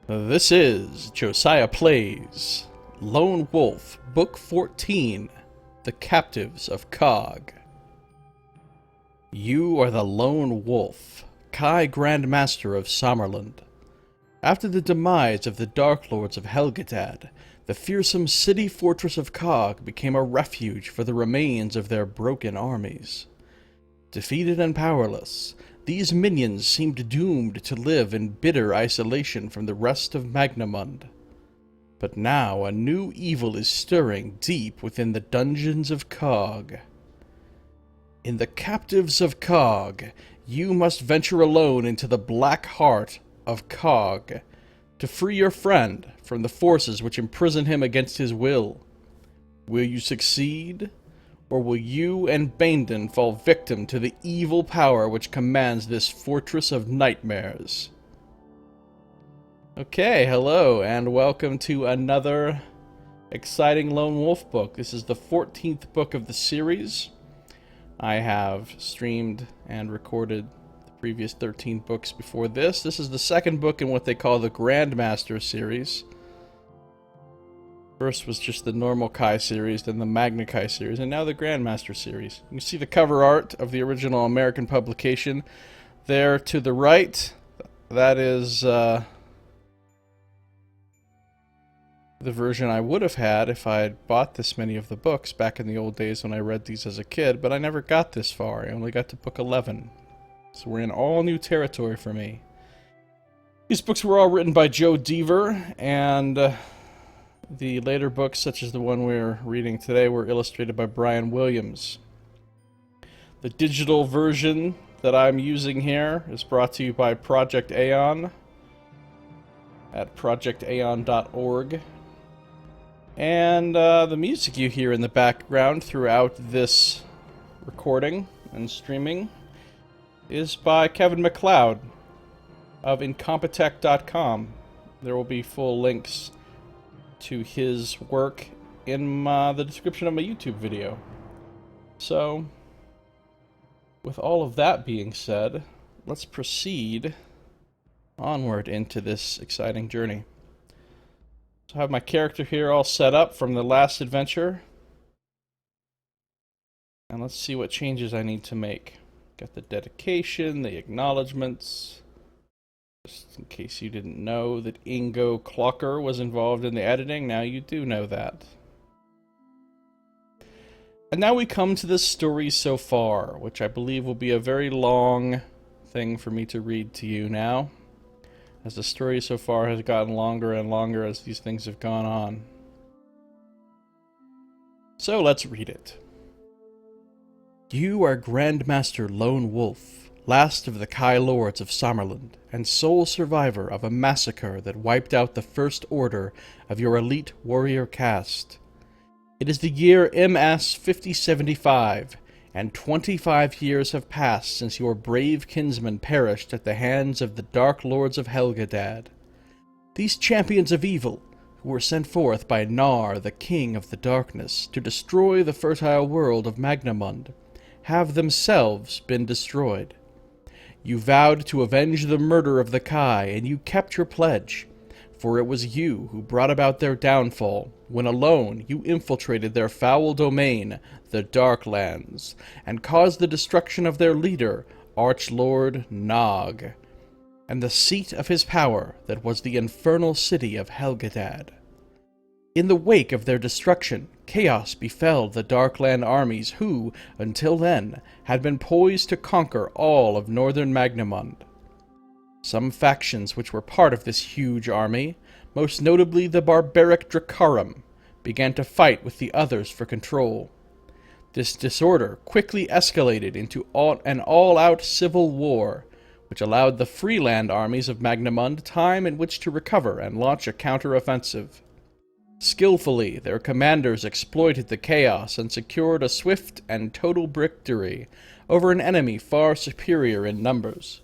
This is Josiah Plays Lone Wolf, Book 14, The Captives of Kaag. You are the Lone Wolf, Kai Grand Master of Sommerland. After the demise of the Dark Lords of Helgetad, the fearsome city-fortress of Kaag became a refuge for the remains of their broken armies. Defeated and powerless, these minions seemed doomed to live in bitter isolation from the rest of Magnamund. But now a new evil is stirring deep within the dungeons of Kaag. In the Captives of Kaag, you must venture alone into the black heart of Kaag to free your friend from the forces which imprison him against his will. Will you succeed? Or will you and Bandon fall victim to the evil power which commands this fortress of nightmares? Okay, hello, and welcome to another exciting Lone Wolf book. This is the 14th book of the series. I have streamed and recorded the previous 13 books before this. This is the second book in what they call the Grandmaster series. First was just the normal Kai series, then the Magna Kai series, and now the Grandmaster series. You can see the cover art of the original American publication there to the right. That is the version I would have had if I had bought this many of the books back in the old days when I read these as a kid, but I never got this far. I only got to book 11. So we're in all new territory for me. These books were all written by Joe Deaver, and the later books, such as the one we're reading today, were illustrated by Brian Williams. The digital version that I'm using here is brought to you by Project Aeon at projectaeon.org. And the music you hear in the background throughout this recording and streaming is by Kevin MacLeod of incompetech.com. There will be full links to his work in the description of my YouTube video. So, with all of that being said, let's proceed onward into this exciting journey. So I have my character here all set up from the last adventure. And let's see what changes I need to make. Got the dedication, the acknowledgements. Just in case you didn't know that Ingo Clocker was involved in the editing, now you do know that. And now we come to the story so far, which I believe will be a very long thing for me to read to you now, as the story so far has gotten longer and longer as these things have gone on. So let's read it. You are Grandmaster Lone Wolf, last of the Kai Lords of Sommerland, and sole survivor of a massacre that wiped out the First Order of your elite warrior caste. It is the year MS 5075, and 25 years have passed since your brave kinsmen perished at the hands of the Dark Lords of Helgetad. These champions of evil, who were sent forth by Nar, the King of the Darkness, to destroy the fertile world of Magnamund, have themselves been destroyed. You vowed to avenge the murder of the Kai, and you kept your pledge, for it was you who brought about their downfall, when alone you infiltrated their foul domain, the Darklands, and caused the destruction of their leader, Archlord Nog, and the seat of his power that was the infernal city of Helgetad. In the wake of their destruction, chaos befell the Darkland armies who, until then, had been poised to conquer all of northern Magnamund. Some factions which were part of this huge army, most notably the barbaric Dracarum, began to fight with the others for control. This disorder quickly escalated into an all-out civil war, which allowed the freeland armies of Magnamund time in which to recover and launch a counter-offensive. Skillfully, their commanders exploited the chaos and secured a swift and total victory over an enemy far superior in numbers.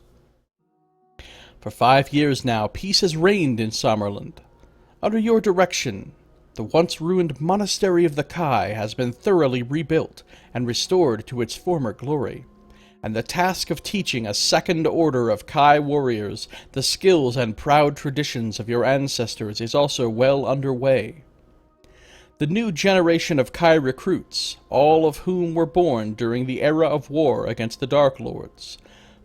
For 5 years now, peace has reigned in Sommerland. Under your direction, the once ruined monastery of the Kai has been thoroughly rebuilt and restored to its former glory, and the task of teaching a second order of Kai warriors the skills and proud traditions of your ancestors is also well underway. The new generation of Kai recruits, all of whom were born during the era of war against the Dark Lords,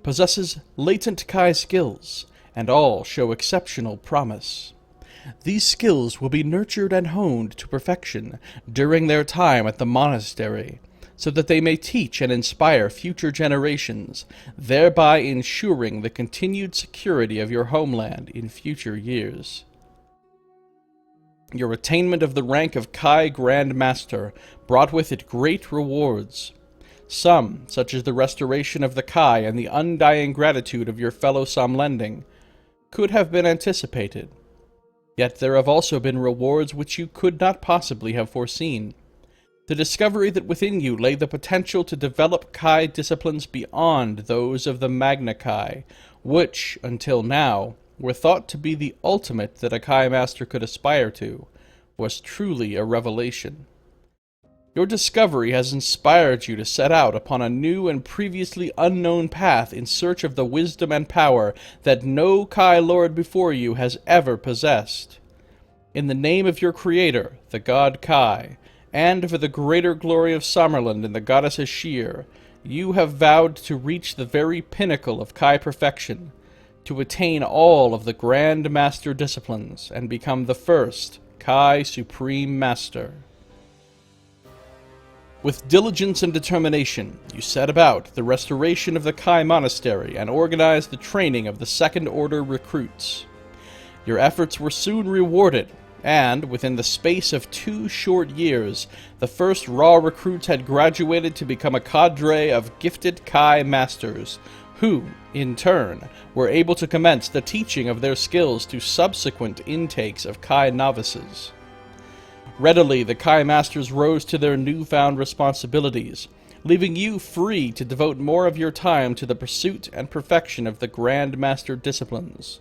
possesses latent Kai skills, and all show exceptional promise. These skills will be nurtured and honed to perfection during their time at the monastery, so that they may teach and inspire future generations, thereby ensuring the continued security of your homeland in future years. Your attainment of the rank of Kai Grand Master brought with it great rewards. Some, such as the restoration of the Kai and the undying gratitude of your fellow Somlending, could have been anticipated. Yet there have also been rewards which you could not possibly have foreseen. The discovery that within you lay the potential to develop Kai disciplines beyond those of the Magna Kai, which, until now, were thought to be the ultimate that a Kai Master could aspire to, was truly a revelation. Your discovery has inspired you to set out upon a new and previously unknown path in search of the wisdom and power that no Kai Lord before you has ever possessed. In the name of your creator, the god Kai, and for the greater glory of Summerland and the goddess Ashir, you have vowed to reach the very pinnacle of Kai perfection, to attain all of the Grand Master disciplines, and become the first Kai Supreme Master. With diligence and determination, you set about the restoration of the Kai Monastery and organized the training of the Second Order recruits. Your efforts were soon rewarded, and, within the space of 2 short years, the first raw recruits had graduated to become a cadre of gifted Kai Masters, who, in turn, were able to commence the teaching of their skills to subsequent intakes of Kai novices. Readily, the Kai Masters rose to their newfound responsibilities, leaving you free to devote more of your time to the pursuit and perfection of the Grand Master disciplines.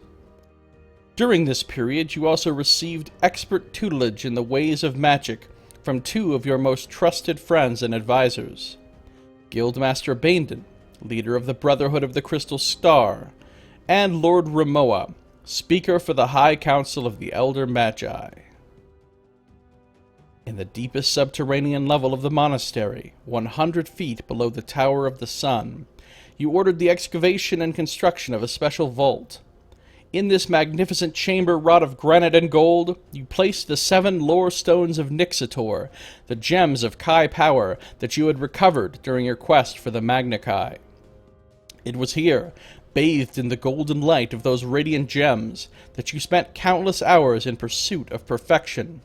During this period, you also received expert tutelage in the ways of magic from 2 of your most trusted friends and advisors, Guildmaster Bandon, leader of the Brotherhood of the Crystal Star, and Lord Ramoa, speaker for the High Council of the Elder Magi. In the deepest subterranean level of the monastery, 100 feet below the Tower of the Sun, you ordered the excavation and construction of a special vault. In this magnificent chamber wrought of granite and gold, you placed the 7 lore stones of Nixitor, the gems of Kai power that you had recovered during your quest for the Magna Kai. It was here, bathed in the golden light of those radiant gems, that you spent countless hours in pursuit of perfection.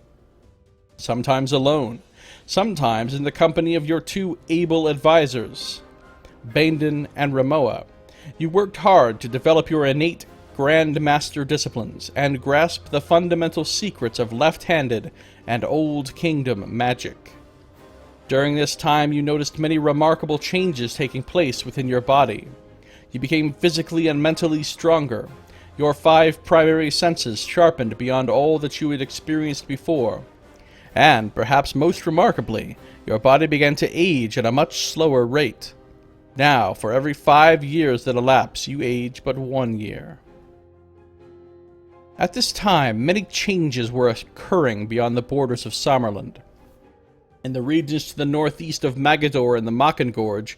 Sometimes alone, sometimes in the company of your 2 able advisors, Bandon and Ramoa, you worked hard to develop your innate Grand Master disciplines and grasp the fundamental secrets of left-handed and Old Kingdom magic. During this time, you noticed many remarkable changes taking place within your body. You became physically and mentally stronger, your 5 primary senses sharpened beyond all that you had experienced before, and, perhaps most remarkably, your body began to age at a much slower rate. Now, for every 5 years that elapse, you age but 1 year. At this time, many changes were occurring beyond the borders of Summerland. In the regions to the northeast of Magador and the Makan Gorge,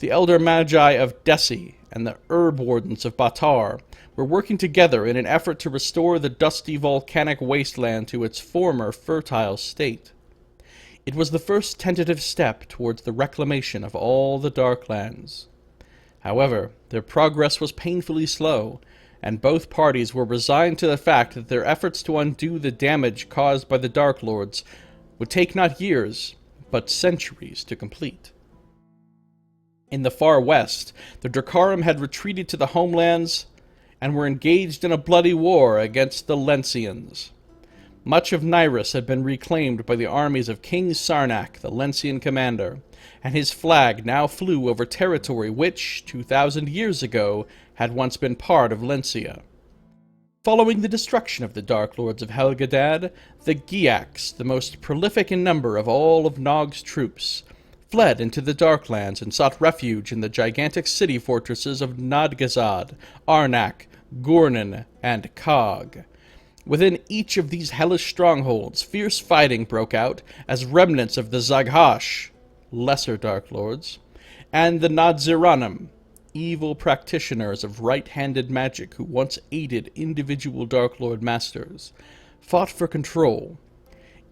the Elder Magi of Desi and the Herb Wardens of Batar were working together in an effort to restore the dusty volcanic wasteland to its former fertile state. It was the first tentative step towards the reclamation of all the Darklands. However, their progress was painfully slow, and both parties were resigned to the fact that their efforts to undo the damage caused by the Dark Lords would take not years, but centuries to complete. In the far west, the Dracarum had retreated to the homelands and were engaged in a bloody war against the Lencians. Much of Nyrus had been reclaimed by the armies of King Sarnak, the Lencian commander, and his flag now flew over territory which, 2,000 years ago, had once been part of Lencia. Following the destruction of the Dark Lords of Helgadad, the Giaks, the most prolific in number of all of Nog's troops, fled into the Darklands and sought refuge in the gigantic city fortresses of Nadgazad, Arnak, Gurnan, and Kaag. Within each of these hellish strongholds, fierce fighting broke out as remnants of the Zaghash, lesser Dark Lords, and the Nadziranim, evil practitioners of right-handed magic who once aided individual Dark Lord masters, fought for control.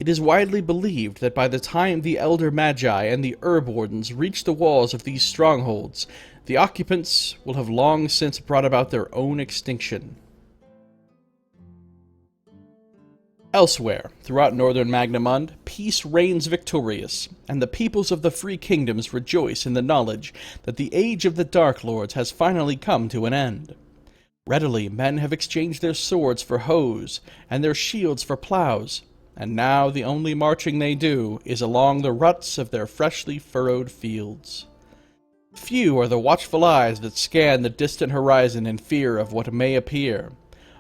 It is widely believed that by the time the Elder Magi and the Herb Wardens reach the walls of these strongholds, the occupants will have long since brought about their own extinction. Elsewhere, throughout northern Magnamund, peace reigns victorious, and the peoples of the Free Kingdoms rejoice in the knowledge that the age of the Dark Lords has finally come to an end. Readily, men have exchanged their swords for hoes, and their shields for plows, and now the only marching they do is along the ruts of their freshly furrowed fields. Few are the watchful eyes that scan the distant horizon in fear of what may appear,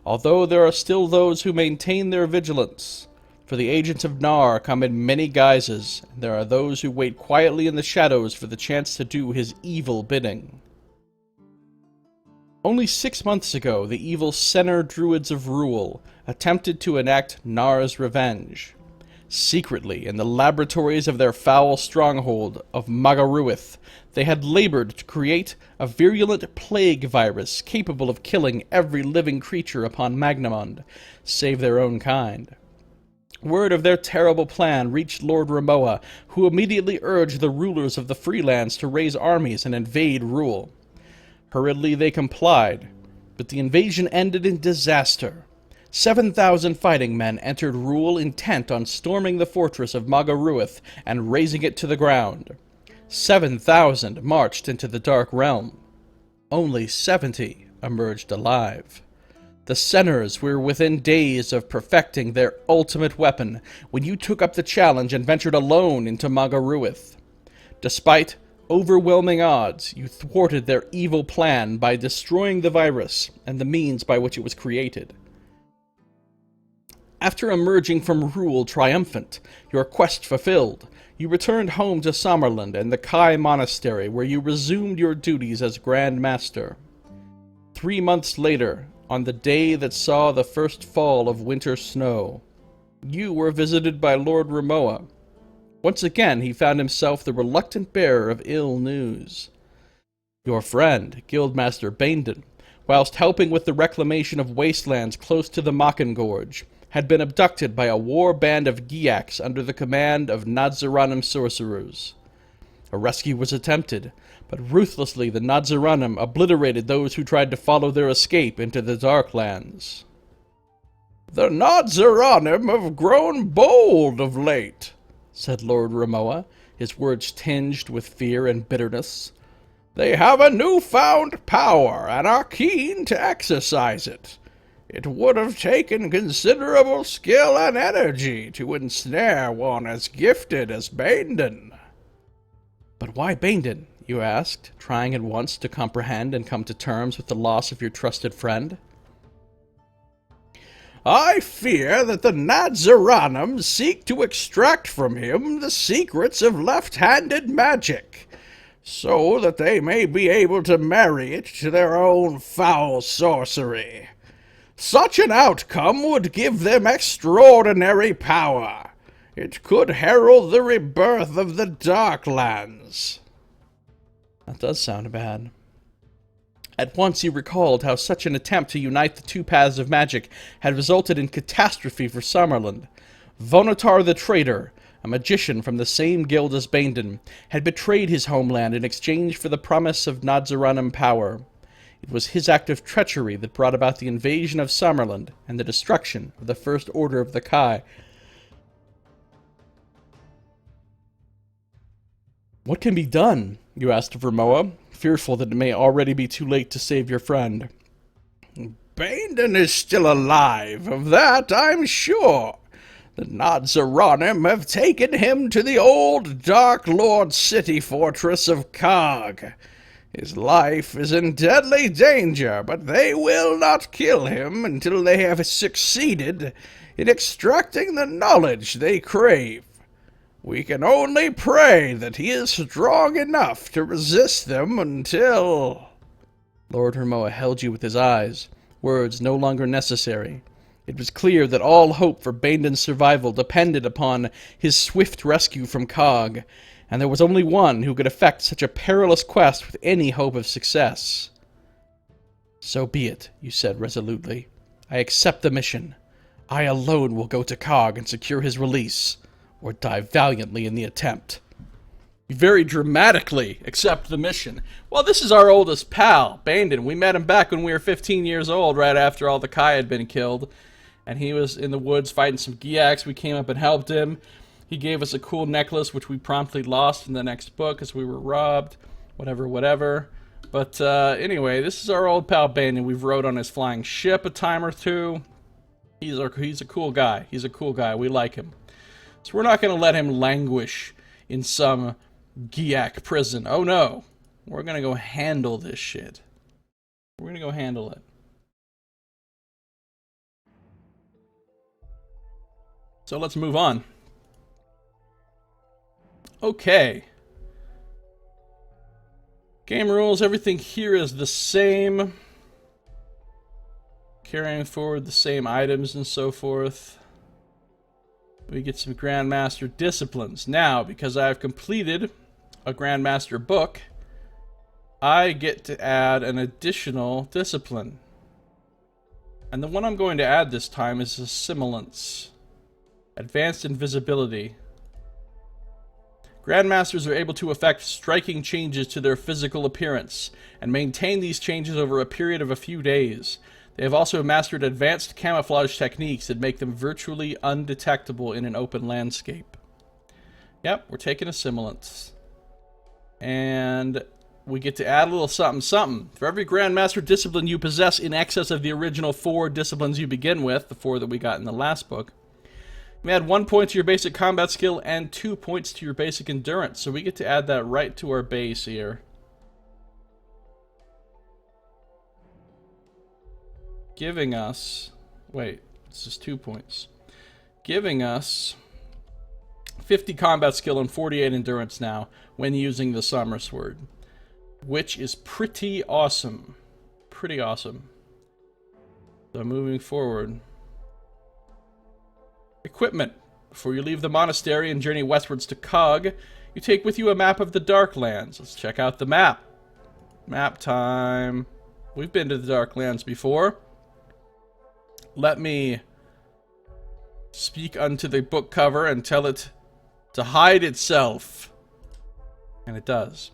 although there are still those who maintain their vigilance, for the agents of Nar come in many guises, and there are those who wait quietly in the shadows for the chance to do his evil bidding. Only 6 months ago, the evil Senner Druids of Rule attempted to enact Nar's revenge. Secretly, in the laboratories of their foul stronghold of Magaruith, they had labored to create a virulent plague virus capable of killing every living creature upon Magnamund, save their own kind. Word of their terrible plan reached Lord Ramoa, who immediately urged the rulers of the Freelands to raise armies and invade Rule. Hurriedly they complied, but the invasion ended in disaster. 7,000 fighting men entered Rule intent on storming the fortress of Magaruith and razing it to the ground. 7,000 marched into the Dark Realm. Only 70 emerged alive. The Senners were within days of perfecting their ultimate weapon when you took up the challenge and ventured alone into Magaruith. Despite overwhelming odds, you thwarted their evil plan by destroying the virus and the means by which it was created. After emerging from Rule triumphant, your quest fulfilled, you returned home to Sommerland and the Kai Monastery, where you resumed your duties as Grand Master. 3 months later, on the day that saw the first fall of winter snow, you were visited by Lord Ramoa. Once again, he found himself the reluctant bearer of ill news. Your friend, Guildmaster Bandon, whilst helping with the reclamation of wastelands close to the Mockin Gorge, had been abducted by a war band of Giaks under the command of Nadziranim sorcerers. A rescue was attempted, but ruthlessly the Nadziranim obliterated those who tried to follow their escape into the Darklands. "The Nadziranim have grown bold of late," said Lord Ramoa, his words tinged with fear and bitterness. "They have a newfound power and are keen to exercise it. It would have taken considerable skill and energy to ensnare one as gifted as Bandon." "But why Bandon?" you asked, trying at once to comprehend and come to terms with the loss of your trusted friend. "I fear that the Nadziranim seek to extract from him the secrets of left-handed magic, so that they may be able to marry it to their own foul sorcery. Such an outcome would give them extraordinary power. It could herald the rebirth of the Darklands." That does sound bad. At once he recalled how such an attempt to unite the two paths of magic had resulted in catastrophe for Sommerland. Vonotar the Traitor, a magician from the same guild as Bandon, had betrayed his homeland in exchange for the promise of Nadziranim power. It was his act of treachery that brought about the invasion of Sommerland and the destruction of the First Order of the Kai. "What can be done?" you asked of Ramoa, fearful that it may already be too late to save your friend. "Bandon is still alive, of that I'm sure. The Nadziranim have taken him to the old Dark Lord city fortress of Kaag. His life is in deadly danger, but they will not kill him until they have succeeded in extracting the knowledge they crave. We can only pray that he is strong enough to resist them until... Lord Hermoa held you with his eyes, words no longer necessary. It was clear that all hope for Bandon's survival depended upon his swift rescue from Kaag, and there was only one who could effect such a perilous quest with any hope of success. So be it, you said resolutely. I accept the mission. I alone will go to Kaag and secure his release, or die valiantly in the attempt. You very dramatically accept the mission. Well, this is our oldest pal, Bandon. We met him back when we were 15 years old, right after all the Kai had been killed. And he was in the woods fighting some Giaks. We came up and helped him. He gave us a cool necklace, which we promptly lost in the next book as we were robbed. Whatever. But anyway, this is our old pal Bandon. We've rode on his flying ship a time or two. He's a cool guy. He's a cool guy. We like him. So we're not going to let him languish in some Giak prison. Oh no. We're going to go handle this shit. We're going to go handle it. So let's move on. Okay. Game rules, everything here is the same. Carrying forward the same items and so forth. We get some Grandmaster disciplines. Now, because I've completed a Grandmaster book, I get to add an additional discipline. And the one I'm going to add this time is Assimilance. Advanced Invisibility. Grandmasters are able to effect striking changes to their physical appearance, and maintain these changes over a period of a few days. They have also mastered advanced camouflage techniques that make them virtually undetectable in an open landscape. Yep, we're taking Assimilance. And we get to add a little something something. For every Grandmaster discipline you possess in excess of the original 4 disciplines you begin with, the 4 that we got in the last book, you add 1 point to your basic combat skill and 2 points to your basic endurance. So we get to add that right to our base here. Giving us... Wait, this is 2 points. Giving us 50 combat skill and 48 endurance now when using the Summer Sword. Which is pretty awesome. Pretty awesome. So moving forward... Equipment. Before you leave the monastery and journey westwards to Kaag, you take with you a map of the Darklands. Let's check out the map. Map time. We've been to the Darklands before. Let me speak unto the book cover and tell it to hide itself. And it does.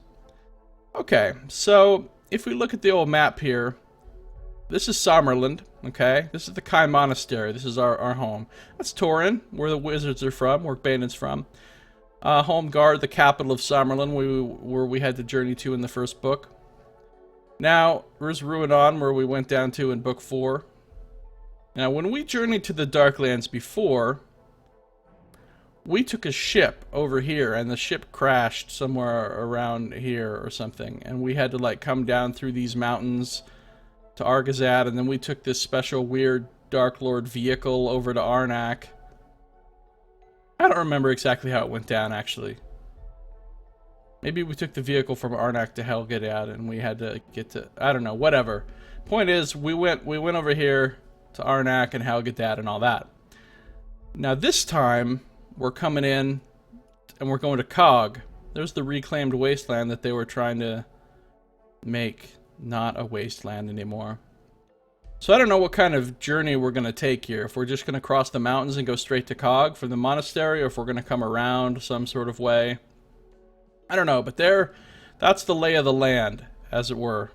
Okay, so if we look at the old map here, this is Sommerland, okay? This is the Kai Monastery. This is our home. That's Torin, where the wizards are from, where Bandon's from. Home Guard, the capital of Sommerland, where we had to journey to in the first book. Now, there's Ruinon, where we went down to in book 4. Now, when we journeyed to the Darklands before, we took a ship over here, and the ship crashed somewhere around here or something. And we had to, like, come down through these mountains to Argazad, and then we took this special weird Dark Lord vehicle over to Arnak. I don't remember exactly how it went down, actually. Maybe we took the vehicle from Arnak to Helgedad, and we had to get to... I don't know, whatever. Point is, we went over here to Arnak and Helgedad and all that. Now this time, we're coming in, and we're going to Kaag. There's the reclaimed wasteland that they were trying to make not a wasteland anymore. So I don't know what kind of journey we're going to take here. If we're just going to cross the mountains and go straight to Kaag from the monastery, or if we're going to come around some sort of way. I don't know, but that's the lay of the land, as it were.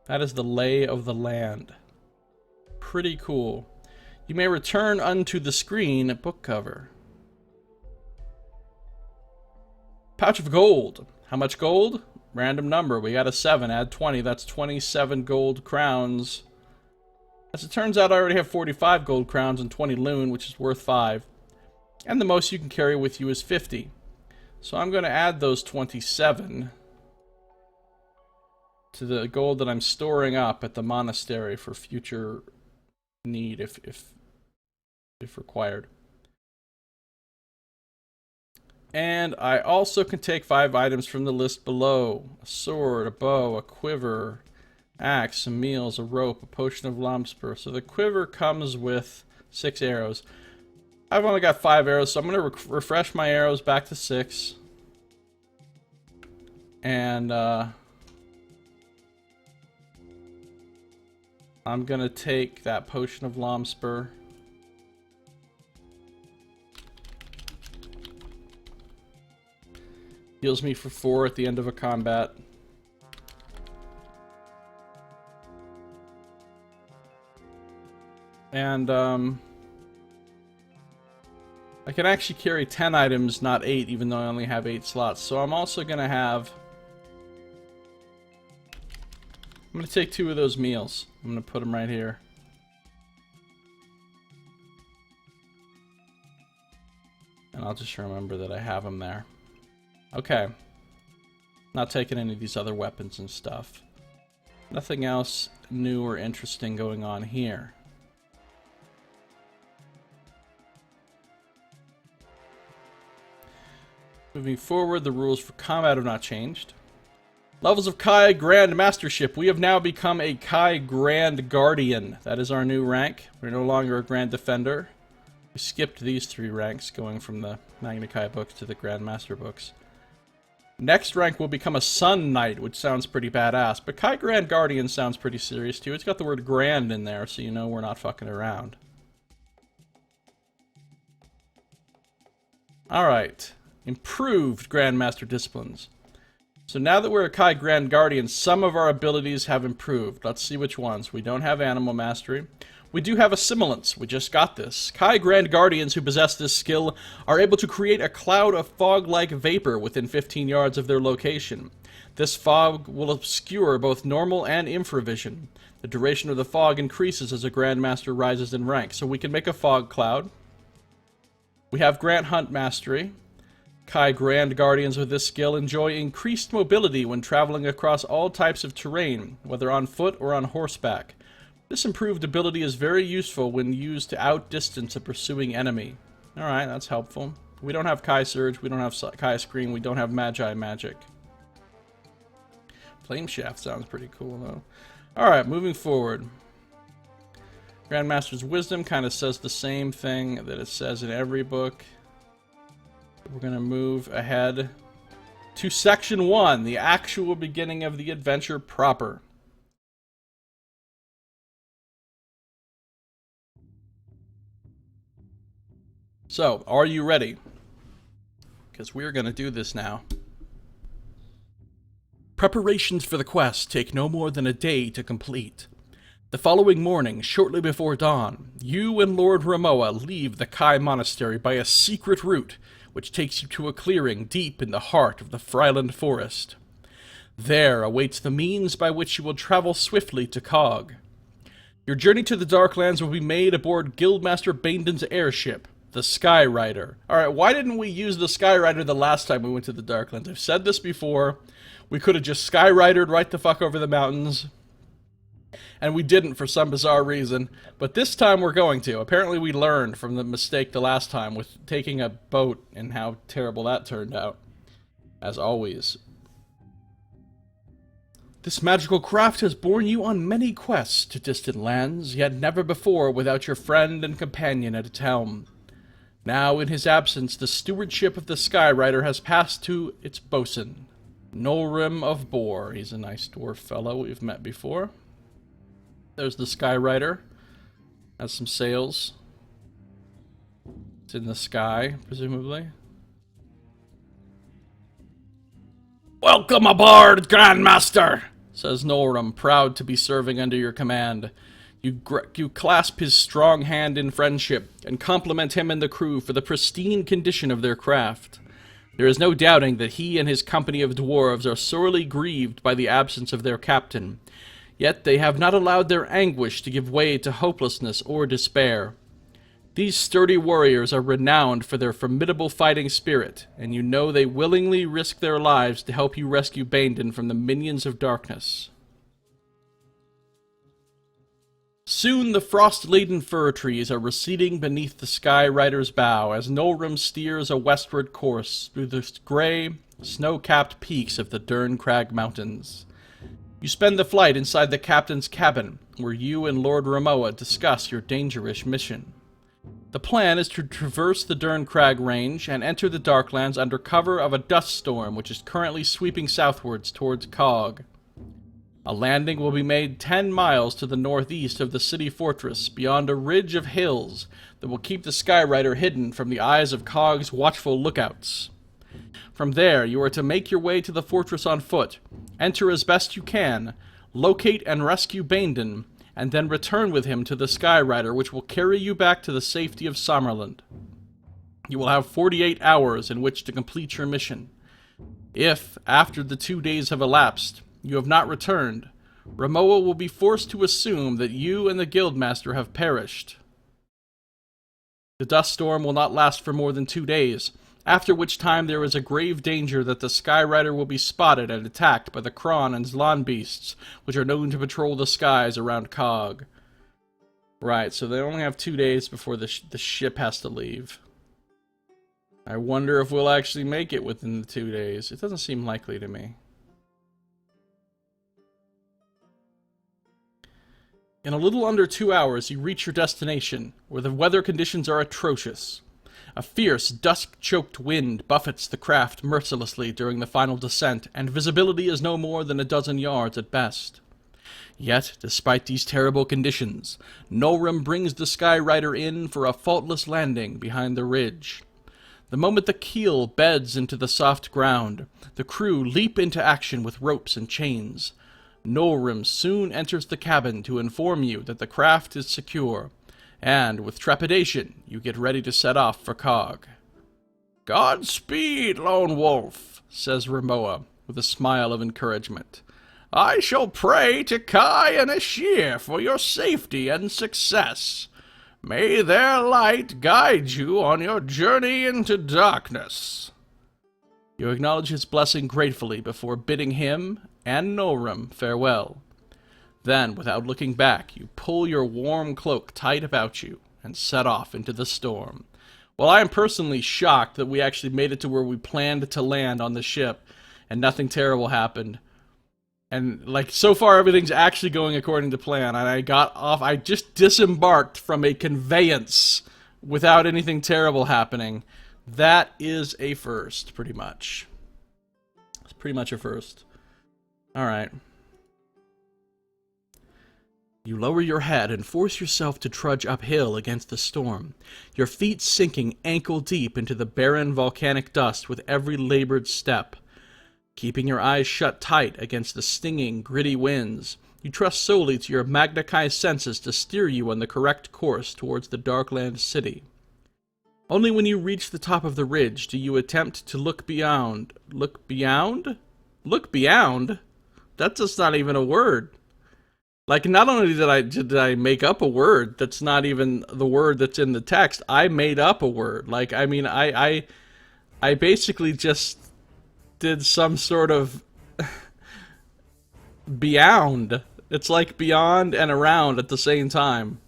That is the lay of the land. Pretty cool. You may return unto the screen book cover. Pouch of gold. How much gold? Random number. We got a 7. Add 20. That's 27 gold crowns. As it turns out, I already have 45 gold crowns and 20 loon, which is worth 5. And the most you can carry with you is 50. So I'm going to add those 27 to the gold that I'm storing up at the monastery for future need if required. And I also can take 5 items from the list below. A sword, a bow, a quiver, axe, some meals, a rope, a potion of lomspur. So the quiver comes with 6 arrows. I've only got 5 arrows, so I'm going to refresh my arrows back to 6. And I'm going to take that potion of lomspur. Heals me for 4 at the end of a combat. And I can actually carry 10 items, not 8, even though I only have 8 slots. So I'm also going to have... I'm going to take 2 of those meals. I'm going to put them right here. And I'll just remember that I have them there. Okay. Not taking any of these other weapons and stuff. Nothing else new or interesting going on here. Moving forward, the rules for combat have not changed. Levels of Kaag Grand Mastership. We have now become a Kaag Grand Guardian. That is our new rank. We're no longer a Grand Defender. We skipped these 3 ranks, going from the Magna Kai books to the Grand Master books. Next rank will become a Sun Knight, which sounds pretty badass. But Kaag Grand Guardian sounds pretty serious too. It's got the word grand in there, so you know we're not fucking around. Alright. Improved Grandmaster disciplines. So now that we're a Kaag Grand Guardian, some of our abilities have improved. Let's see which ones. We don't have Animal Mastery. We do have Assimilance. We just got this. Kaag Grand Guardians who possess this skill are able to create a cloud of fog-like vapor within 15 yards of their location. This fog will obscure both normal and infravision. The duration of the fog increases as a Grandmaster rises in rank, so we can make a fog cloud. We have Grant Hunt Mastery. Kaag Grand Guardians with this skill enjoy increased mobility when traveling across all types of terrain, whether on foot or on horseback. This improved ability is very useful when used to outdistance a pursuing enemy. Alright, that's helpful. We don't have Kai Surge, we don't have Kai Scream, we don't have Magi Magic. Flame Shaft sounds pretty cool, though. Alright, moving forward. Grandmaster's Wisdom kind of says the same thing that it says in every book. We're going to move ahead to Section 1, the actual beginning of the adventure proper. So, are you ready? Because we're going to do this now. Preparations for the quest take no more than a day to complete. The following morning, shortly before dawn, you and Lord Ramoa leave the Kai Monastery by a secret route, which takes you to a clearing deep in the heart of the Fryland Forest. There awaits the means by which you will travel swiftly to Kaag. Your journey to the Darklands will be made aboard Guildmaster Bandon's airship, the Skyrider. Alright, why didn't we use the Skyrider the last time we went to the Darklands? I've said this before. We could have just Skyridered right the fuck over the mountains. And we didn't for some bizarre reason. But this time we're going to. Apparently we learned from the mistake the last time with taking a boat and how terrible that turned out. As always. This magical craft has borne you on many quests to distant lands, yet never before without your friend and companion at its helm. Now, in his absence, the stewardship of the Skyrider has passed to its bosun, Nolrim of Bor. He's a nice dwarf fellow we've met before. There's the Skyrider. Has some sails. It's in the sky, presumably. "Welcome aboard, Grandmaster," says Nolrim, proud to be serving under your command. You clasp his strong hand in friendship, and compliment him and the crew for the pristine condition of their craft. There is no doubting that he and his company of dwarves are sorely grieved by the absence of their captain, yet they have not allowed their anguish to give way to hopelessness or despair. These sturdy warriors are renowned for their formidable fighting spirit, and you know they willingly risk their lives to help you rescue Bandon from the minions of darkness. Soon the frost-laden fir trees are receding beneath the Sky Rider's bow as Nolrim steers a westward course through the grey, snow-capped peaks of the Dern Crag Mountains. You spend the flight inside the captain's cabin, where you and Lord Ramoa discuss your dangerous mission. The plan is to traverse the Dern Crag range and enter the Darklands under cover of a dust storm which is currently sweeping southwards towards Kaag. A landing will be made 10 miles to the northeast of the city fortress, beyond a ridge of hills that will keep the Skyrider hidden from the eyes of Kaag's watchful lookouts. From there, you are to make your way to the fortress on foot, enter as best you can, locate and rescue Bandon, and then return with him to the Skyrider, which will carry you back to the safety of Summerland. You will have 48 hours in which to complete your mission. If, after the 2 days have elapsed, you have not returned, Ramoa will be forced to assume that you and the Guildmaster have perished. The dust storm will not last for more than 2 days, after which time there is a grave danger that the Skyrider will be spotted and attacked by the Kron and Zlan beasts, which are known to patrol the skies around Kaag. Right, so they only have 2 days before the ship has to leave. I wonder if we'll actually make it within the 2 days. It doesn't seem likely to me. In a little under 2 hours, you reach your destination, where the weather conditions are atrocious. A fierce, dust-choked wind buffets the craft mercilessly during the final descent, and visibility is no more than a dozen yards at best. Yet, despite these terrible conditions, Nolrim brings the Skyrider in for a faultless landing behind the ridge. The moment the keel beds into the soft ground, the crew leap into action with ropes and chains. Nolrim soon enters the cabin to inform you that the craft is secure, and, with trepidation, you get ready to set off for Kaag. "Godspeed, Lone Wolf," says Ramoa, with a smile of encouragement. "I shall pray to Kai and Ashir for your safety and success. May their light guide you on your journey into darkness." You acknowledge his blessing gratefully before bidding him and Nolrim farewell. Then, without looking back, you pull your warm cloak tight about you and set off into the storm. Well, I am personally shocked that we actually made it to where we planned to land on the ship and nothing terrible happened. And, like, so far everything's actually going according to plan. And I just disembarked from a conveyance without anything terrible happening. That is a first, pretty much. It's pretty much a first. Alright. You lower your head and force yourself to trudge uphill against the storm, your feet sinking ankle-deep into the barren volcanic dust with every labored step. Keeping your eyes shut tight against the stinging, gritty winds, you trust solely to your Magna-Kai senses to steer you on the correct course towards the Darkland City. Only when you reach the top of the ridge do you attempt to look beyond. Look beyond? Look beyond? That's just not even a word. Like, not only did I make up a word that's not even the word that's in the text, I made up a word. Like, I mean, I basically just did some sort of beyond. It's like beyond and around at the same time.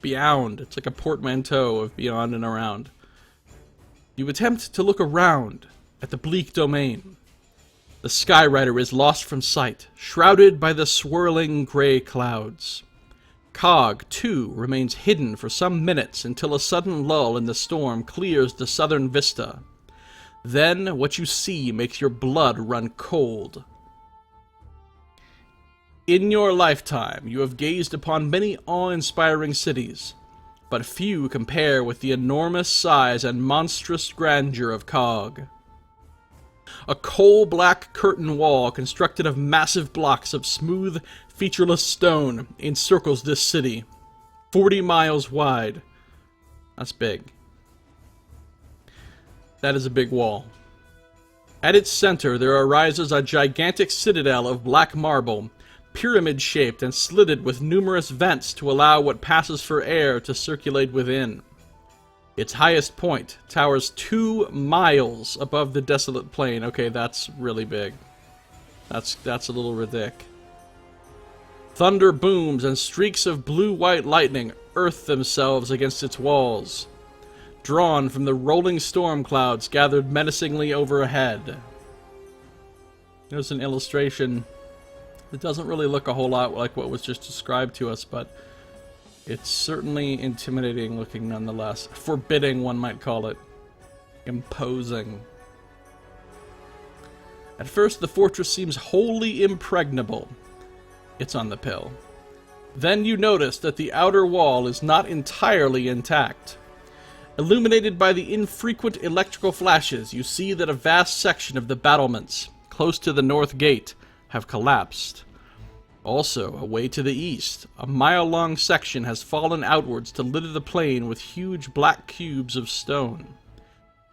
Beyond. It's like a portmanteau of beyond and around. You attempt to look around at the bleak domain. The Skyrider is lost from sight, shrouded by the swirling gray clouds. Kaag, too, remains hidden for some minutes until a sudden lull in the storm clears the southern vista. Then, what you see makes your blood run cold. In your lifetime, you have gazed upon many awe-inspiring cities, but few compare with the enormous size and monstrous grandeur of Kaag. A coal-black curtain wall constructed of massive blocks of smooth, featureless stone encircles this city, 40 miles wide. That's big. That is a big wall. At its center, there arises a gigantic citadel of black marble, pyramid-shaped and slitted with numerous vents to allow what passes for air to circulate within. Its highest point towers 2 miles above the desolate plain. Okay, that's really big. That's a little ridiculous. Thunder booms and streaks of blue-white lightning earth themselves against its walls, drawn from the rolling storm clouds gathered menacingly overhead. There's an illustration that doesn't really look a whole lot like what was just described to us, but it's certainly intimidating looking nonetheless. Forbidding, one might call it. Imposing. At first, the fortress seems wholly impregnable. It's on the pill. Then you notice that the outer wall is not entirely intact. Illuminated by the infrequent electrical flashes, you see that a vast section of the battlements, close to the north gate, have collapsed. Also, away to the east, a mile-long section has fallen outwards to litter the plain with huge black cubes of stone.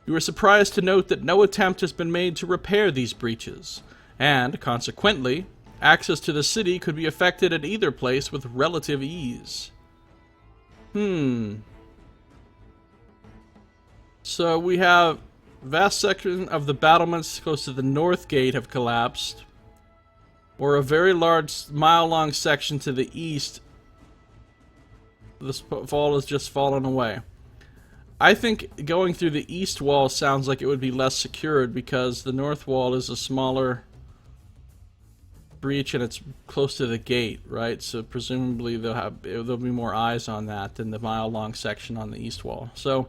You are surprised to note that no attempt has been made to repair these breaches, and, consequently, access to the city could be effected at either place with relative ease. So we have vast section of the battlements close to the north gate have collapsed, or a very large mile-long section to the east. This wall has just fallen away. I think going through the east wall sounds like it would be less secured because the north wall is a smaller breach and it's close to the gate, right? So presumably there'll be more eyes on that than the mile-long section on the east wall. So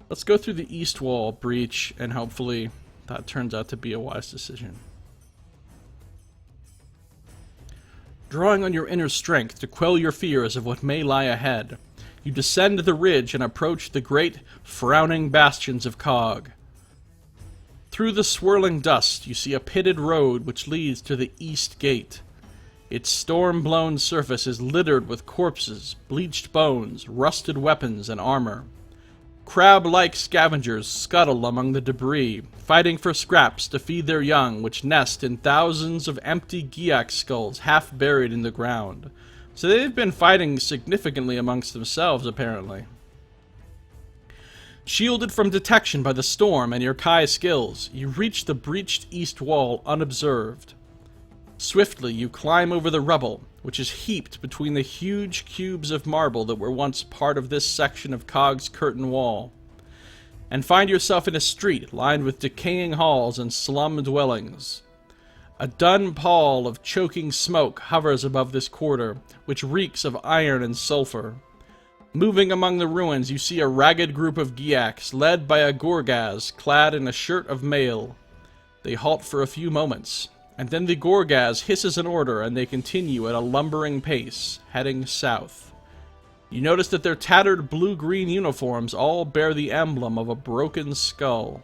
let's go through the east wall breach, and hopefully that turns out to be a wise decision. Drawing on your inner strength to quell your fears of what may lie ahead, you descend the ridge and approach the great, frowning bastions of Kaag. Through the swirling dust, you see a pitted road which leads to the east gate. Its storm-blown surface is littered with corpses, bleached bones, rusted weapons, and armor. Crab-like scavengers scuttle among the debris, fighting for scraps to feed their young, which nest in thousands of empty Giak skulls half buried in the ground. So they've been fighting significantly amongst themselves, apparently. Shielded from detection by the storm and your Kai skills, you reach the breached east wall unobserved. Swiftly, you climb over the rubble, which is heaped between the huge cubes of marble that were once part of this section of Kaag's curtain wall, and find yourself in a street lined with decaying halls and slum dwellings. A dun pall of choking smoke hovers above this quarter, which reeks of iron and sulfur. Moving among the ruins, you see a ragged group of Giaks, led by a Gorgaz, clad in a shirt of mail. They halt for a few moments, and then the Gorgaz hisses an order and they continue at a lumbering pace, heading south. You notice that their tattered blue-green uniforms all bear the emblem of a broken skull.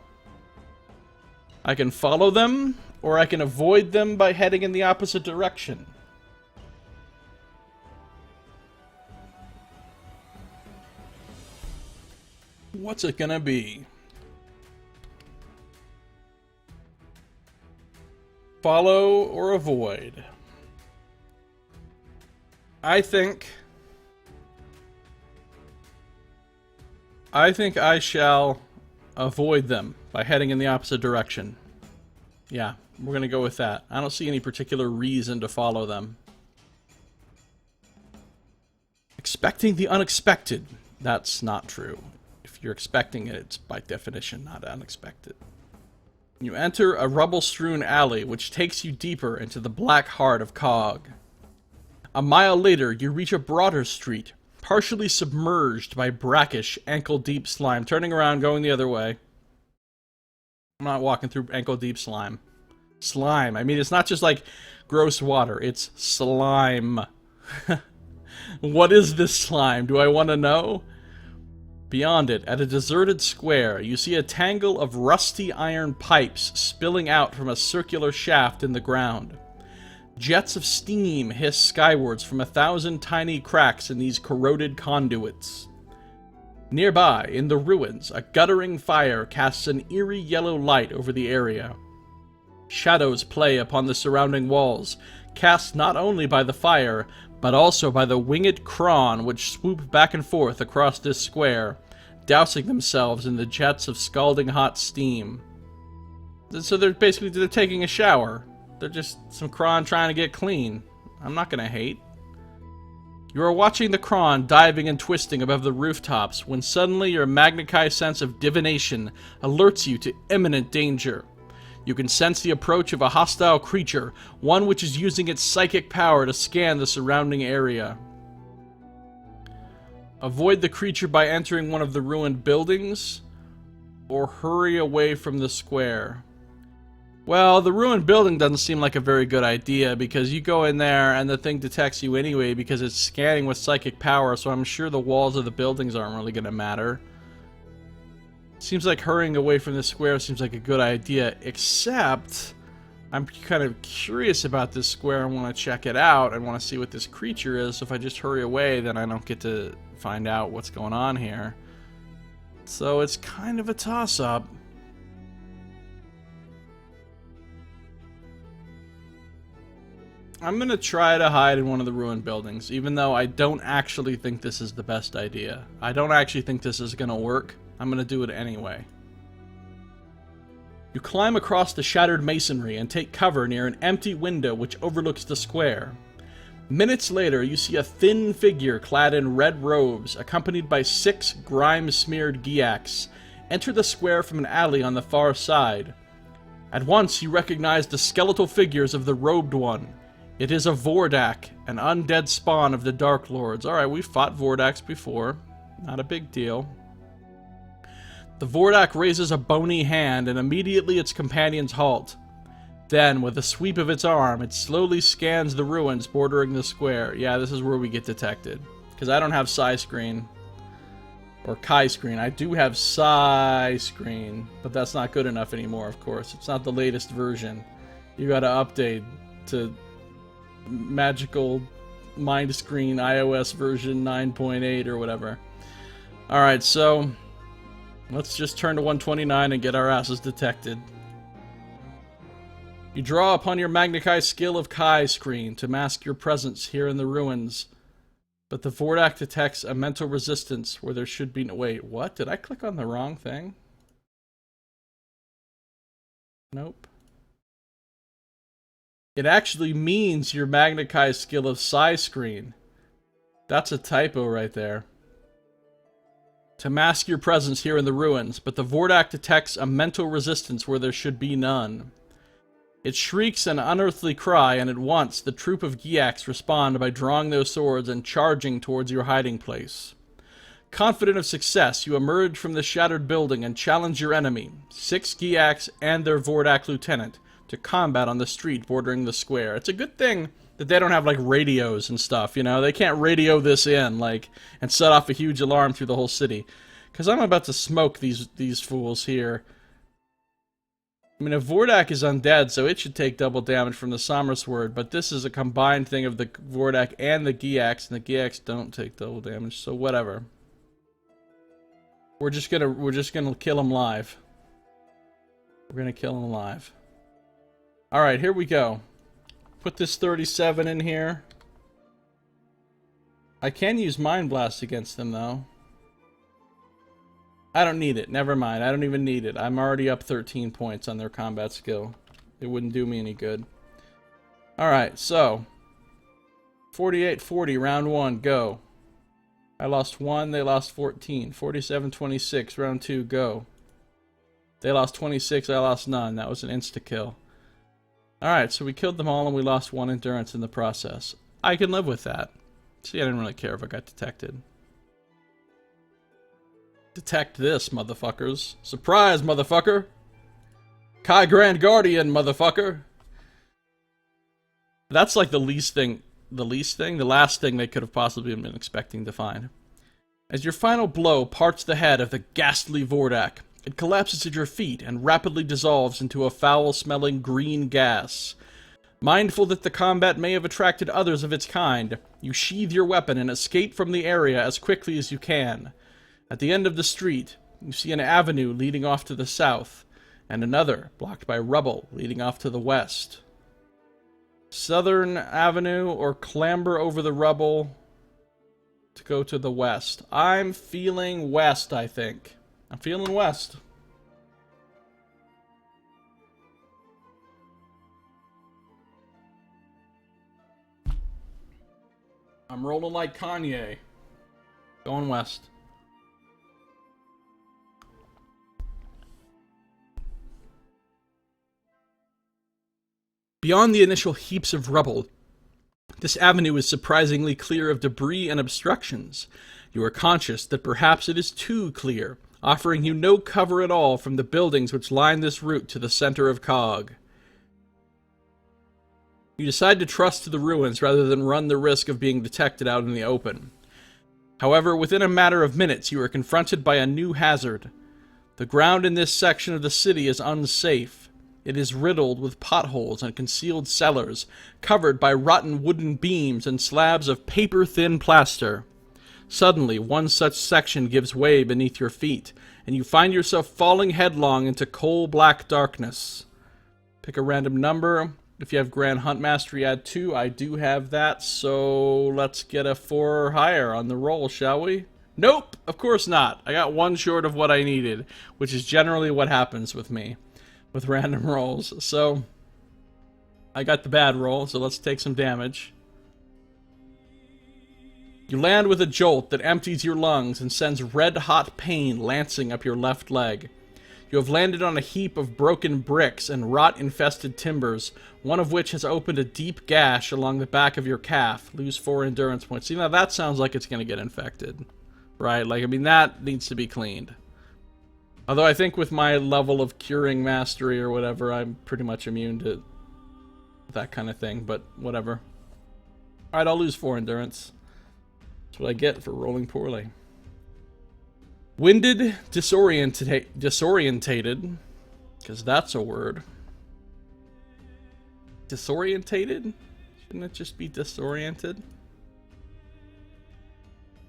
I can follow them, or I can avoid them by heading in the opposite direction. What's it gonna be? Follow or avoid? I think I shall avoid them by heading in the opposite direction. Yeah, we're gonna go with that. I don't see any particular reason to follow them. Expecting the unexpected. That's not true. If you're expecting it, it's by definition not unexpected. You enter a rubble-strewn alley, which takes you deeper into the black heart of Kaag. A mile later, you reach a broader street, partially submerged by brackish, ankle-deep slime. Turning around, going the other way. I'm not walking through ankle-deep slime. Slime. I mean, it's not just like gross water. It's slime. What is this slime? Do I want to know? Beyond it, at a deserted square, you see a tangle of rusty iron pipes spilling out from a circular shaft in the ground. Jets of steam hiss skywards from 1,000 tiny cracks in these corroded conduits. Nearby, in the ruins, a guttering fire casts an eerie yellow light over the area. Shadows play upon the surrounding walls, cast not only by the fire, but also by the winged crawn which swoop back and forth across this square, dousing themselves in the jets of scalding hot steam. So they're taking a shower. They're just some crawn trying to get clean. I'm not gonna hate. You are watching the Kron diving and twisting above the rooftops when suddenly your Magnakai sense of divination alerts you to imminent danger. You can sense the approach of a hostile creature, one which is using its psychic power to scan the surrounding area. Avoid the creature by entering one of the ruined buildings, or hurry away from the square. Well, the ruined building doesn't seem like a very good idea, because you go in there and the thing detects you anyway because it's scanning with psychic power, so I'm sure the walls of the buildings aren't really going to matter. Seems like hurrying away from the square seems like a good idea, except I'm kind of curious about this square and want to check it out and want to see what this creature is, so if I just hurry away, then I don't get to find out what's going on here. So it's kind of a toss-up. I'm gonna try to hide in one of the ruined buildings, even though I don't actually think this is the best idea. I don't actually think this is gonna work. I'm gonna do it anyway. You climb across the shattered masonry and take cover near an empty window which overlooks the square. Minutes later, you see a thin figure clad in red robes, accompanied by 6 grime-smeared Giaks, enter the square from an alley on the far side. At once, you recognize the skeletal figures of the robed one. It is a Vordak, an undead spawn of the Dark Lords. Alright, we've fought Vordaks before. Not a big deal. The Vordak raises a bony hand, and immediately its companions halt. Then, with a sweep of its arm, it slowly scans the ruins bordering the square. Yeah, this is where we get detected. Because I don't have Psi Screen. Or Kai Screen. I do have Psi Screen, but that's not good enough anymore, of course. It's not the latest version. You gotta update to Magical Mind Screen iOS version 9.8 or whatever. Alright, so let's just turn to 129 and get our asses detected. You draw upon your Magnakai skill of Kai Screen to mask your presence here in the ruins, but the Vordak detects a mental resistance where there should be no— wait, what? Did I click on the wrong thing? Nope. It actually means your Magnakai skill of Psi Screen. That's a typo right there. To mask your presence here in the ruins, but the Vordak detects a mental resistance where there should be none. It shrieks an unearthly cry, and at once the troop of Giaks respond by drawing their swords and charging towards your hiding place. Confident of success, you emerge from the shattered building and challenge your enemy, 6 Giaks and their Vordak lieutenant, to combat on the street bordering the square. It's a good thing that they don't have, like, radios and stuff, you know? They can't radio this in, like, and set off a huge alarm through the whole city. Because I'm about to smoke these fools here. I mean, a Vordak is undead, so it should take double damage from the Sommersword, but this is a combined thing of the Vordak and the Giaks, and the Giaks don't take double damage, so whatever. We're just gonna kill him live. We're gonna kill him live. Alright, here we go. Put this 37 in here. I can use Mind Blast against them, though. I don't need it. Never mind. I don't even need it. I'm already up 13 points on their combat skill. It wouldn't do me any good. Alright, so 48-40, round 1, go. I lost 1, they lost 14. 47-26, round 2, go. They lost 26, I lost none. That was an insta-kill. Alright, so we killed them all and we lost 1 endurance in the process. I can live with that. See, I didn't really care if I got detected. Detect this, motherfuckers. Surprise, motherfucker! Kai Grand Guardian, motherfucker! That's like the last thing they could have possibly been expecting to find. As your final blow parts the head of the ghastly Vordak, it collapses at your feet and rapidly dissolves into a foul-smelling green gas. Mindful that the combat may have attracted others of its kind, you sheathe your weapon and escape from the area as quickly as you can. At the end of the street, you see an avenue leading off to the south, and another blocked by rubble leading off to the west. Southern Avenue, or clamber over the rubble to go to the west. I'm feeling west, I think. I'm feeling west. I'm rolling like Kanye. Going west. Beyond the initial heaps of rubble, this avenue is surprisingly clear of debris and obstructions. You are conscious that perhaps it is too clear, offering you no cover at all from the buildings which line this route to the center of Kaag. You decide to trust to the ruins rather than run the risk of being detected out in the open. However, within a matter of minutes, you are confronted by a new hazard. The ground in this section of the city is unsafe. It is riddled with potholes and concealed cellars, covered by rotten wooden beams and slabs of paper-thin plaster. Suddenly, one such section gives way beneath your feet, and you find yourself falling headlong into coal-black darkness. Pick a random number. If you have Grand Hunt Mastery, add 2. I do have that, so let's get a 4 or higher on the roll, shall we? Nope, of course not. I got 1 short of what I needed, which is generally what happens with me, with random rolls. So, I got the bad roll, so let's take some damage. You land with a jolt that empties your lungs and sends red-hot pain lancing up your left leg. You have landed on a heap of broken bricks and rot-infested timbers, one of which has opened a deep gash along the back of your calf. Lose 4 endurance points. See, now that sounds like it's going to get infected. Right? Like, I mean, that needs to be cleaned. Although I think with my level of curing mastery or whatever, I'm pretty much immune to that kind of thing, but whatever. Alright, I'll lose 4 endurance. That's what I get for rolling poorly. Winded, disorientated, because that's a word. Disorientated? Shouldn't it just be disoriented?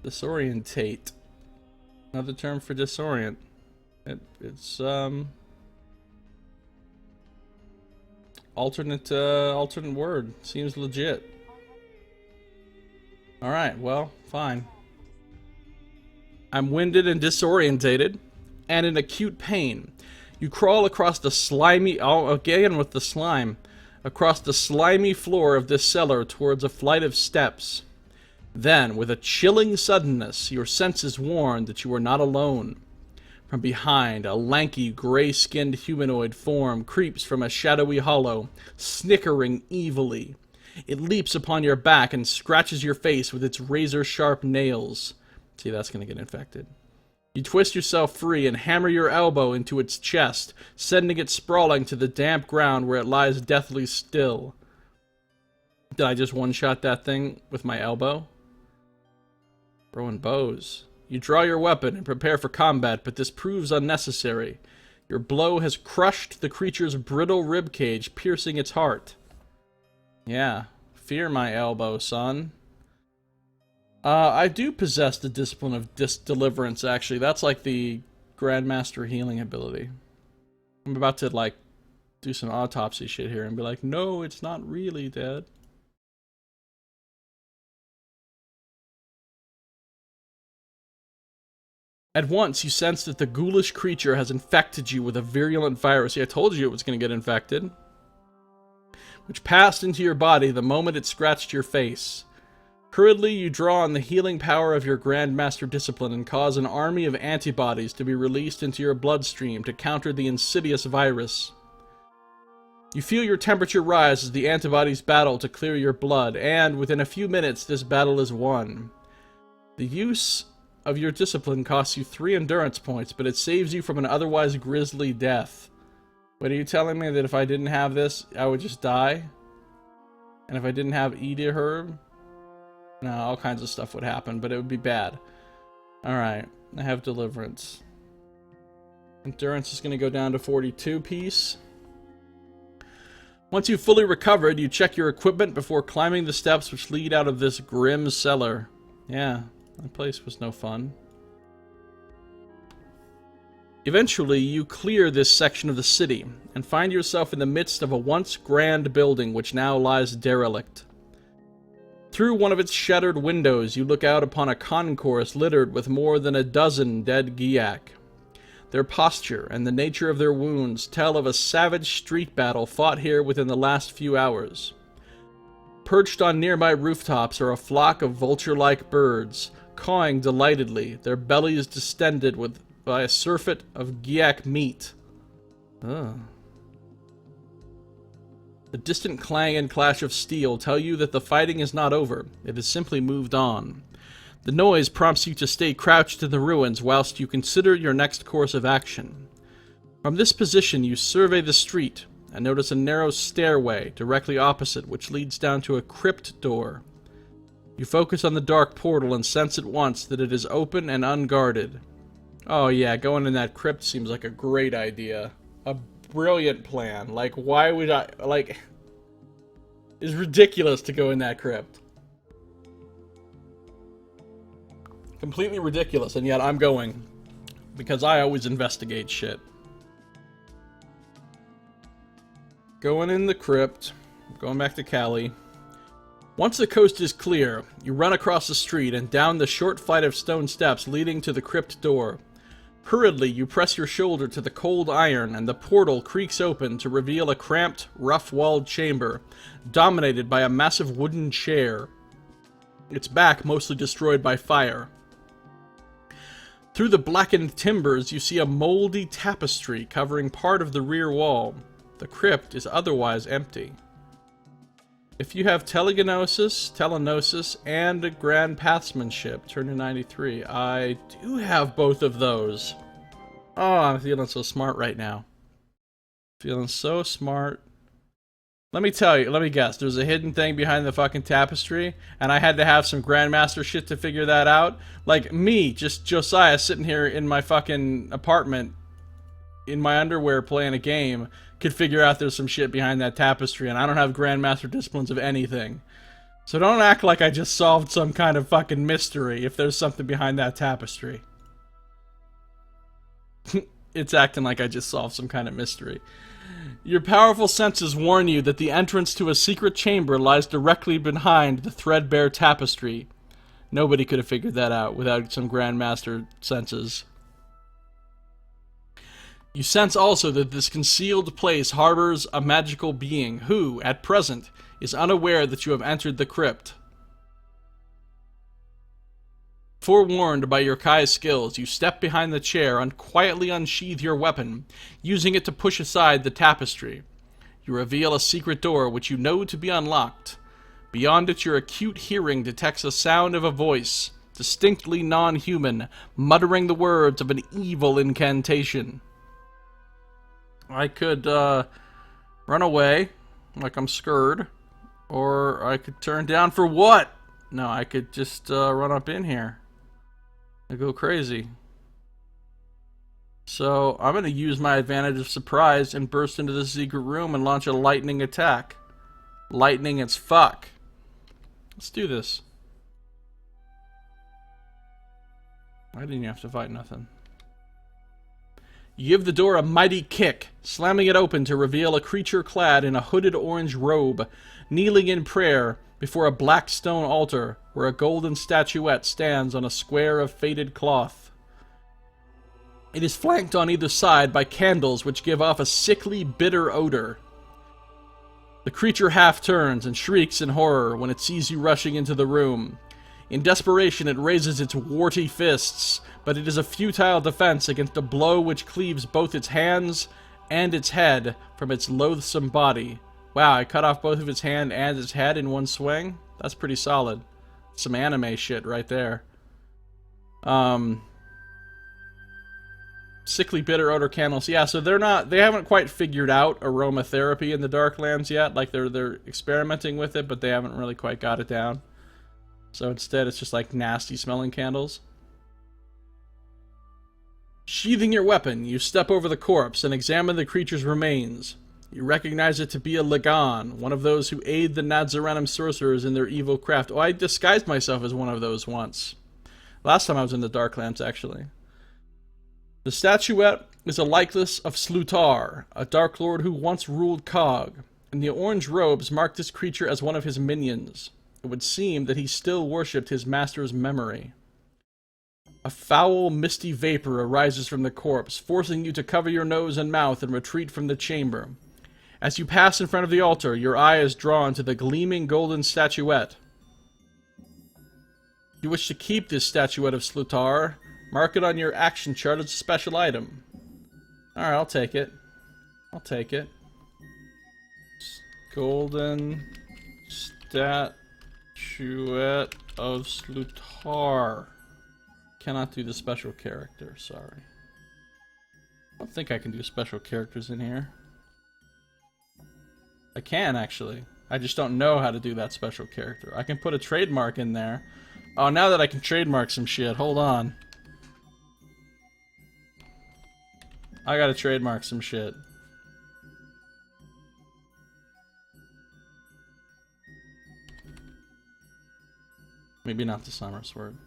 Disorientate. Another term for disorient. It's alternate word. Seems legit. Alright, well, fine. I'm winded and disorientated, and in acute pain. You crawl across the slimy, again with the slime, across the slimy floor of this cellar towards a flight of steps. Then, with a chilling suddenness, your senses warn that you are not alone. From behind, a lanky, gray-skinned humanoid form creeps from a shadowy hollow, snickering evilly. It leaps upon your back and scratches your face with its razor-sharp nails. See, that's going to get infected. You twist yourself free and hammer your elbow into its chest, sending it sprawling to the damp ground where it lies deathly still. Did I just one-shot that thing with my elbow? Throwing bows. You draw your weapon and prepare for combat, but this proves unnecessary. Your blow has crushed the creature's brittle ribcage, piercing its heart. Yeah, fear my elbow, son. I do possess the discipline of deliverance, actually. That's like the Grandmaster healing ability. I'm about to, like, do some autopsy shit here and be like, no, it's not really dead. At once, you sense that the ghoulish creature has infected you with a virulent virus. Yeah, I told you it was going to get infected. Which passed into your body the moment it scratched your face. Hurriedly, you draw on the healing power of your Grandmaster discipline and cause an army of antibodies to be released into your bloodstream to counter the insidious virus. You feel your temperature rise as the antibodies battle to clear your blood, and within a few minutes, this battle is won. The use of your discipline costs you 3 endurance points, but it saves you from an otherwise grisly death. But are you telling me that if I didn't have this, I would just die? And if I didn't have Edie Herb? No, all kinds of stuff would happen, but it would be bad. Alright, I have Deliverance. Endurance is going to go down to 42 piece. Once you've fully recovered, you check your equipment before climbing the steps which lead out of this grim cellar. Yeah, that place was no fun. Eventually, you clear this section of the city, and find yourself in the midst of a once grand building which now lies derelict. Through one of its shattered windows, you look out upon a concourse littered with more than a dozen dead Giak. Their posture and the nature of their wounds tell of a savage street battle fought here within the last few hours. Perched on nearby rooftops are a flock of vulture-like birds, cawing delightedly, their bellies distended by a surfeit of giak meat. Oh. The distant clang and clash of steel tell you that the fighting is not over. It has simply moved on. The noise prompts you to stay crouched in the ruins whilst you consider your next course of action. From this position, you survey the street and notice a narrow stairway directly opposite, which leads down to a crypt door. You focus on the dark portal and sense at once that it is open and unguarded. Oh yeah, going in that crypt seems like a great idea. A brilliant plan. Like, why would I, like, it's ridiculous to go in that crypt. Completely ridiculous, and yet I'm going. Because I always investigate shit. Going in the crypt. Going back to Cali. Once the coast is clear, you run across the street and down the short flight of stone steps leading to the crypt door. Hurriedly, you press your shoulder to the cold iron, and the portal creaks open to reveal a cramped, rough-walled chamber, dominated by a massive wooden chair, its back mostly destroyed by fire. Through the blackened timbers, you see a moldy tapestry covering part of the rear wall. The crypt is otherwise empty. If you have telenosis, and grand pathsmanship, turn to 93. I do have both of those. Oh, I'm feeling so smart right now. Feeling so smart. Let me tell you, let me guess. There's a hidden thing behind the fucking tapestry, and I had to have some Grandmaster shit to figure that out. Like me, just Josiah sitting here in my fucking apartment, in my underwear playing a game, could figure out there's some shit behind that tapestry, and I don't have Grandmaster disciplines of anything. So don't act like I just solved some kind of fucking mystery if there's something behind that tapestry. It's acting like I just solved some kind of mystery. Your powerful senses warn you that the entrance to a secret chamber lies directly behind the threadbare tapestry. Nobody could have figured that out without some Grandmaster senses. You sense also that this concealed place harbors a magical being who, at present, is unaware that you have entered the crypt. Forewarned by your Kai's skills, you step behind the chair and quietly unsheath your weapon, using it to push aside the tapestry. You reveal a secret door which you know to be unlocked. Beyond it, your acute hearing detects a sound of a voice, distinctly non-human, muttering the words of an evil incantation. I could, run away, like I'm scared, or I could turn down for what? No, I could just, run up in here and go crazy. So, I'm gonna use my advantage of surprise and burst into the secret room and launch a lightning attack. Lightning as fuck. Let's do this. I didn't even have to fight nothing. You give the door a mighty kick, slamming it open to reveal a creature clad in a hooded orange robe, kneeling in prayer before a black stone altar where a golden statuette stands on a square of faded cloth. It is flanked on either side by candles which give off a sickly, bitter odor. The creature half turns and shrieks in horror when it sees you rushing into the room. In desperation, it raises its warty fists, but it is a futile defense against a blow which cleaves both its hands and its head from its loathsome body. Wow, I cut off both of its hand and its head in one swing? That's pretty solid. Some anime shit right there. Sickly bitter odor candles. Yeah, so they haven't quite figured out aromatherapy in the Darklands yet. Like, they're experimenting with it, but they haven't really quite got it down. So instead, it's just like nasty smelling candles. Sheathing your weapon, you step over the corpse and examine the creature's remains. You recognize it to be a Lagan, one of those who aid the Nadzarenum sorcerers in their evil craft. Oh, I disguised myself as one of those once. Last time I was in the Darklands, actually. The statuette is a likeness of Slutar, a Dark Lord who once ruled Kaag, and the orange robes mark this creature as one of his minions. It would seem that he still worshipped his master's memory. A foul, misty vapor arises from the corpse, forcing you to cover your nose and mouth and retreat from the chamber. As you pass in front of the altar, your eye is drawn to the gleaming golden statuette. If you wish to keep this statuette of Slutar, mark it on your action chart as a special item. Alright, I'll take it. I'll take it. Golden statuette of Slutar. Cannot do the special character, sorry. I don't think I can do special characters in here. I can, actually. I just don't know how to do that special character. I can put a trademark in there. Oh, now that I can trademark some shit, hold on. I gotta trademark some shit. Maybe not the summer sword.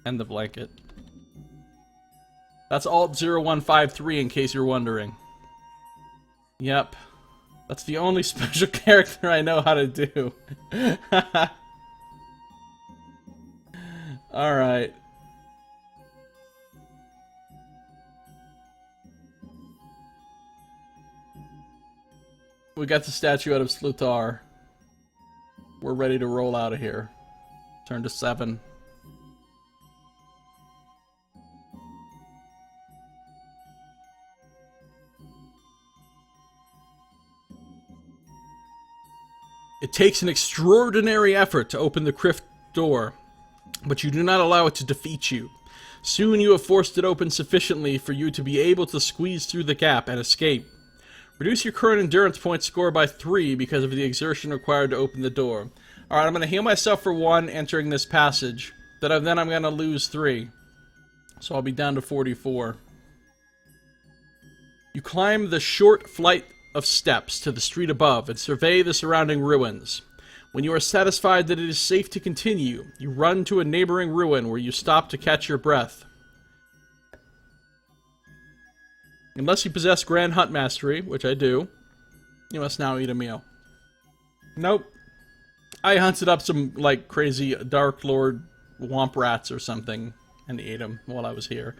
And the blanket. That's Alt 0153 in case you're wondering. Yep. That's the only special character I know how to do. Alright. We got the statue out of Slutar. We're ready to roll out of here. Turn to 7. It takes an extraordinary effort to open the crypt door, but you do not allow it to defeat you. Soon you have forced it open sufficiently for you to be able to squeeze through the gap and escape. Reduce your current endurance point score by 3 because of the exertion required to open the door. Alright, I'm going to heal myself for 1 entering this passage. Then I'm going to lose 3. So I'll be down to 44. You climb the short flight of steps to the street above and survey the surrounding ruins. When you are satisfied that it is safe to continue, you run to a neighboring ruin where you stop to catch your breath. Unless you possess Grand Hunt Mastery, which I do, you must now eat a meal. Nope. I hunted up some, like, crazy Dark Lord womp rats or something and ate them while I was here.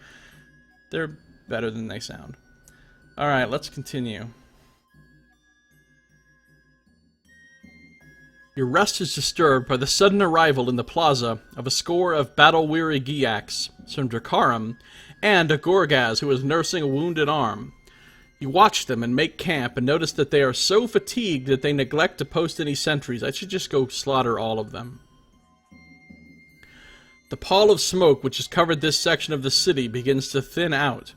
They're better than they sound. Alright, let's continue. Your rest is disturbed by the sudden arrival in the plaza of a score of battle-weary Giaks, some Drakarim, and a Gorgaz who is nursing a wounded arm. You watch them and make camp and notice that they are so fatigued that they neglect to post any sentries. I should just go slaughter all of them. The pall of smoke which has covered this section of the city begins to thin out,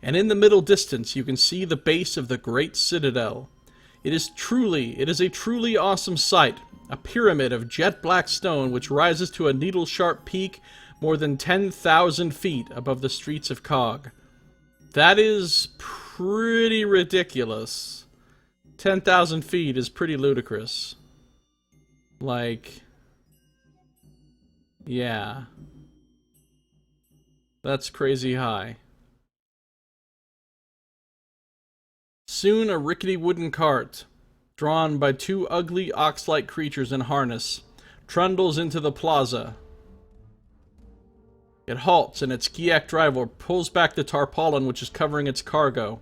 and in the middle distance you can see the base of the great Citadel. It is a truly awesome sight. A pyramid of jet black stone which rises to a needle-sharp peak more than 10,000 feet above the streets of Kaag. That is pretty ridiculous. 10,000 feet is pretty ludicrous. Like, yeah. That's crazy high. Soon a rickety wooden cart, drawn by 2 ugly ox-like creatures in harness, trundles into the plaza. It halts, and its Giak driver pulls back the tarpaulin which is covering its cargo,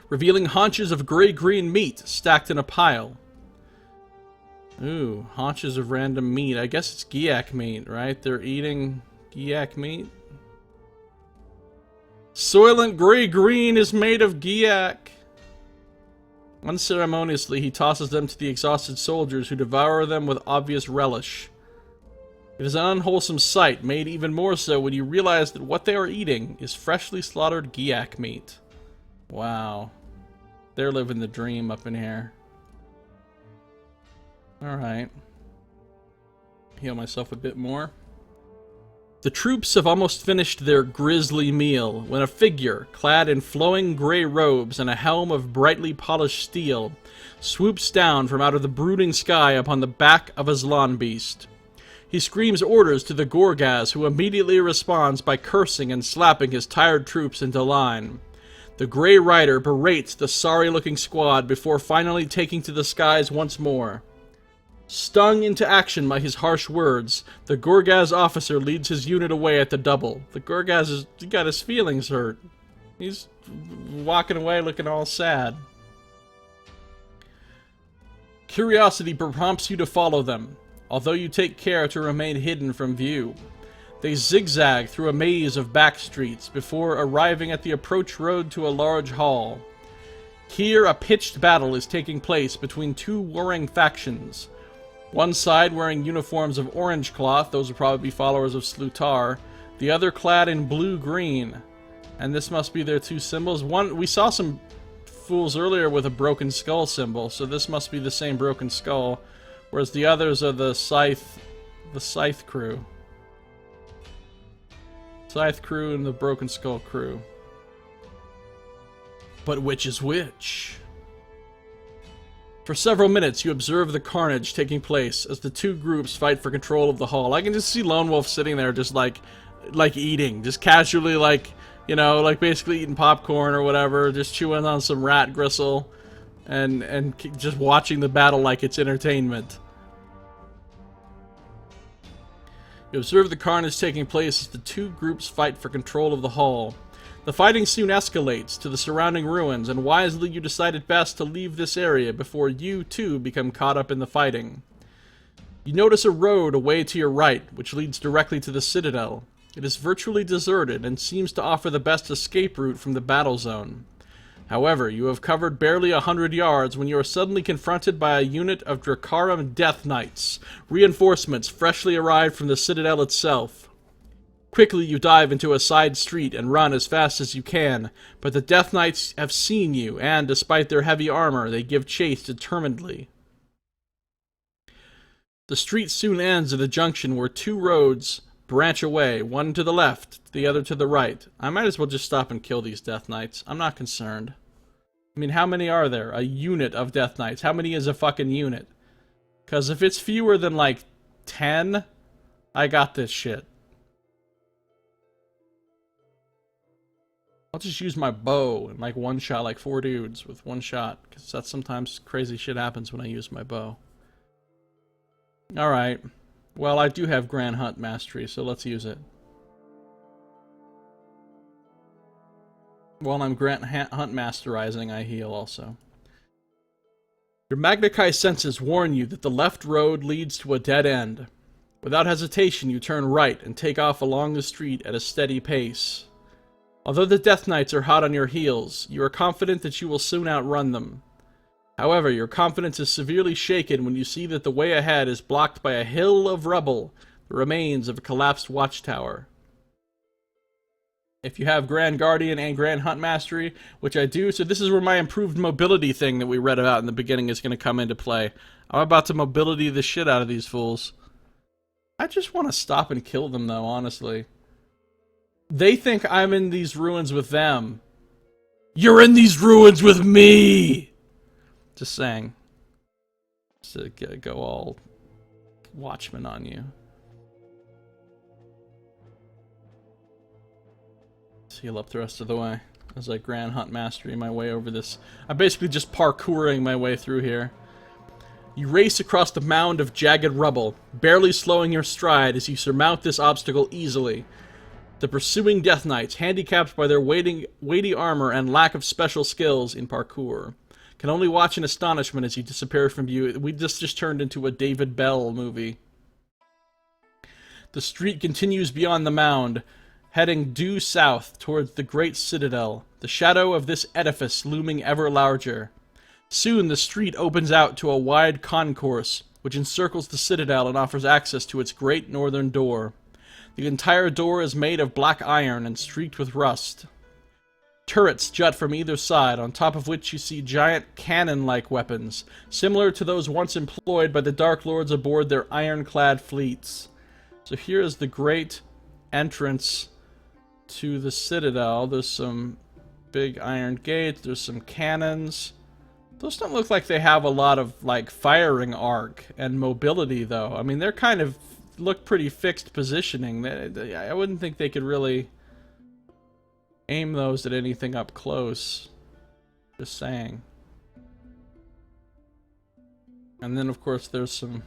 revealing haunches of gray-green meat stacked in a pile. Ooh, haunches of random meat. I guess it's Giak meat, right? They're eating Giak meat? Soylent gray-green is made of Giak! Unceremoniously, he tosses them to the exhausted soldiers, who devour them with obvious relish. It is an unwholesome sight, made even more so when you realize that what they are eating is freshly slaughtered Giak meat. Wow. They're living the dream up in here. Alright. Heal myself a bit more. The troops have almost finished their grisly meal when a figure, clad in flowing gray robes and a helm of brightly polished steel, swoops down from out of the brooding sky upon the back of a zlan beast. He screams orders to the Gorgaz, who immediately responds by cursing and slapping his tired troops into line. The Grey Rider berates the sorry-looking squad before finally taking to the skies once more. Stung into action by his harsh words, the Gorgaz officer leads his unit away at the double. The Gorgaz has got his feelings hurt. He's walking away looking all sad. Curiosity prompts you to follow them, although you take care to remain hidden from view. They zigzag through a maze of back streets before arriving at the approach road to a large hall. Here, a pitched battle is taking place between two warring factions. One side wearing uniforms of orange cloth, those would probably be followers of Slutar, the other clad in blue-green. And this must be their two symbols. One, we saw some fools earlier with a broken skull symbol, so this must be the same broken skull, whereas the others are the scythe crew. Scythe crew and the broken skull crew. But which is which? For several minutes, you observe the carnage taking place as the two groups fight for control of the hall. I can just see Lone Wolf sitting there just like eating, just casually like, you know, like basically eating popcorn or whatever, just chewing on some rat gristle and just watching the battle like it's entertainment. You observe the carnage taking place as the two groups fight for control of the hall. The fighting soon escalates to the surrounding ruins, and wisely you decide it best to leave this area before you, too, become caught up in the fighting. You notice a road away to your right, which leads directly to the Citadel. It is virtually deserted, and seems to offer the best escape route from the battle zone. However, you have covered barely 100 yards when you are suddenly confronted by a unit of Dracarum Death Knights, reinforcements freshly arrived from the Citadel itself. Quickly you dive into a side street and run as fast as you can, but the Death Knights have seen you, and despite their heavy armor, they give chase determinedly. The street soon ends at a junction where two roads branch away, one to the left, the other to the right. I might as well just stop and kill these Death Knights. I'm not concerned. I mean, how many are there? A unit of Death Knights. How many is a fucking unit? Because if it's fewer than, like, 10, I got this shit. I'll just use my bow and, like, one-shot, like, 4 dudes with one shot. Because that's sometimes crazy shit happens when I use my bow. Alright. Well, I do have Grand Hunt Mastery, so let's use it. While I'm Grand Hunt Masterizing, I heal also. Your Magnakai senses warn you that the left road leads to a dead end. Without hesitation, you turn right and take off along the street at a steady pace. Although the Death Knights are hot on your heels, you are confident that you will soon outrun them. However, your confidence is severely shaken when you see that the way ahead is blocked by a hill of rubble, the remains of a collapsed watchtower. If you have Grand Guardian and Grand Hunt Mastery, which I do, so this is where my improved mobility thing that we read about in the beginning is going to come into play. I'm about to mobility the shit out of these fools. I just want to stop and kill them, though, honestly. They think I'm in these ruins with them. You're in these ruins with me! Just saying. To go all Watchman on you. Let's heal up the rest of the way as I Grand Hunt Mastery my way over this. I'm basically just parkouring my way through here. You race across the mound of jagged rubble, barely slowing your stride as you surmount this obstacle easily. The pursuing Death Knights, handicapped by their weighty armor and lack of special skills in parkour, can only watch in astonishment as you disappear from view. We just turned into a David Bell movie. The street continues beyond the mound, heading due south towards the great Citadel, the shadow of this edifice looming ever larger. Soon the street opens out to a wide concourse, which encircles the Citadel and offers access to its great northern door. The entire door is made of black iron and streaked with rust. Turrets jut from either side, on top of which you see giant cannon-like weapons, similar to those once employed by the Dark Lords aboard their ironclad fleets. So here is the great entrance to the Citadel. There's some big iron gates, there's some cannons. Those don't look like they have a lot of, like, firing arc and mobility, though. I mean, they're kind of look pretty fixed positioning. I wouldn't think they could really aim those at anything up close. Just saying. And then, of course, there's some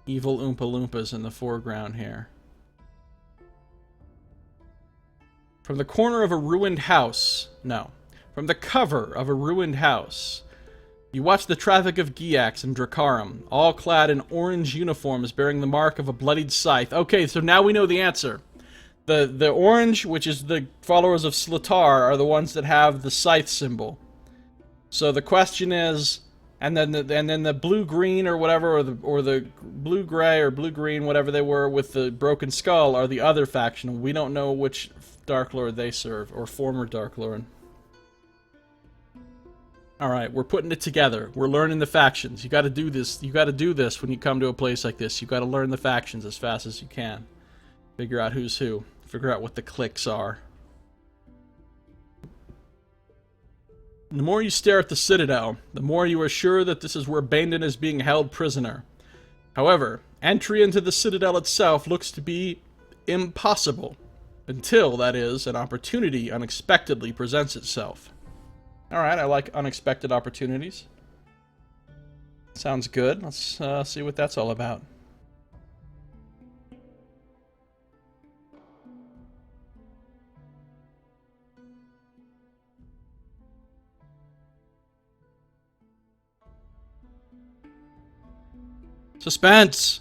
evil Oompa Loompas in the foreground here. From the corner of a ruined house. No. From the cover of a ruined house. You watch the traffic of Giax and Dracarum, all clad in orange uniforms bearing the mark of a bloodied scythe. Okay, so now we know the answer. The orange, which is the followers of Slatar, are the ones that have the scythe symbol. So the question is, and then the blue-green or whatever, or the blue-gray or blue-green, whatever they were, with the broken skull, are the other faction. We don't know which Dark Lord they serve, or former Dark Lord. Alright, we're putting it together. We're learning the factions. You gotta do this. You gotta do this when you come to a place like this. You gotta learn the factions as fast as you can. Figure out who's who. Figure out what the cliques are. The more you stare at the Citadel, the more you are sure that this is where Bandon is being held prisoner. However, entry into the Citadel itself looks to be impossible. Until, that is, an opportunity unexpectedly presents itself. Alright, I like unexpected opportunities. Sounds good. Let's see what that's all about. Suspense!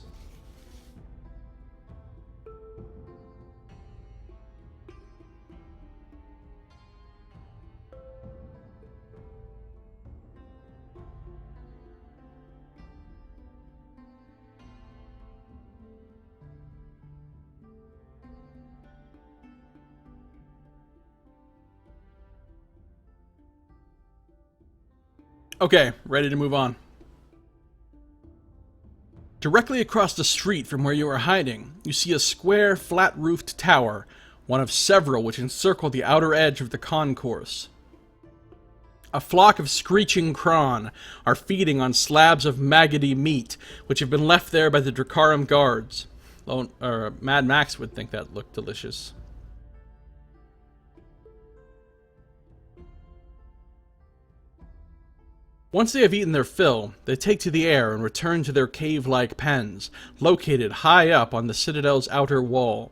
Okay, ready to move on. Directly across the street from where you are hiding, you see a square, flat-roofed tower, one of several which encircle the outer edge of the concourse. A flock of screeching cron are feeding on slabs of maggoty meat, which have been left there by the Dracarum guards. Mad Max would think that looked delicious. Once they have eaten their fill, they take to the air and return to their cave-like pens, located high up on the Citadel's outer wall.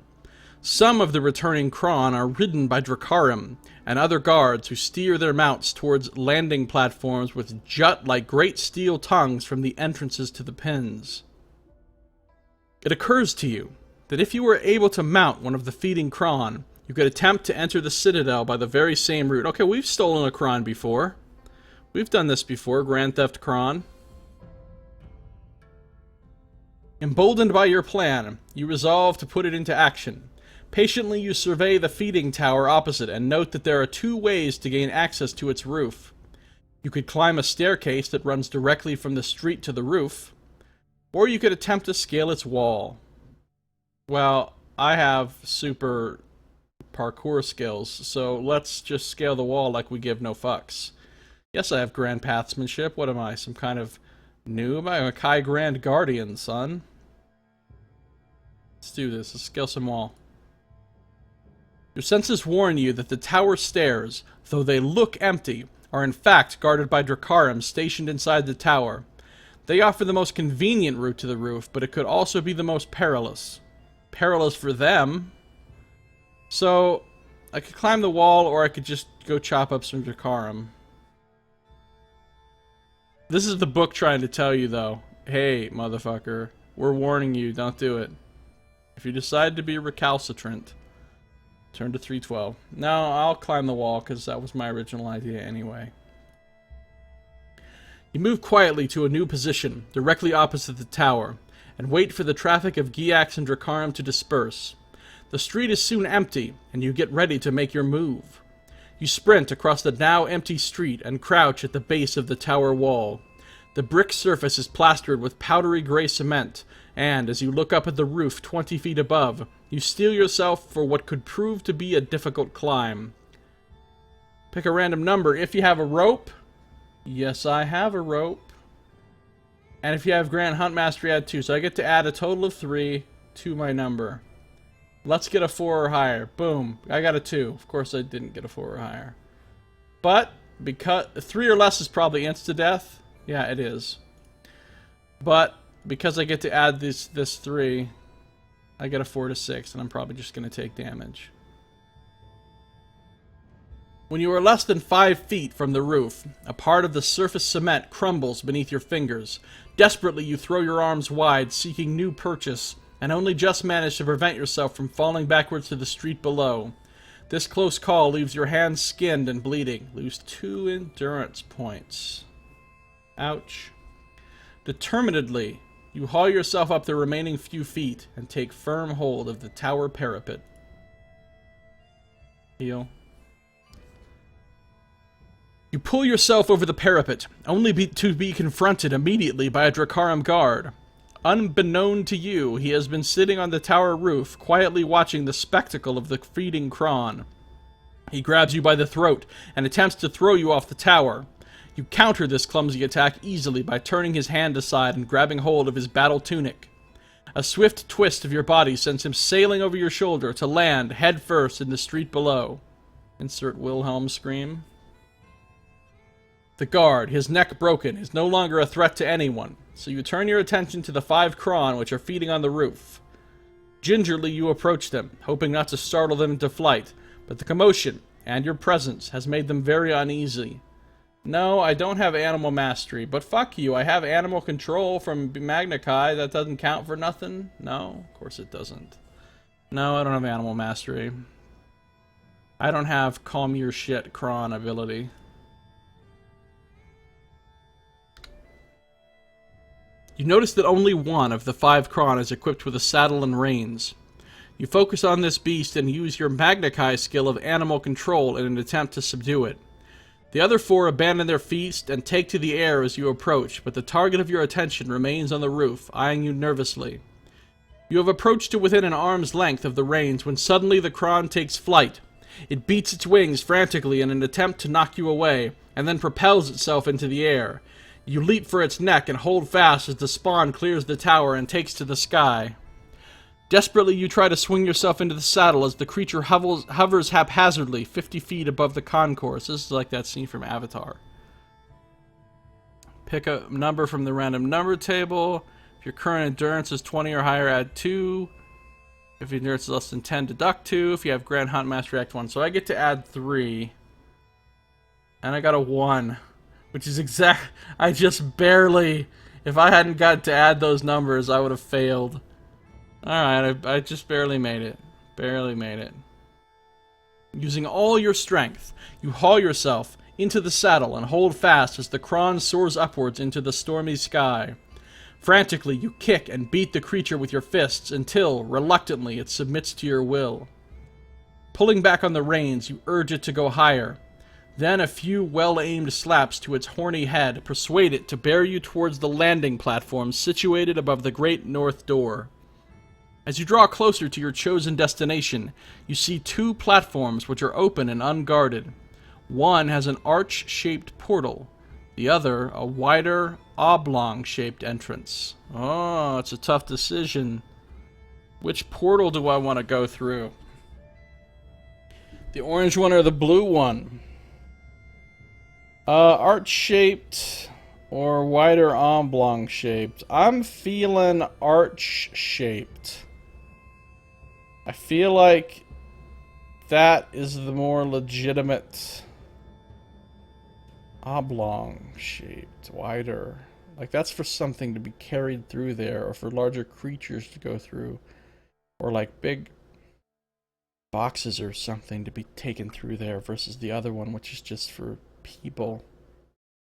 Some of the returning cron are ridden by Dracarum and other guards who steer their mounts towards landing platforms which jut like great steel tongues from the entrances to the pens. It occurs to you that if you were able to mount one of the feeding cron, you could attempt to enter the Citadel by the very same route. Okay, we've stolen a cron before. We've done this before, Grand Theft Cron. Emboldened by your plan, you resolve to put it into action. Patiently you survey the feeding tower opposite and note that there are two ways to gain access to its roof. You could climb a staircase that runs directly from the street to the roof, or you could attempt to scale its wall. Well, I have super parkour skills, so let's just scale the wall like we give no fucks. Yes, I have grand pathsmanship. What am I, some kind of noob? I'm a Kai Grand Guardian, son. Let's do this. Let's scale some wall. Your senses warn you that the tower stairs, though they look empty, are in fact guarded by Dracarum stationed inside the tower. They offer the most convenient route to the roof, but it could also be the most perilous. Perilous for them. So, I could climb the wall, or I could just go chop up some Dracarum. This is the book trying to tell you, though. Hey, motherfucker. We're warning you, don't do it. If you decide to be recalcitrant, turn to 312. No, I'll climb the wall, because that was my original idea anyway. You move quietly to a new position, directly opposite the tower, and wait for the traffic of Giax and Dracarum to disperse. The street is soon empty, and you get ready to make your move. You sprint across the now empty street and crouch at the base of the tower wall. The brick surface is plastered with powdery gray cement, and as you look up at the roof 20 feet above, you steel yourself for what could prove to be a difficult climb. Pick a random number if you have a rope. Yes, I have a rope. And if you have Grand Hunt Mastery, add 2. So I get to add a total of 3 to my number. Let's get a 4 or higher. Boom. I got a 2. Of course I didn't get a 4 or higher. But, because 3 or less is probably insta-death. Yeah, it is. But, because I get to add this 3, I get a 4 to 6, and I'm probably just going to take damage. When you are less than 5 feet from the roof, a part of the surface cement crumbles beneath your fingers. Desperately, you throw your arms wide, seeking new purchase, and only just manage to prevent yourself from falling backwards to the street below. This close call leaves your hands skinned and bleeding. Lose 2 endurance points. Ouch. Determinedly, you haul yourself up the remaining few feet and take firm hold of the tower parapet. Heal. You pull yourself over the parapet, only to be confronted immediately by a Dracarum guard. Unbeknown to you, he has been sitting on the tower roof, quietly watching the spectacle of the feeding Kron. He grabs you by the throat and attempts to throw you off the tower. You counter this clumsy attack easily by turning his hand aside and grabbing hold of his battle tunic. A swift twist of your body sends him sailing over your shoulder to land head first in the street below. Insert Wilhelm scream. The guard, his neck broken, is no longer a threat to anyone, so you turn your attention to the 5 Kron which are feeding on the roof. Gingerly you approach them, hoping not to startle them into flight, but the commotion and your presence has made them very uneasy. No, I don't have animal mastery, but fuck you, I have animal control from Magna Chi. That doesn't count for nothing? No, of course it doesn't. No, I don't have animal mastery. I don't have calm your shit Kron ability. You notice that only one of the 5 Kron is equipped with a saddle and reins. You focus on this beast and use your Magna Chi skill of animal control in an attempt to subdue it. The other 4 abandon their feast and take to the air as you approach, but the target of your attention remains on the roof, eyeing you nervously. You have approached to within an arm's length of the reins when suddenly the Kron takes flight. It beats its wings frantically in an attempt to knock you away, and then propels itself into the air. You leap for its neck and hold fast as the spawn clears the tower and takes to the sky. Desperately, you try to swing yourself into the saddle as the creature hovers haphazardly 50 feet above the concourse. This is like that scene from Avatar. Pick a number from the random number table. If your current endurance is 20 or higher, add 2. If your endurance is less than 10, deduct 2. If you have Grand Hunt Mastery Act 1. So I get to add 3. And I got a 1. Which is exact. I just barely. If I hadn't got to add those numbers, I would have failed. Alright, I just barely made it. Barely made it. Using all your strength, you haul yourself into the saddle and hold fast as the Kron soars upwards into the stormy sky. Frantically, you kick and beat the creature with your fists until, reluctantly, it submits to your will. Pulling back on the reins, you urge it to go higher. Then a few well-aimed slaps to its horny head persuade it to bear you towards the landing platform situated above the great north door. As you draw closer to your chosen destination, you see 2 platforms which are open and unguarded. One has an arch-shaped portal, the other a wider, oblong-shaped entrance. Oh, it's a tough decision. Which portal do I want to go through? The orange one or the blue one? Arch-shaped or wider oblong-shaped? I'm feeling arch-shaped. I feel like that is the more legitimate. Oblong-shaped, wider. Like that's for something to be carried through there, or for larger creatures to go through. Or like big boxes or something to be taken through there, versus the other one, which is just for people,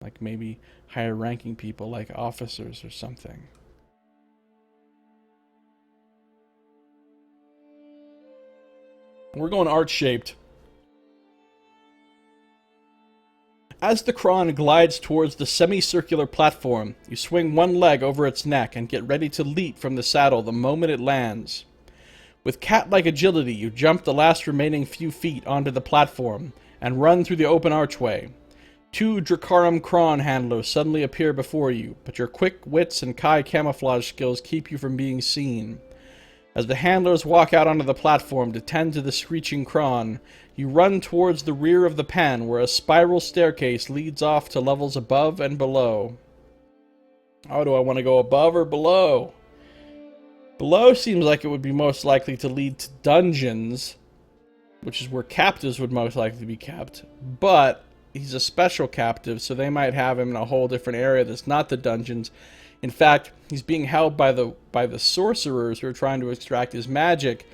like maybe higher ranking people like officers or something. We're going arch-shaped. As the Kron glides towards the semicircular platform, you swing one leg over its neck and get ready to leap from the saddle the moment it lands. With cat-like agility, you jump the last remaining few feet onto the platform and run through the open archway. 2 Dracarum Kron handlers suddenly appear before you, but your quick wits and Kai camouflage skills keep you from being seen. As the handlers walk out onto the platform to tend to the screeching Kron, you run towards the rear of the pen where a spiral staircase leads off to levels above and below. Oh, do I want to go above or below? Below seems like it would be most likely to lead to dungeons. which is where captives would most likely be kept. But he's a special captive, so they might have him in a whole different area that's not the dungeons. In fact, he's being held by the sorcerers who are trying to extract his magic,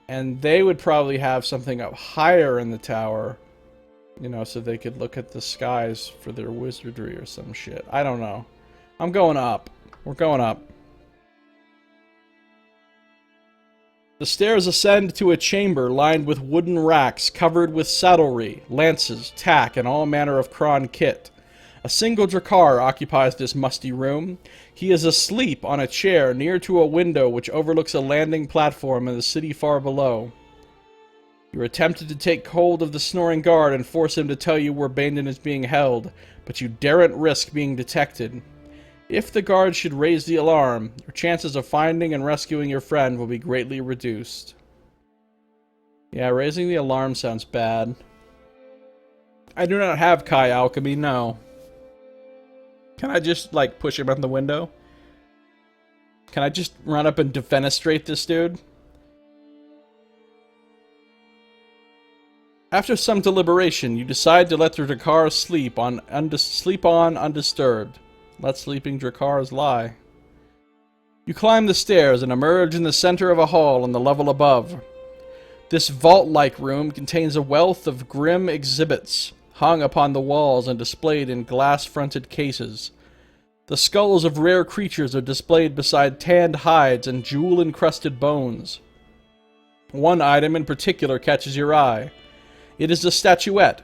and they would probably have something up higher in the tower, you know, so they could look at the skies for their wizardry or some shit. I don't know. I'm going up. We're going up. The stairs ascend to a chamber lined with wooden racks covered with saddlery, lances, tack, and all manner of cron kit. A single Drakkar occupies this musty room. He is asleep on a chair near to a window which overlooks a landing platform in the city far below. You are tempted to take hold of the snoring guard and force him to tell you where Bandon is being held, but you daren't risk being detected. If the guard should raise the alarm, your chances of finding and rescuing your friend will be greatly reduced. Yeah, raising the alarm sounds bad. I do not have Kai Alchemy, no. Can I just, like, push him out the window? Can I just run up and defenestrate this dude? After some deliberation, you decide to let the Drakkar sleep on undisturbed. Let sleeping Drakkars lie. You climb the stairs and emerge in the center of a hall on the level above. This vault-like room contains a wealth of grim exhibits, hung upon the walls and displayed in glass-fronted cases. The skulls of rare creatures are displayed beside tanned hides and jewel-encrusted bones. One item in particular catches your eye. It is a statuette,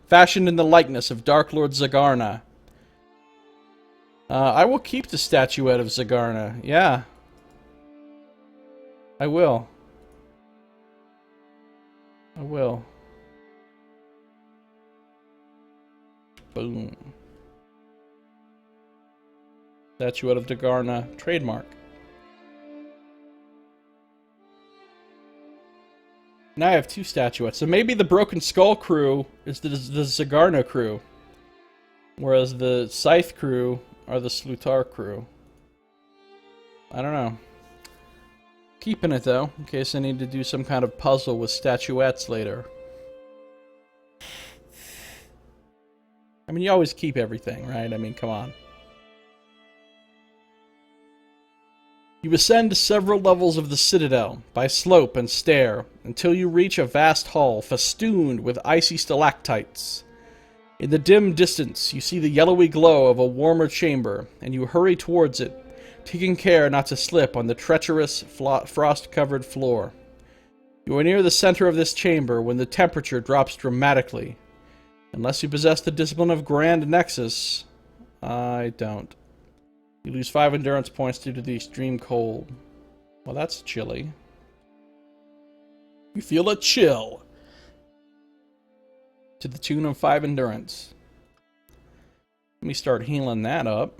fashioned in the likeness of Dark Lord Zagarna. I will keep the statuette of Zagarna. Yeah. I will. I will. Boom. Statuette of Zagarna. Trademark. Now I have two statuettes. So maybe the Broken Skull crew is the Zagarna crew. Whereas the Scythe crew are the Slutar crew. I don't know. Keeping it though, in case I need to do some kind of puzzle with statuettes later. I mean, you always keep everything, right? I mean, come on. You ascend several levels of the Citadel, by slope and stair, until you reach a vast hall festooned with icy stalactites. In the dim distance, you see the yellowy glow of a warmer chamber, and you hurry towards it, taking care not to slip on the treacherous, frost-covered floor. You are near the center of this chamber when the temperature drops dramatically. Unless you possess the discipline of Grand Nexus, I don't. You lose 5 endurance points due to the extreme cold. Well, that's chilly. You feel a chill. To the tune of 5 endurance. Let me start healing that up.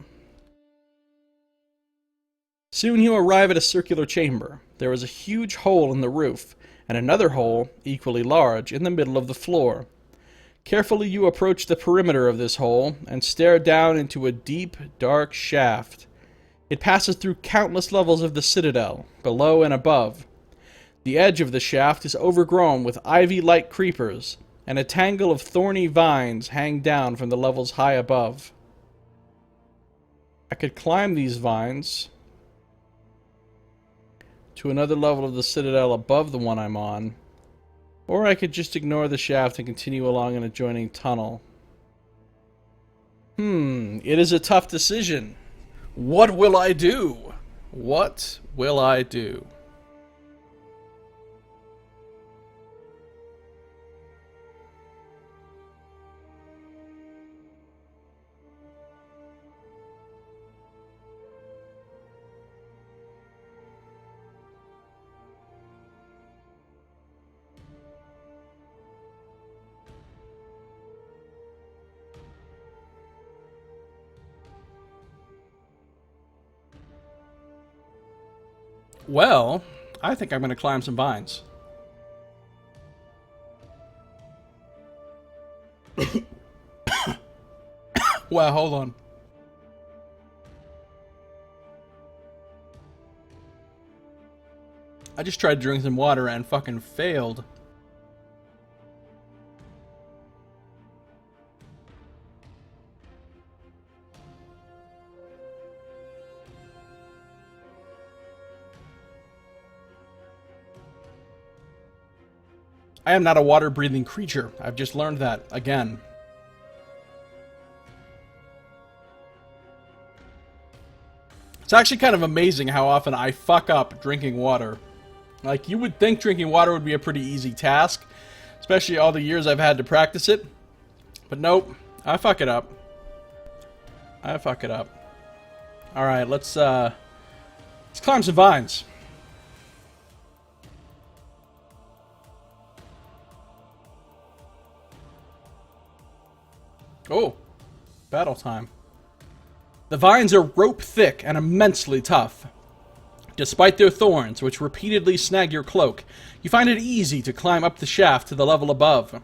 Soon you arrive at a circular chamber. There is a huge hole in the roof, and another hole, equally large, in the middle of the floor. Carefully you approach the perimeter of this hole, and stare down into a deep, dark shaft. It passes through countless levels of the Citadel, below and above. The edge of the shaft is overgrown with ivy-like creepers, and a tangle of thorny vines hang down from the levels high above. I could climb these vines to another level of the Citadel above the one I'm on, or I could just ignore the shaft and continue along an adjoining tunnel. It is a tough decision. What will I do? What will I do? Well, I think I'm going to climb some vines. Wow, hold on. I just tried to drink some water and fucking failed. I am not a water-breathing creature. I've just learned that again. It's actually kind of amazing how often I fuck up drinking water. Like, you would think drinking water would be a pretty easy task, especially all the years I've had to practice it. But nope, I fuck it up. I fuck it up. Alright, let's climb some vines. Oh, battle time. The vines are rope thick and immensely tough. Despite their thorns, which repeatedly snag your cloak, you find it easy to climb up the shaft to the level above.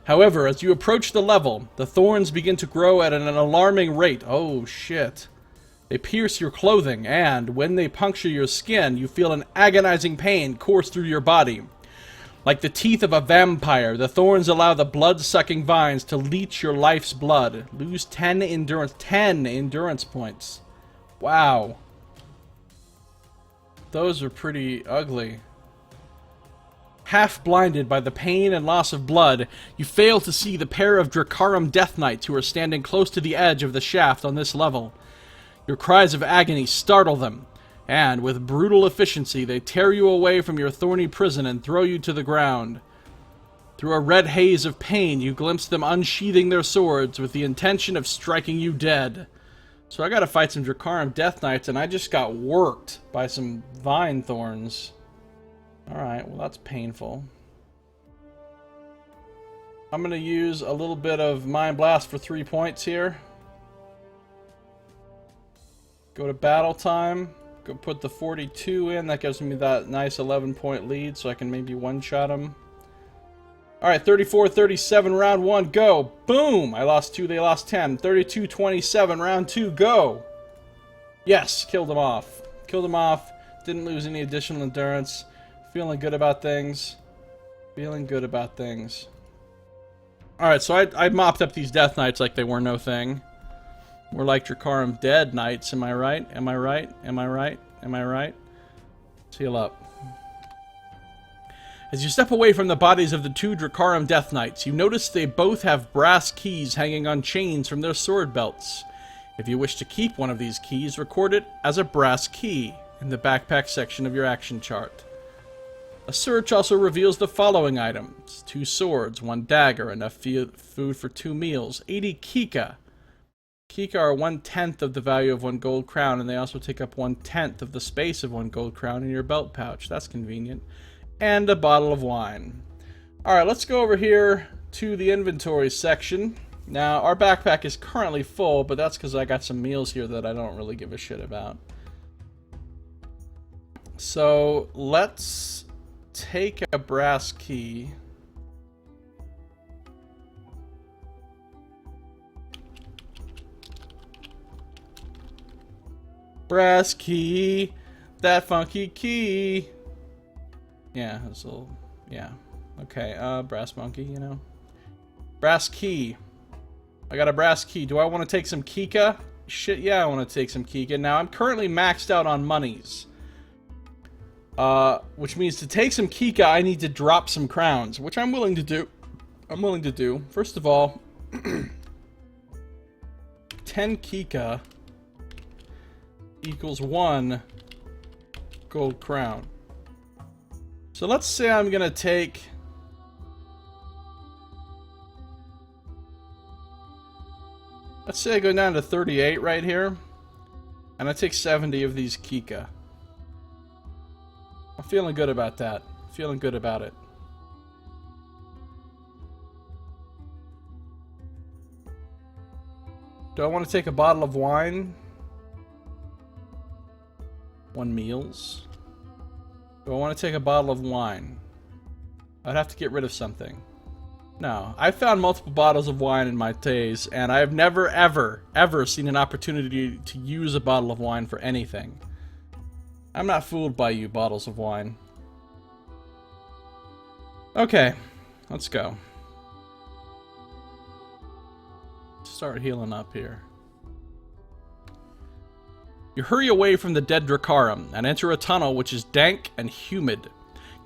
However, as you approach the level, the thorns begin to grow at an alarming rate. Oh, shit. They pierce your clothing, and when they puncture your skin, you feel an agonizing pain course through your body. Like the teeth of a vampire, the thorns allow the blood-sucking vines to leech your life's blood. Lose 10 endurance. 10 endurance points. Wow. Those are pretty ugly. Half blinded by the pain and loss of blood, you fail to see the pair of Dracarum Death Knights who are standing close to the edge of the shaft on this level. Your cries of agony startle them, and with brutal efficiency they tear you away from your thorny prison and throw you to the ground. Through a red haze of pain, you glimpse them unsheathing their swords with the intention of striking you dead. So I gotta fight some Dracarum Death Knights, and I just got worked by some vine thorns. Alright, well that's painful. I'm gonna use a little bit of Mind Blast for 3 points here. Go to battle time. Go put the 42 in. That gives me that nice 11-point lead, so I can maybe one-shot him. Alright, 34-37, round 1, go! Boom! I lost 2, they lost 10. 32-27, round 2, go! Yes, killed him off. Killed him off. Didn't lose any additional endurance. Feeling good about things. Feeling good about things. Alright, so I mopped up these Death Knights like they were no thing. We're like Dracarum Dead Knights, am I right? Am I right? Am I right? Am I right? Let's heal up. As you step away from the bodies of the two Dracarum Death Knights, you notice they both have brass keys hanging on chains from their sword belts. If you wish to keep one of these keys, record it as a brass key in the backpack section of your action chart. A search also reveals the following items: 2 swords, 1 dagger, enough food for 2 meals, 80 kika. Kika are 1/10 of the value of 1 gold crown, and they also take up 1/10 of the space of 1 gold crown in your belt pouch. That's convenient. And a bottle of wine. Alright, let's go over here to the inventory section. Now, our backpack is currently full, but that's because I got some meals here that I don't really give a shit about. So, let's take a brass key. Brass key, that funky key. Yeah, that's a little, yeah. Okay, brass monkey, you know. Brass key. I got a brass key. Do I want to take some kika? Shit, yeah, I want to take some kika. Now, I'm currently maxed out on monies. Which means to take some kika, I need to drop some crowns, which I'm willing to do. I'm willing to do. First of all, 10 kika equals 1 gold crown. So let's say I'm gonna take... Let's say I go down to 38 right here, and I take 70 of these kika. I'm feeling good about that. Feeling good about it. Do I want to take a bottle of wine? 1 meals? Do I want to take a bottle of wine? I'd have to get rid of something. No. I've found multiple bottles of wine in my days, and I have never, ever, ever seen an opportunity to use a bottle of wine for anything. I'm not fooled by you, bottles of wine. Okay. Let's go. Start healing up here. You hurry away from the dead Dracarum and enter a tunnel which is dank and humid.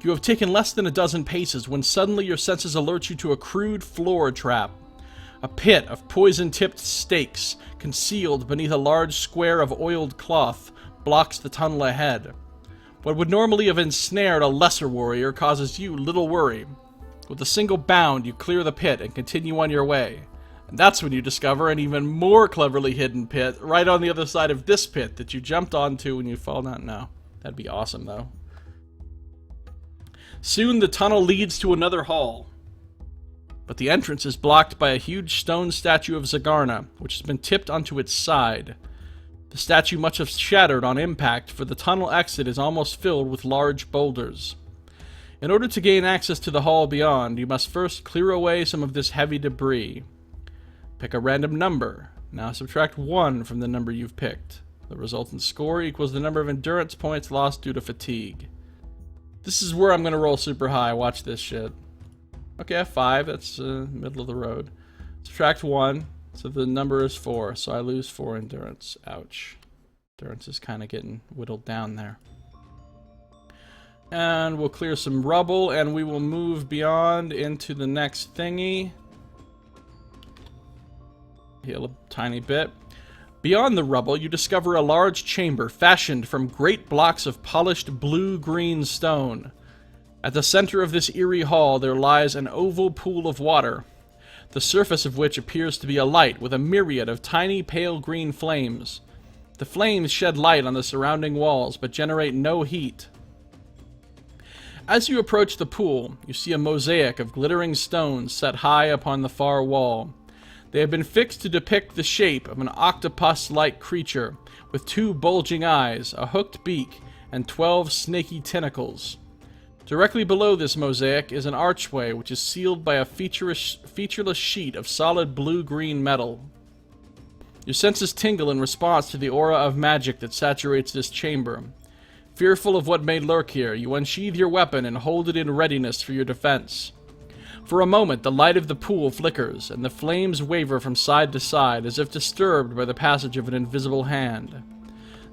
You have taken less than a dozen paces when suddenly your senses alert you to a crude floor trap. A pit of poison-tipped stakes, concealed beneath a large square of oiled cloth, blocks the tunnel ahead. What would normally have ensnared a lesser warrior causes you little worry. With a single bound, you clear the pit and continue on your way. And that's when you discover an even more cleverly hidden pit right on the other side of this pit that you jumped onto when you fall down. No, that'd be awesome, though. Soon the tunnel leads to another hall. But the entrance is blocked by a huge stone statue of Zagarna, which has been tipped onto its side. The statue must have shattered on impact, for the tunnel exit is almost filled with large boulders. In order to gain access to the hall beyond, you must first clear away some of this heavy debris. Pick a random number. Now subtract 1 from the number you've picked. The resultant score equals the number of endurance points lost due to fatigue. This is where I'm going to roll super high. Watch this shit. Okay, I have 5. That's middle of the road. Subtract 1. So the number is 4. So I lose 4 endurance. Ouch. Endurance is kind of getting whittled down there. And we'll clear some rubble, and we will move beyond into the next thingy. Heal a tiny bit. Beyond the rubble, you discover a large chamber fashioned from great blocks of polished blue-green stone. At the center of this eerie hall, there lies an oval pool of water, the surface of which appears to be alight with a myriad of tiny pale green flames. The flames shed light on the surrounding walls, but generate no heat. As you approach the pool, you see a mosaic of glittering stones set high upon the far wall. They have been fixed to depict the shape of an octopus-like creature, with 2 bulging eyes, a hooked beak, and 12 snaky tentacles. Directly below this mosaic is an archway which is sealed by a featureless sheet of solid blue-green metal. Your senses tingle in response to the aura of magic that saturates this chamber. Fearful of what may lurk here, you unsheathe your weapon and hold it in readiness for your defense. For a moment, the light of the pool flickers, and the flames waver from side to side as if disturbed by the passage of an invisible hand.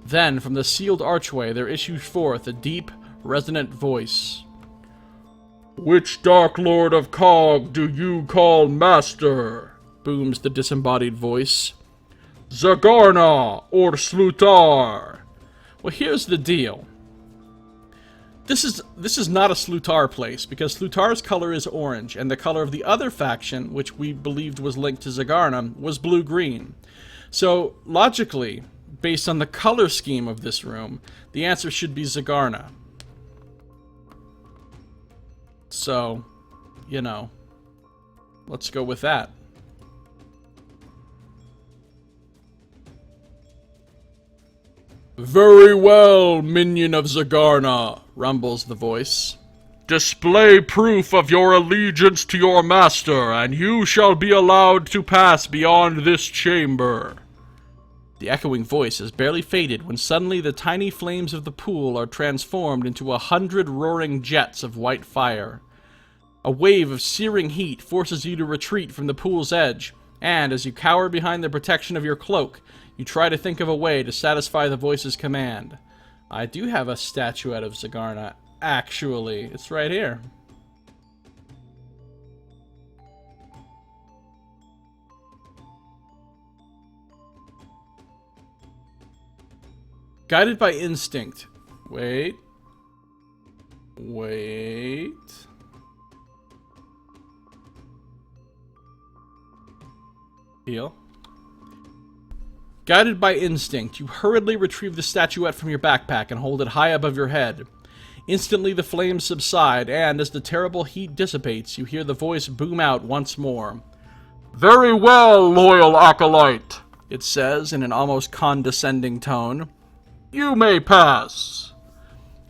Then, from the sealed archway, there issues forth a deep, resonant voice. "Which Dark Lord of Kaag do you call master?" booms the disembodied voice. "Zagarna or Slutar?" Well, here's the deal. This is not a Slutar place, because Slutar's color is orange, and the color of the other faction, which we believed was linked to Zagarna, was blue-green. So, logically, based on the color scheme of this room, the answer should be Zagarna. So, you know, let's go with that. "Very well, minion of Zagarna," rumbles the voice. "Display proof of your allegiance to your master, and you shall be allowed to pass beyond this chamber." The echoing voice has barely faded when suddenly the tiny flames of the pool are transformed into 100 roaring jets of white fire. A wave of searing heat forces you to retreat from the pool's edge, and as you cower behind the protection of your cloak, you try to think of a way to satisfy the voice's command. I do have a statuette of Zagarna, actually. It's right here. Guided by instinct. Wait. Heal. Guided by instinct, you hurriedly retrieve the statuette from your backpack and hold it high above your head. Instantly the flames subside, and as the terrible heat dissipates, you hear the voice boom out once more. "Very well, loyal acolyte," it says in an almost condescending tone. "You may pass."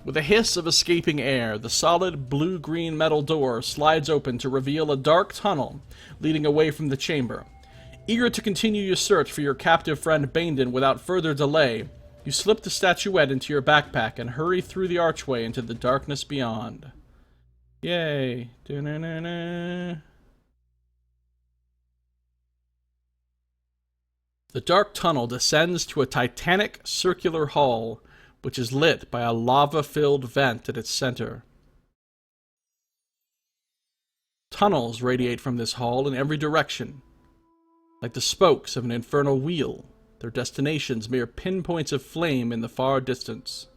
With a hiss of escaping air, the solid blue-green metal door slides open to reveal a dark tunnel leading away from the chamber. Eager to continue your search for your captive friend Bandon without further delay, you slip the statuette into your backpack and hurry through the archway into the darkness beyond. Yay. Da-na-na-na. The dark tunnel descends to a titanic circular hall, which is lit by a lava-filled vent at its center. Tunnels radiate from this hall in every direction, like the spokes of an infernal wheel, their destinations mere pinpoints of flame in the far distance.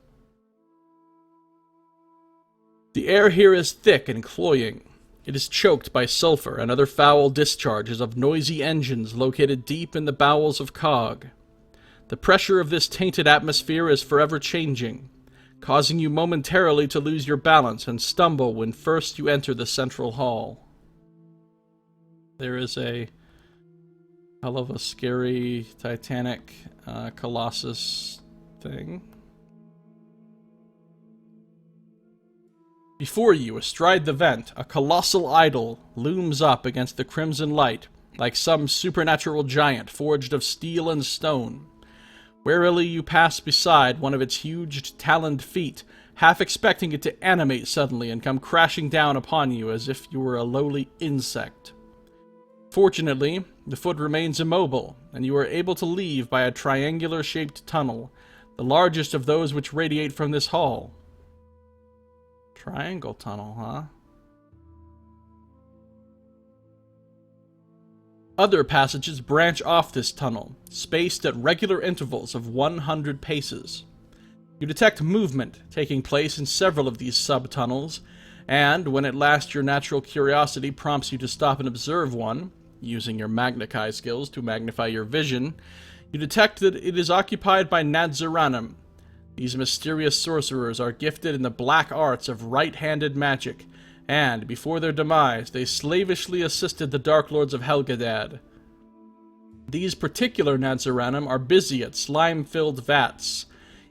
The air here is thick and cloying. It is choked by sulfur and other foul discharges of noisy engines located deep in the bowels of Kaag. The pressure of this tainted atmosphere is forever changing, causing you momentarily to lose your balance and stumble when first you enter the central hall. There is a hell of a scary Titanic Colossus thing. Before you, astride the vent, a colossal idol looms up against the crimson light, like some supernatural giant forged of steel and stone. Warily you pass beside one of its huge taloned feet, half expecting it to animate suddenly and come crashing down upon you as if you were a lowly insect. Fortunately, the foot remains immobile, and you are able to leave by a triangular-shaped tunnel, the largest of those which radiate from this hall. Triangle tunnel, huh? Other passages branch off this tunnel, spaced at regular intervals of 100 paces. You detect movement taking place in several of these sub-tunnels, and when at last your natural curiosity prompts you to stop and observe one, using your Magnikai skills to magnify your vision, you detect that it is occupied by Nadziranim. These mysterious sorcerers are gifted in the black arts of right-handed magic, and, before their demise, they slavishly assisted the Dark Lords of Helgadad. These particular Nadziranim are busy at slime-filled vats,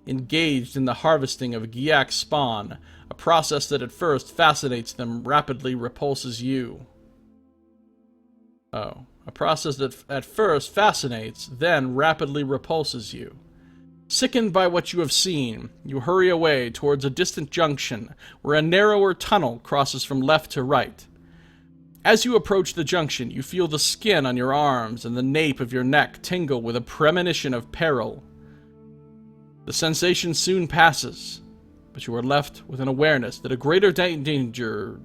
engaged in the harvesting of Giak spawn, a process that at first fascinates them, rapidly repulses you. Oh, a process that at first fascinates, then rapidly repulses you. Sickened by what you have seen, you hurry away towards a distant junction where a narrower tunnel crosses from left to right. As you approach the junction, you feel the skin on your arms and the nape of your neck tingle with a premonition of peril. The sensation soon passes, but you are left with an awareness that a greater danger,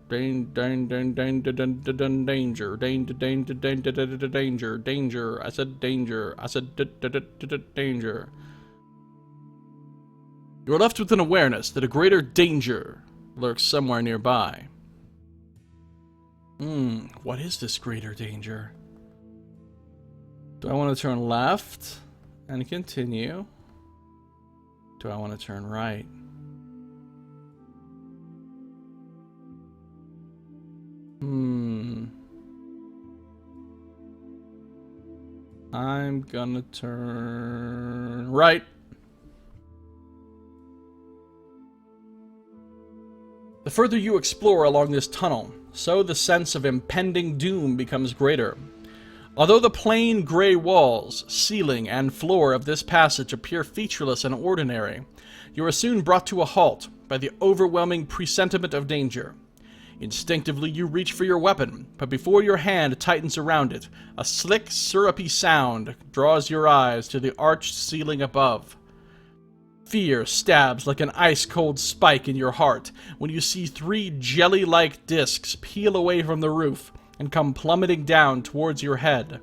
You are left with an awareness that a greater danger lurks somewhere nearby. What is this greater danger? Do I want to turn left and continue? Do I want to turn right? I'm gonna turn right. The further you explore along this tunnel, so the sense of impending doom becomes greater. Although the plain gray walls, ceiling, and floor of this passage appear featureless and ordinary, you are soon brought to a halt by the overwhelming presentiment of danger. Instinctively you reach for your weapon, but before your hand tightens around it, a slick, syrupy sound draws your eyes to the arched ceiling above. Fear stabs like an ice-cold spike in your heart when you see 3 jelly-like discs peel away from the roof and come plummeting down towards your head.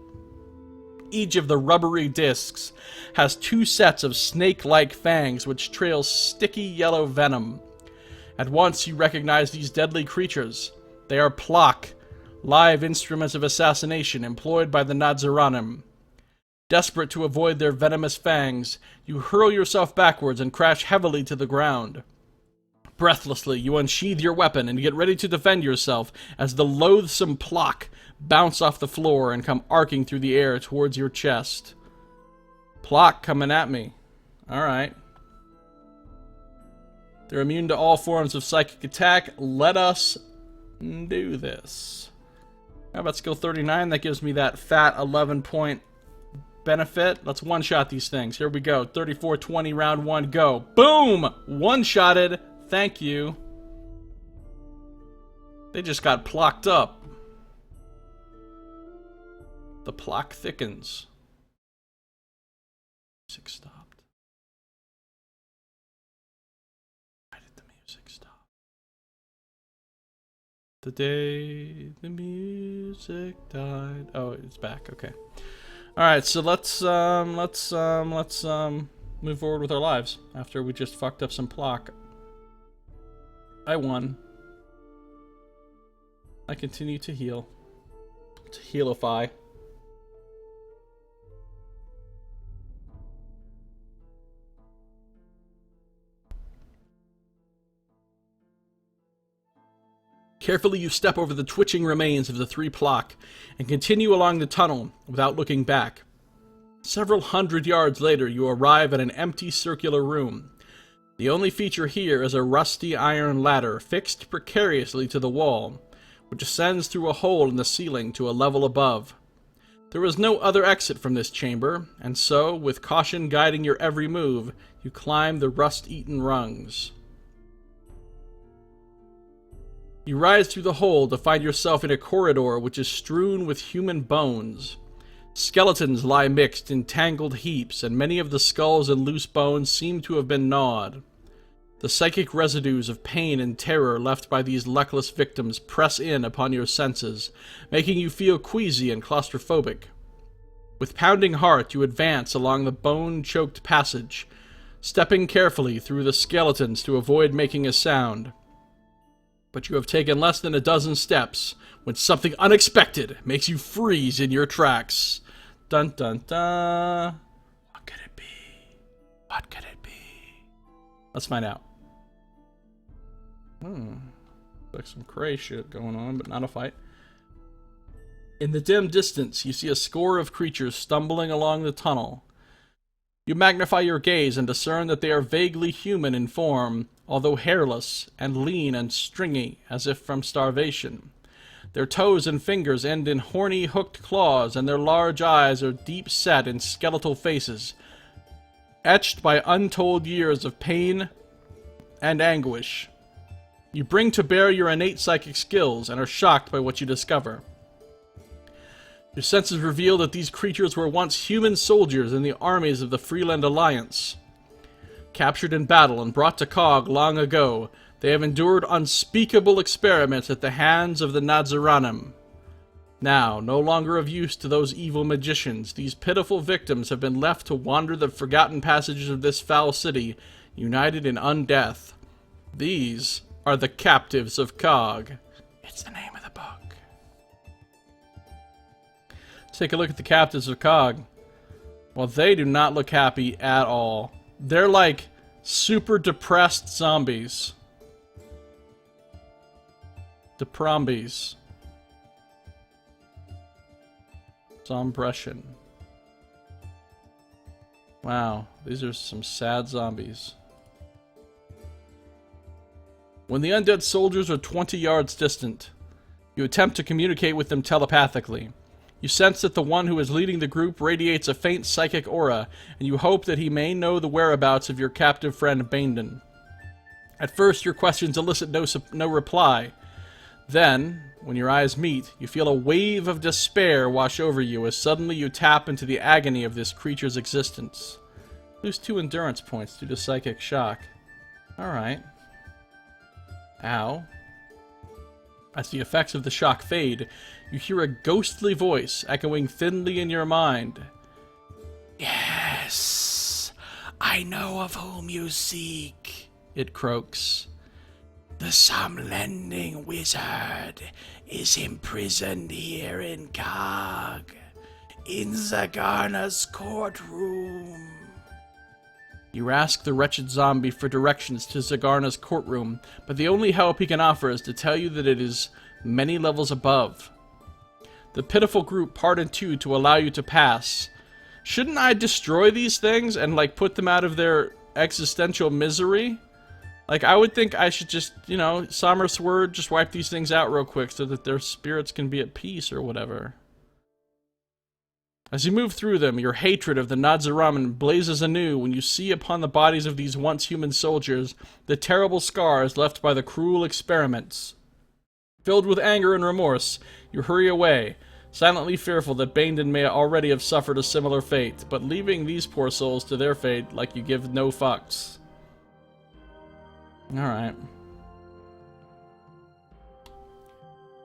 Each of the rubbery discs has 2 sets of snake-like fangs which trail sticky yellow venom. At once you recognize these deadly creatures. They are Plok, live instruments of assassination employed by the Nadziranim. Desperate to avoid their venomous fangs, you hurl yourself backwards and crash heavily to the ground. Breathlessly, you unsheathe your weapon and get ready to defend yourself as the loathsome Plok bounce off the floor and come arcing through the air towards your chest. Plok coming at me. Alright. They're immune to all forms of psychic attack. Let us do this. How about skill 39? That gives me that fat 11-point benefit. Let's one-shot these things. Here we go. 34-20, round 1, go. Boom! One-shotted. Thank you. They just got plocked up. The Plok thickens. Music stopped. Why did the music stop? The day the music died. Oh, it's back. Okay. All right. So let's move forward with our lives after we just fucked up some plot. I won. I continue to heal. To healify. Carefully you step over the twitching remains of the 3 Plock and continue along the tunnel without looking back. Several hundred yards later, you arrive at an empty circular room. The only feature here is a rusty iron ladder fixed precariously to the wall, which ascends through a hole in the ceiling to a level above. There is no other exit from this chamber, and so, with caution guiding your every move, you climb the rust-eaten rungs. You rise through the hole to find yourself in a corridor which is strewn with human bones. Skeletons lie mixed in tangled heaps, and many of the skulls and loose bones seem to have been gnawed. The psychic residues of pain and terror left by these luckless victims press in upon your senses, making you feel queasy and claustrophobic. With pounding heart, you advance along the bone-choked passage, stepping carefully through the skeletons to avoid making a sound. But you have taken less than a dozen steps when something unexpected makes you freeze in your tracks. Dun dun dun. What could it be? What could it be? Let's find out. Like some cray shit going on, but not a fight. In the dim distance, you see a score of creatures stumbling along the tunnel. You magnify your gaze and discern that they are vaguely human in form, although hairless and lean and stringy, as if from starvation. Their toes and fingers end in horny, hooked claws, and their large eyes are deep set in skeletal faces, etched by untold years of pain and anguish. You bring to bear your innate psychic skills and are shocked by what you discover. Your senses reveal that these creatures were once human soldiers in the armies of the Freeland Alliance. Captured in battle and brought to Kaag long ago, they have endured unspeakable experiments at the hands of the Nazaranim. Now, no longer of use to those evil magicians, these pitiful victims have been left to wander the forgotten passages of this foul city, united in undeath. These are the captives of Kaag. It's the name of the book. Let's take a look at the captives of Kaag. Well, they do not look happy at all. They're like super depressed zombies. Deprombies. Zombression. Wow, these are some sad zombies. When the undead soldiers are 20 yards distant, you attempt to communicate with them telepathically. You sense that the one who is leading the group radiates a faint psychic aura, and you hope that he may know the whereabouts of your captive friend Bandon. At first, your questions elicit no reply. Then, when your eyes meet, you feel a wave of despair wash over you as suddenly you tap into the agony of this creature's existence. Lose 2 endurance points due to psychic shock. Alright. Ow. As the effects of the shock fade, you hear a ghostly voice echoing thinly in your mind. Yes, I know of whom you seek, it croaks. The sum-lending wizard is imprisoned here in Kaag, in Zagarna's courtroom. You ask the wretched zombie for directions to Zagarna's courtroom, but the only help he can offer is to tell you that it is many levels above. The pitiful group part in two to allow you to pass. Shouldn't I destroy these things and, like, put them out of their existential misery? Like, I would think I should just, you know, Sommer's word, just wipe these things out real quick so that their spirits can be at peace or whatever. As you move through them, your hatred of the Nazaraman blazes anew when you see upon the bodies of these once human soldiers the terrible scars left by the cruel experiments. Filled with anger and remorse, you hurry away, silently fearful that Bandon may already have suffered a similar fate, but leaving these poor souls to their fate like you give no fucks. Alright.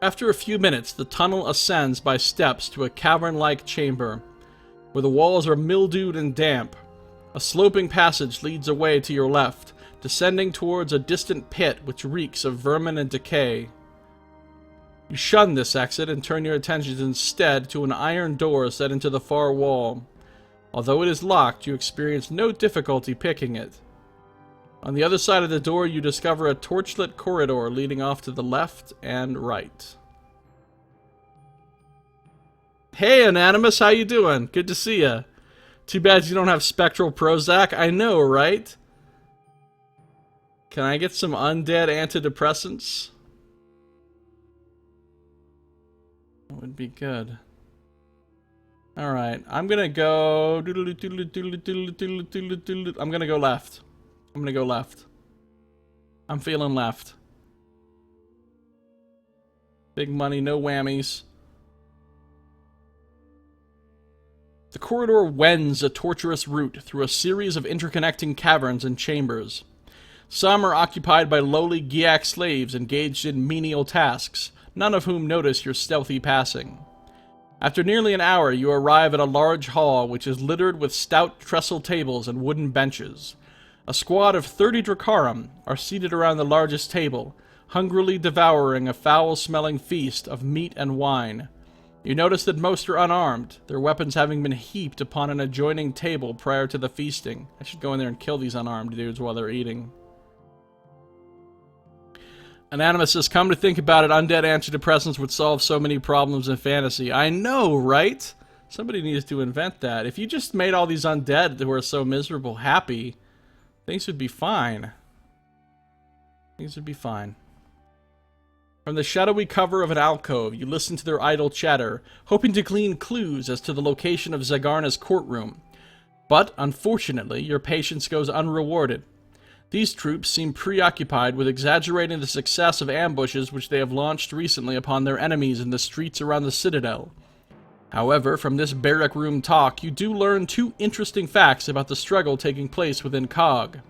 After a few minutes, the tunnel ascends by steps to a cavern-like chamber, where the walls are mildewed and damp. A sloping passage leads away to your left, descending towards a distant pit which reeks of vermin and decay. You shun this exit and turn your attention instead to an iron door set into the far wall. Although it is locked, you experience no difficulty picking it. On the other side of the door, you discover a torchlit corridor leading off to the left and right. Hey, Anonymous, how you doing? Good to see ya. Too bad you don't have Spectral Prozac. I know, right? Can I get some undead antidepressants? That would be good. Alright, I'm gonna go... I'm gonna go left. I'm gonna go left. I'm feeling left. Big money, no whammies. The corridor wends a tortuous route through a series of interconnecting caverns and chambers. Some are occupied by lowly Giak slaves engaged in menial tasks, none of whom notice your stealthy passing. After nearly an hour, you arrive at a large hall which is littered with stout trestle tables and wooden benches. A squad of 30 Dracarum are seated around the largest table, hungrily devouring a foul-smelling feast of meat and wine. You notice that most are unarmed, their weapons having been heaped upon an adjoining table prior to the feasting. I should go in there and kill these unarmed dudes while they're eating. Anonymous says, come to think about it, undead antidepressants would solve so many problems in fantasy. I know, right? Somebody needs to invent that. If you just made all these undead who are so miserable happy, things would be fine. Things would be fine. From the shadowy cover of an alcove, you listen to their idle chatter, hoping to glean clues as to the location of Zagarna's courtroom. But, unfortunately, your patience goes unrewarded. These troops seem preoccupied with exaggerating the success of ambushes which they have launched recently upon their enemies in the streets around the Citadel. However, from this barrack room talk, you do learn two interesting facts about the struggle taking place within Kaag.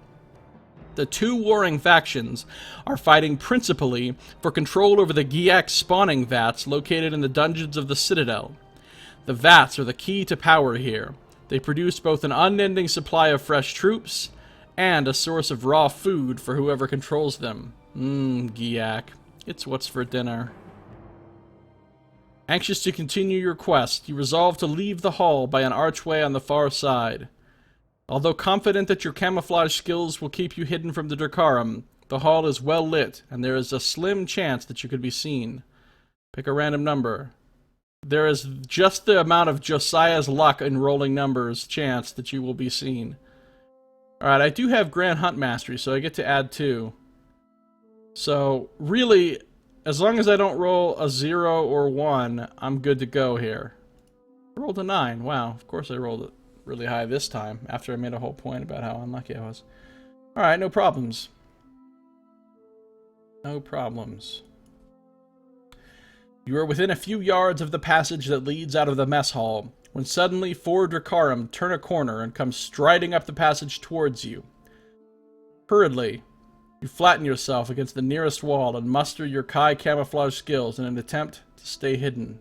The two warring factions are fighting principally for control over the Giak spawning vats located in the dungeons of the Citadel. The vats are the key to power here. They produce both an unending supply of fresh troops and a source of raw food for whoever controls them. Giak. It's what's for dinner. Anxious to continue your quest, you resolve to leave the hall by an archway on the far side. Although confident that your camouflage skills will keep you hidden from the Dracarum, the hall is well lit, and there is a slim chance that you could be seen. Pick a random number. There is just the amount of Josiah's luck in rolling numbers chance that you will be seen. Alright, I do have Grand Hunt Mastery, so I get to add 2. So, really, as long as I don't roll a 0 or 1, I'm good to go here. I rolled a 9. Wow, of course I rolled it really high this time, after I made a whole point about how unlucky I was. Alright, no problems. No problems. You are within a few yards of the passage that leads out of the mess hall, when suddenly 4 Dracarum turn a corner and come striding up the passage towards you. Hurriedly, you flatten yourself against the nearest wall and muster your Kai camouflage skills in an attempt to stay hidden.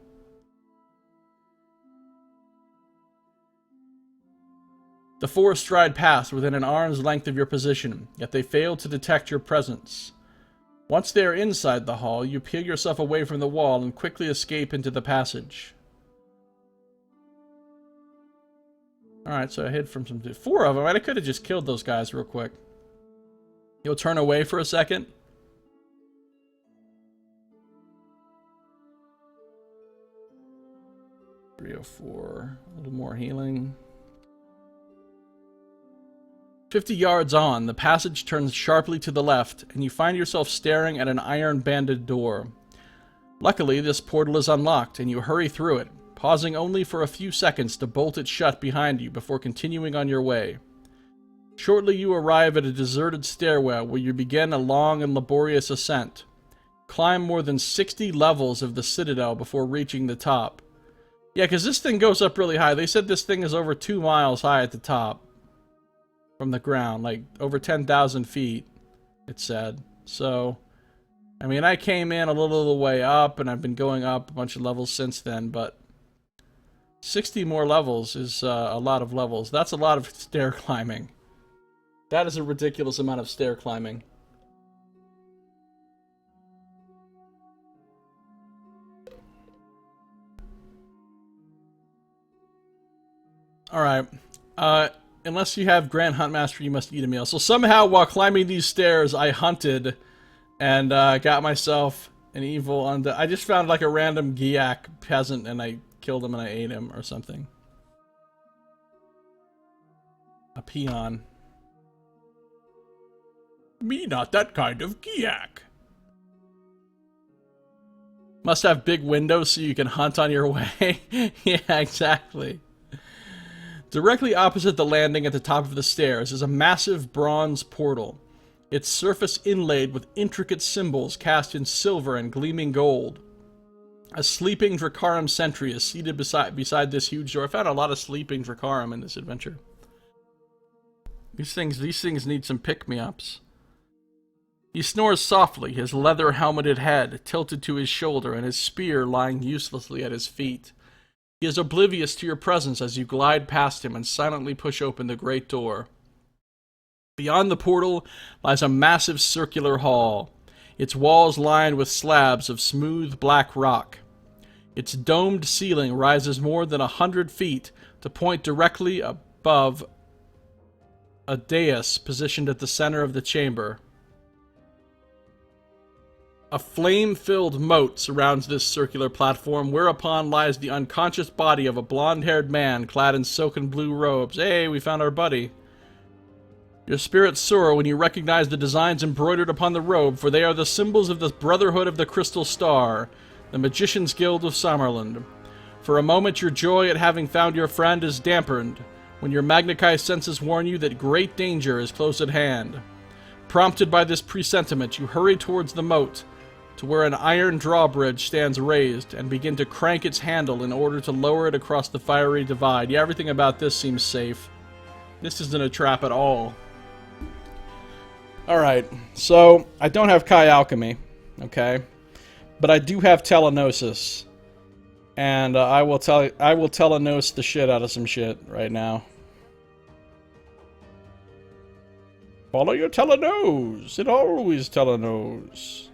The 4 stride past within an arm's length of your position, yet they fail to detect your presence. Once they are inside the hall, you peel yourself away from the wall and quickly escape into the passage. Alright, so I hid from some... 4 of them? I could have just killed those guys real quick. You'll turn away for a second. .304. A little more healing. 50 yards on, the passage turns sharply to the left, and you find yourself staring at an iron-banded door. Luckily, this portal is unlocked, and you hurry through it, pausing only for a few seconds to bolt it shut behind you before continuing on your way. Shortly you arrive at a deserted stairwell where you begin a long and laborious ascent. Climb more than 60 levels of the Citadel before reaching the top. Yeah, because this thing goes up really high. They said this thing is over 2 miles high at the top. From the ground, like over 10,000 feet, it said. So, I mean, I came in a little way up, and I've been going up a bunch of levels since then, but 60 more levels is a lot of levels. That's a lot of stair climbing. That is a ridiculous amount of stair climbing. Alright. Unless you have Grand Hunt Master, you must eat a meal. So somehow, while climbing these stairs, I hunted and got myself an evil undead. I just found like a random Giak peasant and I killed him and I ate him or something. A peon. Me not that kind of Giak. Must have big windows so you can hunt on your way. Yeah, exactly. Directly opposite the landing at the top of the stairs is a massive bronze portal, its surface inlaid with intricate symbols cast in silver and gleaming gold. A sleeping Dracarum sentry is seated beside this huge door. I found a lot of sleeping Dracarum in this adventure. These things need some pick-me-ups. He snores softly, his leather-helmeted head tilted to his shoulder and his spear lying uselessly at his feet. He is oblivious to your presence as you glide past him and silently push open the great door. Beyond the portal lies a massive circular hall, its walls lined with slabs of smooth black rock. Its domed ceiling rises more than 100 feet to point directly above a dais positioned at the center of the chamber. A flame-filled moat surrounds this circular platform, whereupon lies the unconscious body of a blonde-haired man clad in silken blue robes. Hey, we found our buddy. Your spirits soar when you recognize the designs embroidered upon the robe, for they are the symbols of the Brotherhood of the Crystal Star, the Magician's Guild of Summerland. For a moment, your joy at having found your friend is dampened, when your Magnakai senses warn you that great danger is close at hand. Prompted by this presentiment, you hurry towards the moat, to where an iron drawbridge stands raised, and begin to crank its handle in order to lower it across the fiery divide. Yeah, everything about this seems safe. This isn't a trap at all. Alright, so I don't have Kai Alchemy, okay? But I do have Telenosis. And I will Telenos the shit out of some shit right now. Follow your Telenos! It always Telenos.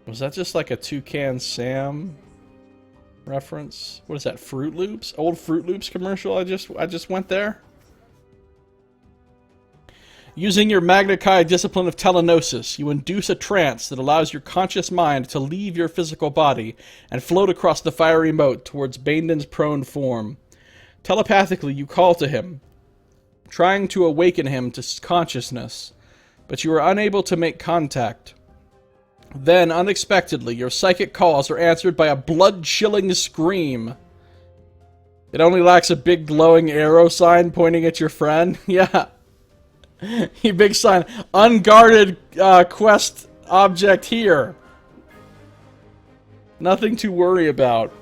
Was that just like a Toucan Sam reference? What is that, Fruit Loops? Old Fruit Loops commercial I just went there? Using your Magna Chi discipline of Telenosis, you induce a trance that allows your conscious mind to leave your physical body and float across the fiery moat towards Bandon's prone form. Telepathically, you call to him, trying to awaken him to consciousness, but you are unable to make contact. Then, unexpectedly, your psychic calls are answered by a blood-chilling scream. It only lacks a big glowing arrow sign pointing at your friend. Yeah. Big sign. Unguarded quest object here. Nothing to worry about.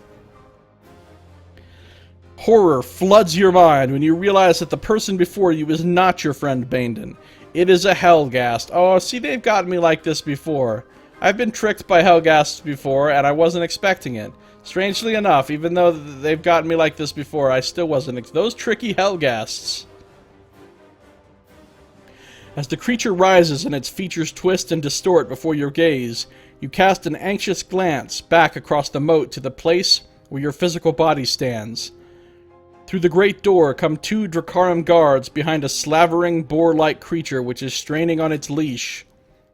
Horror floods your mind when you realize that the person before you is not your friend Bandon. It is a Hellghast. Oh, see, they've gotten me like this before. I've been tricked by Hellghasts before, and I wasn't expecting it. Strangely enough, even though they've gotten me like this before, I still wasn't. Those tricky Hellghasts. As the creature rises and its features twist and distort before your gaze, you cast an anxious glance back across the moat to the place where your physical body stands. Through the great door come two Dracarum guards behind a slavering, boar-like creature which is straining on its leash.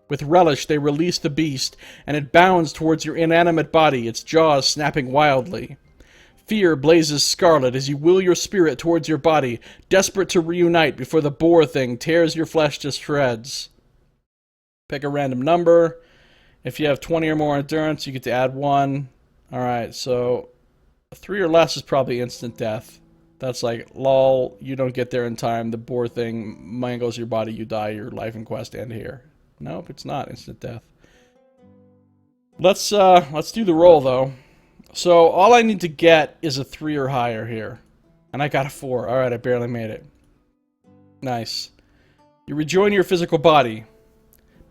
With relish, they release the beast, and it bounds towards your inanimate body, its jaws snapping wildly. Fear blazes scarlet as you will your spirit towards your body, desperate to reunite before the boar thing tears your flesh to shreds. Pick a random number. If you have 20 or more endurance, you get to add 1. Alright, so 3 or less is probably instant death. That's like, lol, you don't get there in time, the boar thing mangles your body, you die, your life and quest end here. Nope, it's not instant death. Let's do the roll, though. So, all I need to get is a 3 or higher here. And I got a 4. Alright, I barely made it. Nice. You rejoin your physical body.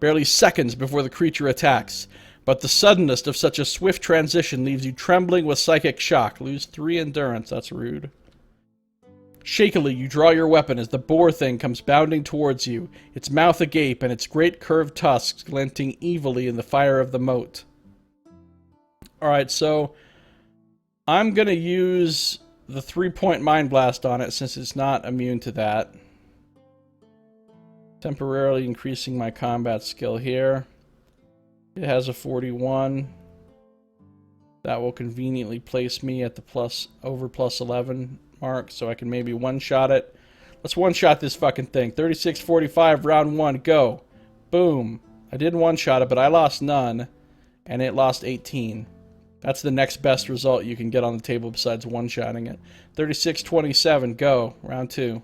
barely seconds before the creature attacks. But the suddenness of such a swift transition leaves you trembling with psychic shock. Lose 3 endurance, that's rude. Shakily, you draw your weapon as the boar thing comes bounding towards you, its mouth agape and its great curved tusks glinting evilly in the fire of the moat. Alright, so I'm going to use the 3-point Mind Blast on it since it's not immune to that. Temporarily increasing my combat skill here. It has a 41. That will conveniently place me at the over plus 11 mark, so I can maybe one-shot it. Let's one-shot this fucking thing. 36-45, round 1, go. Boom. I did one-shot it, but I lost none, and it lost 18. That's the next best result you can get on the table besides one-shotting it. 36-27, go. Round 2.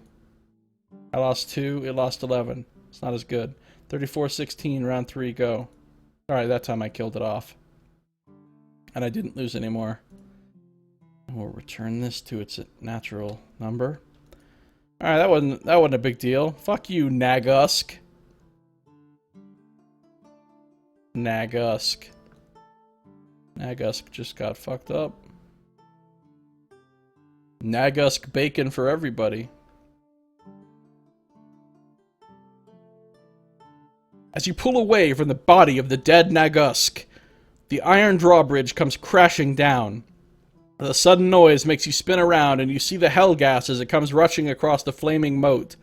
I lost 2, it lost 11. It's not as good. 34-16, round 3, go. Alright, that time I killed it off. And I didn't lose any more. We'll return this to its natural number. Alright, that wasn't a big deal. Fuck you, Nagusk. Nagusk. Nagusk just got fucked up. Nagusk bacon for everybody. As you pull away from the body of the dead Nagusk, the iron drawbridge comes crashing down. The sudden noise makes you spin around, and you see the hellgas as it comes rushing across the flaming moat.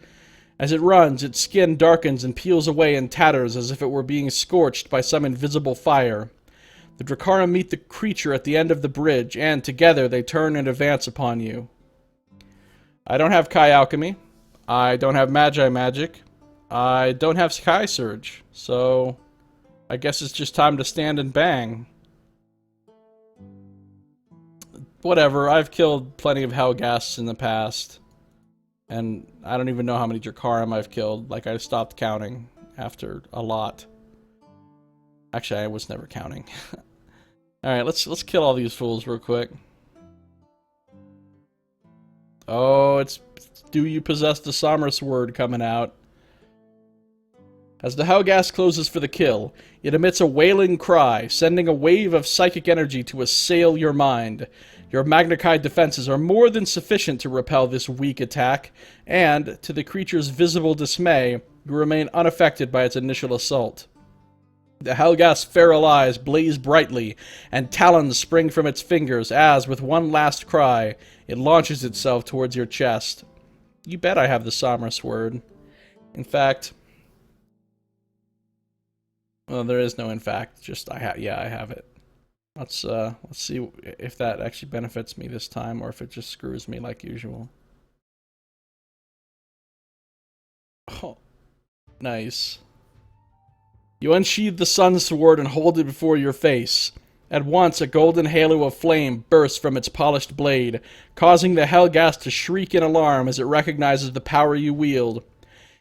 As it runs, its skin darkens and peels away in tatters as if it were being scorched by some invisible fire. The Drakkara meet the creature at the end of the bridge, and together they turn and advance upon you. I don't have Kai Alchemy. I don't have Magi Magic. I don't have Sky Surge, so I guess it's just time to stand and bang. Whatever, I've killed plenty of Hellghasts in the past. And I don't even know how many Drakkarim I've killed. Like, I stopped counting after a lot. Actually, I was never counting. Alright, let's kill all these fools real quick. Oh, it's Do You Possess the Somrus Word coming out. As the Hellghast closes for the kill, it emits a wailing cry, sending a wave of psychic energy to assail your mind. Your Magnikai defenses are more than sufficient to repel this weak attack, and, to the creature's visible dismay, you remain unaffected by its initial assault. The Hellghast's feral eyes blaze brightly, and talons spring from its fingers as, with one last cry, it launches itself towards your chest. You bet I have the Somrus Word. In fact... Well, there is no in fact, just I have it. Let's see if that actually benefits me this time, or if it just screws me like usual. Oh, nice. You unsheathe the Sun Sword and hold it before your face. At once, a golden halo of flame bursts from its polished blade, causing the Hellghast to shriek in alarm as it recognizes the power you wield.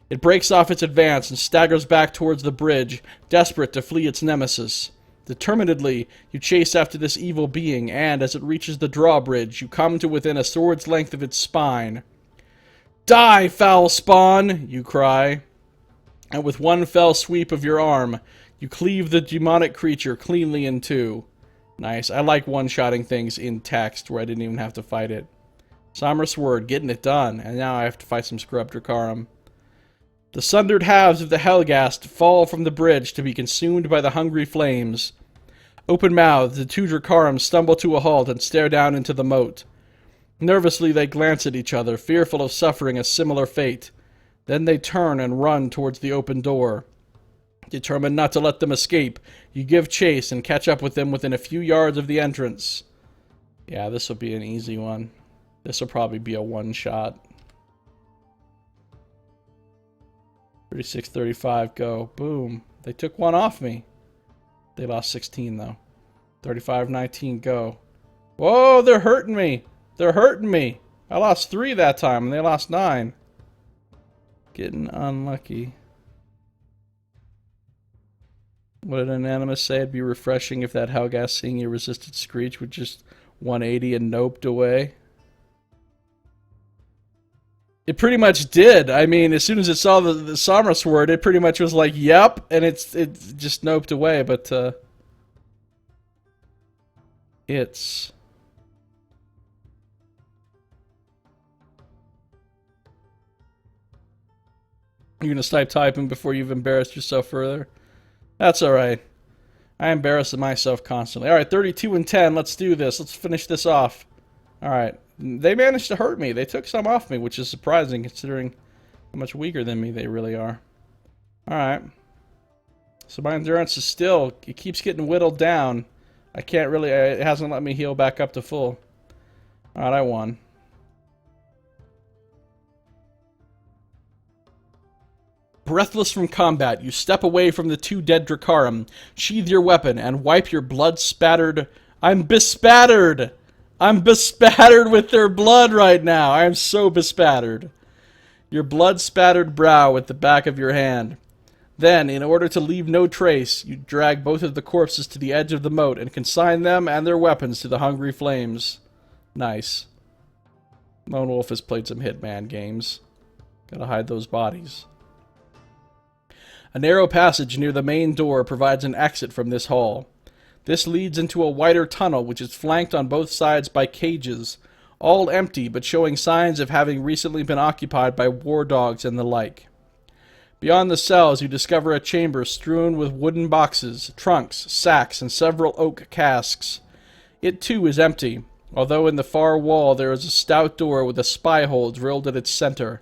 It breaks off its advance and staggers back towards the bridge, desperate to flee its nemesis. Determinedly, you chase after this evil being, and as it reaches the drawbridge, you come to within a sword's length of its spine. Die, foul spawn! You cry. And with one fell sweep of your arm, you cleave the demonic creature cleanly in two. Nice. I like one-shotting things in text where I didn't even have to fight it. Somrus Word, getting it done, and now I have to fight some scrub Drakkarim. The sundered halves of the Hellghast fall from the bridge to be consumed by the hungry flames. Open-mouthed, the two Drakkarim stumble to a halt and stare down into the moat. Nervously, they glance at each other, fearful of suffering a similar fate. Then they turn and run towards the open door. Determined not to let them escape, you give chase and catch up with them within a few yards of the entrance. Yeah, this will be an easy one. This will probably be a one-shot. 36-35, go. Boom. They took one off me. They lost 16, though. 35-19, go. Whoa, they're hurting me. They're hurting me. I lost 3 that time, and they lost 9. Getting unlucky. What did Anonymous say? It'd be refreshing if that Hellghast seeing your resisted screech would just 180 and noped away. It pretty much did. I mean, as soon as it saw the Somras word, it pretty much was like, "Yep," and it just noped away. But it's you're gonna start typing before you've embarrassed yourself further. That's all right. I embarrass myself constantly. All right, 32 and 10. Let's do this. Let's finish this off. All right. They managed to hurt me. They took some off me, which is surprising considering how much weaker than me they really are. All right. So my endurance is still, it keeps getting whittled down. I can't really, it hasn't let me heal back up to full. All right, I won. Breathless from combat, you step away from the two dead Dracarum, sheathe your weapon, and wipe your blood-spattered... I'm bespattered! I'm bespattered with their blood right now! I am so bespattered. Your blood-spattered brow with the back of your hand. Then, in order to leave no trace, you drag both of the corpses to the edge of the moat and consign them and their weapons to the hungry flames. Nice. Lone Wolf has played some Hitman games. Gotta hide those bodies. A narrow passage near the main door provides an exit from this hall. This leads into a wider tunnel which is flanked on both sides by cages, all empty but showing signs of having recently been occupied by war dogs and the like. Beyond the cells you discover a chamber strewn with wooden boxes, trunks, sacks, and several oak casks. It too is empty, although in the far wall there is a stout door with a spy hole drilled at its center.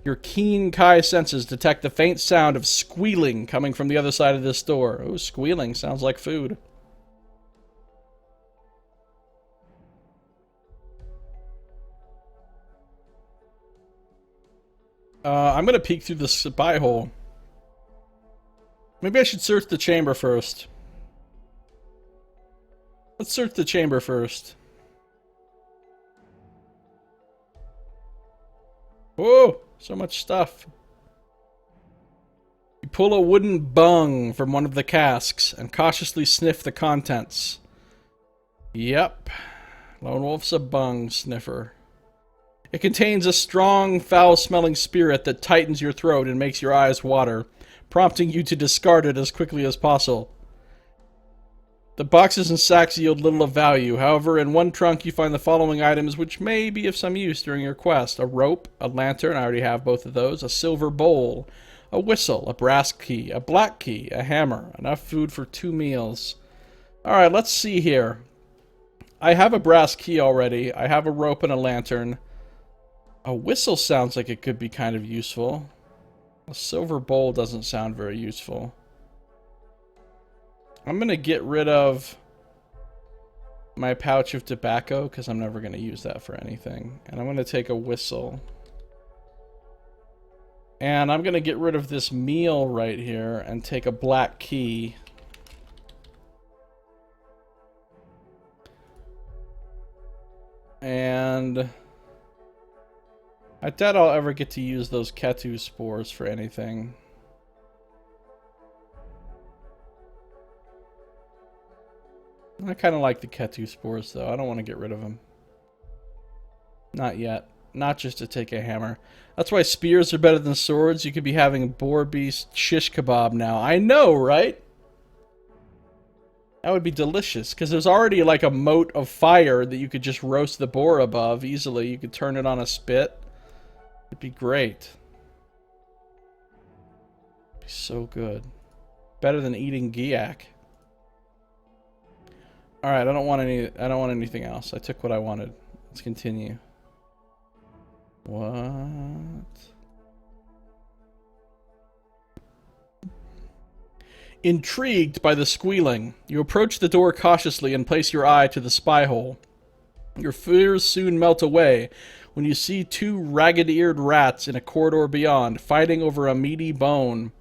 Your keen Kai senses detect the faint sound of squealing coming from the other side of this door. Oh, squealing. Sounds like food. I'm gonna peek through the spy hole. Maybe I should search the chamber first. Let's search the chamber first. Whoa! So much stuff. You pull a wooden bung from one of the casks and cautiously sniff the contents. Yep. Lone Wolf's a bung sniffer. It contains a strong, foul-smelling spirit that tightens your throat and makes your eyes water, prompting you to discard it as quickly as possible. The boxes and sacks yield little of value. However, in one trunk you find the following items which may be of some use during your quest. A rope, a lantern, I already have both of those, a silver bowl, a whistle, a brass key, a black key, a hammer. Enough food for 2 meals. Alright, let's see here. I have a brass key already. I have a rope and a lantern. A whistle sounds like it could be kind of useful. A silver bowl doesn't sound very useful. I'm going to get rid of my pouch of tobacco because I'm never going to use that for anything. And I'm going to take a whistle. And I'm going to get rid of this meal right here and take a black key. And I doubt I'll ever get to use those Ketu spores for anything. I kind of like the Ketu spores, though. I don't want to get rid of them. Not yet. Not just to take a hammer. That's why spears are better than swords. You could be having boar beast shish kebab now. I know, right? That would be delicious, because there's already like a moat of fire that you could just roast the boar above easily. You could turn it on a spit. It'd be great. It'd be so good. Better than eating Giak. Alright, I don't want anything else. I took what I wanted. Let's continue. What? Intrigued by the squealing, you approach the door cautiously and place your eye to the spy hole. Your fears soon melt away when you see 2 ragged-eared rats in a corridor beyond, fighting over a meaty bone.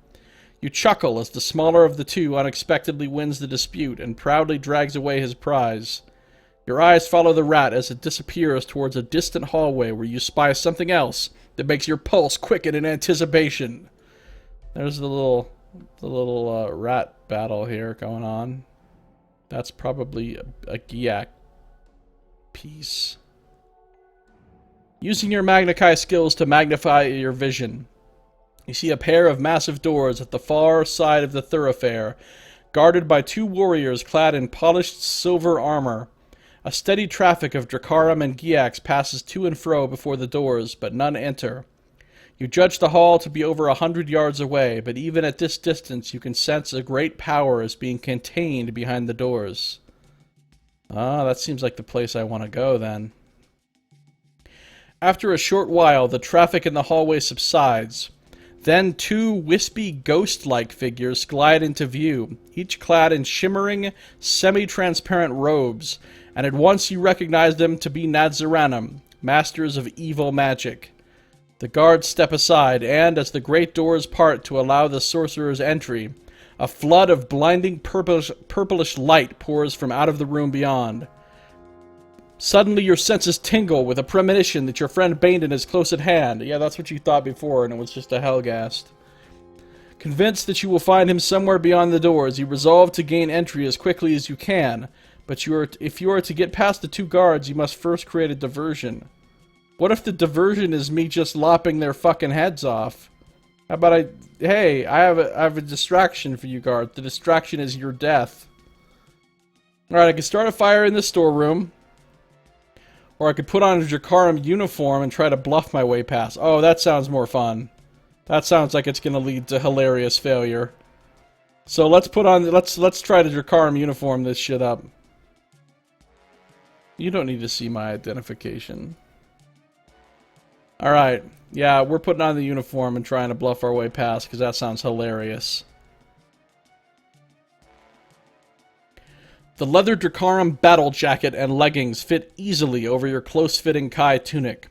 You chuckle as the smaller of the 2 unexpectedly wins the dispute and proudly drags away his prize. Your eyes follow the rat as it disappears towards a distant hallway where you spy something else that makes your pulse quicken in anticipation. There's the little rat battle here going on. That's probably a Giak piece. Using your Magnikai skills to magnify your vision, you see a pair of massive doors at the far side of the thoroughfare, guarded by 2 warriors clad in polished silver armor. A steady traffic of Dracarum and Giax passes to and fro before the doors, but none enter. You judge the hall to be over 100 yards away, but even at this distance you can sense a great power is being contained behind the doors. Ah, that seems like the place I want to go, then. After a short while, the traffic in the hallway subsides. Then 2 wispy, ghost-like figures glide into view, each clad in shimmering, semi-transparent robes, and at once you recognize them to be Nadzaranum, masters of evil magic. The guards step aside, and as the great doors part to allow the sorcerer's entry, a flood of blinding purplish light pours from out of the room beyond. Suddenly your senses tingle with a premonition that your friend Bandon is close at hand. Yeah, that's what you thought before, and it was just a hellgast. Convinced that you will find him somewhere beyond the doors, you resolve to gain entry as quickly as you can, but if you are to get past the 2 guards, you must first create a diversion. What if the diversion is me just lopping their fucking heads off? How about hey, I have a distraction for you guards. The distraction is your death. Alright, I can start a fire in the storeroom. Or I could put on a Dracarum uniform and try to bluff my way past. Oh, that sounds more fun. That sounds like it's going to lead to hilarious failure. So let's try to Dracarum uniform this shit up. You don't need to see my identification. Alright, yeah, we're putting on the uniform and trying to bluff our way past, because that sounds hilarious. The leather Dracarum battle jacket and leggings fit easily over your close-fitting Kai tunic.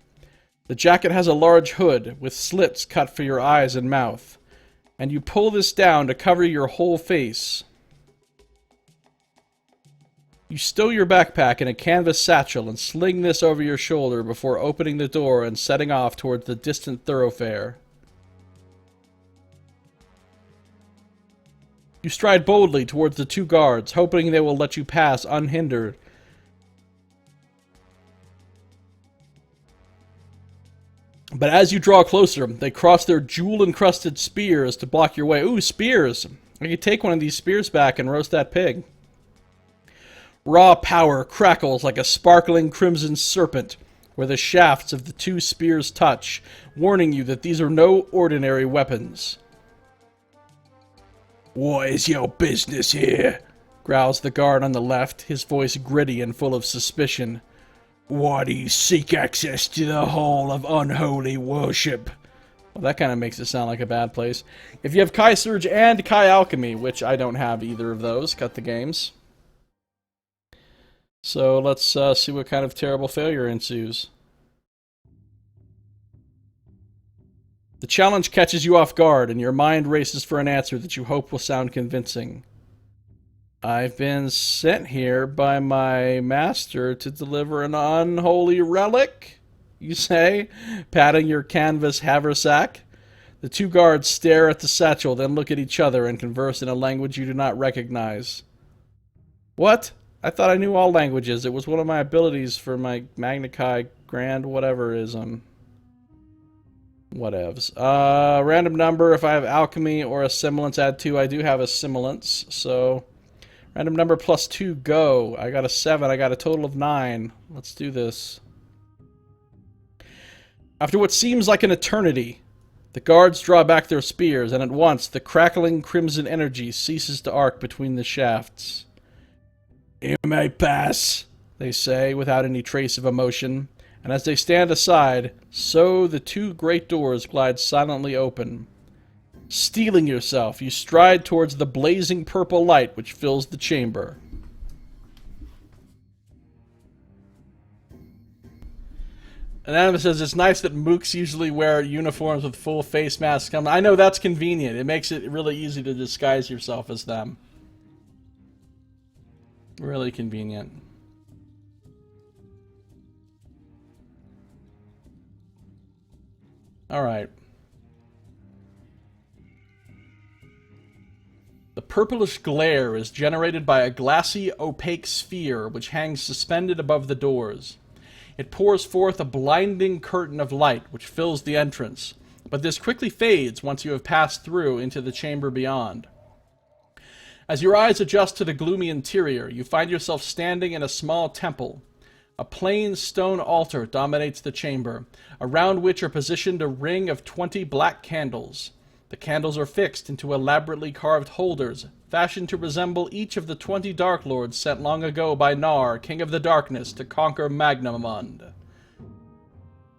The jacket has a large hood, with slits cut for your eyes and mouth, and you pull this down to cover your whole face. You stow your backpack in a canvas satchel and sling this over your shoulder before opening the door and setting off towards the distant thoroughfare. You stride boldly towards the 2 guards, hoping they will let you pass unhindered. But as you draw closer, they cross their jewel-encrusted spears to block your way. Ooh, spears! I could take one of these spears back and roast that pig. Raw power crackles like a sparkling crimson serpent where the shafts of the 2 spears touch, warning you that these are no ordinary weapons. "What is your business here?" growls the guard on the left, his voice gritty and full of suspicion. "Why do you seek access to the hall of unholy worship?" Well, that kind of makes it sound like a bad place. If you have Kai Surge and Kai Alchemy, which I don't have either of those, cut the games. So let's see what kind of terrible failure ensues. The challenge catches you off guard, and your mind races for an answer that you hope will sound convincing. "I've been sent here by my master to deliver an unholy relic," you say, patting your canvas haversack. The 2 guards stare at the satchel, then look at each other and converse in a language you do not recognize. "What? I thought I knew all languages. It was one of my abilities for my Magnikai Grand whatever-ism." Whatevs. Random number, if I have alchemy or a semblance, add 2. I do have a semblance, so... Random number plus 2, go. I got a 7. I got a total of 9. Let's do this. After what seems like an eternity, the guards draw back their spears, and at once the crackling crimson energy ceases to arc between the shafts. "You may pass," they say, without any trace of emotion, and as they stand aside, so the 2 great doors glide silently open. Steeling yourself, you stride towards the blazing purple light which fills the chamber. Anonymous says, "It's nice that mooks usually wear uniforms with full face masks." I know that's convenient. It makes it really easy to disguise yourself as them. Really convenient. Alright. The purplish glare is generated by a glassy, opaque sphere which hangs suspended above the doors. It pours forth a blinding curtain of light which fills the entrance, but this quickly fades once you have passed through into the chamber beyond. As your eyes adjust to the gloomy interior, you find yourself standing in a small temple. A plain stone altar dominates the chamber, around which are positioned a ring of 20 black candles. The candles are fixed into elaborately carved holders, fashioned to resemble each of the 20 Dark Lords sent long ago by Nar, King of the Darkness, to conquer Magnamund.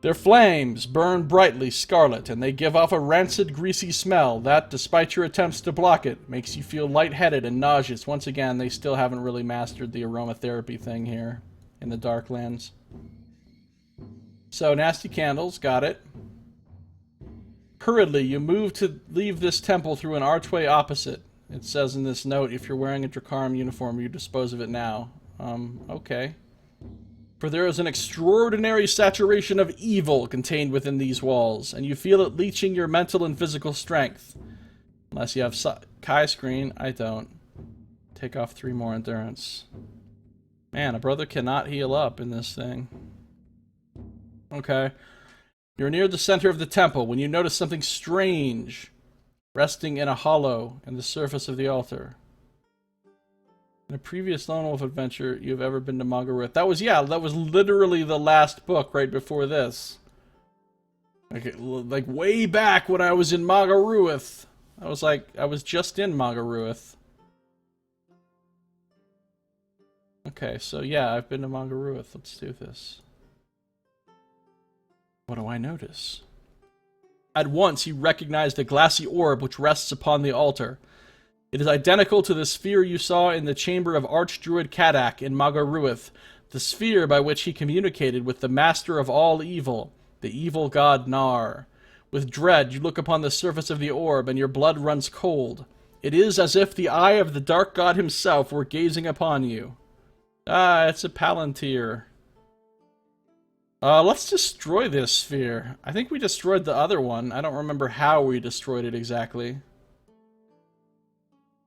Their flames burn brightly scarlet, and they give off a rancid, greasy smell that, despite your attempts to block it, makes you feel lightheaded and nauseous. Once again, they still haven't really mastered the aromatherapy thing here in the Darklands. So, nasty candles, got it. Hurriedly, you move to leave this temple through an archway opposite. It says in this note, if you're wearing a Dracarum uniform, you dispose of it now. Okay. For there is an extraordinary saturation of evil contained within these walls, and you feel it leeching your mental and physical strength. Unless you have Kai screen, I don't. Take off 3 more endurance. Man, a brother cannot heal up in this thing. Okay. You're near the center of the temple when you notice something strange resting in a hollow in the surface of the altar. In a previous Lone Wolf adventure, you've ever been to Magaruth. That was literally the last book right before this. Like way back when I was in Magaruth. I was just in Magaruth. Okay, so yeah, I've been to Magaruth. Let's do this. What do I notice? At once, you recognize the glassy orb which rests upon the altar. It is identical to the sphere you saw in the chamber of Archdruid Kaag in Magaruth, the sphere by which he communicated with the master of all evil, the evil god Nar. With dread, you look upon the surface of the orb, and your blood runs cold. It is as if the eye of the dark god himself were gazing upon you. Ah, it's a Palantir. Let's destroy this sphere. I think we destroyed the other one. I don't remember how we destroyed it exactly.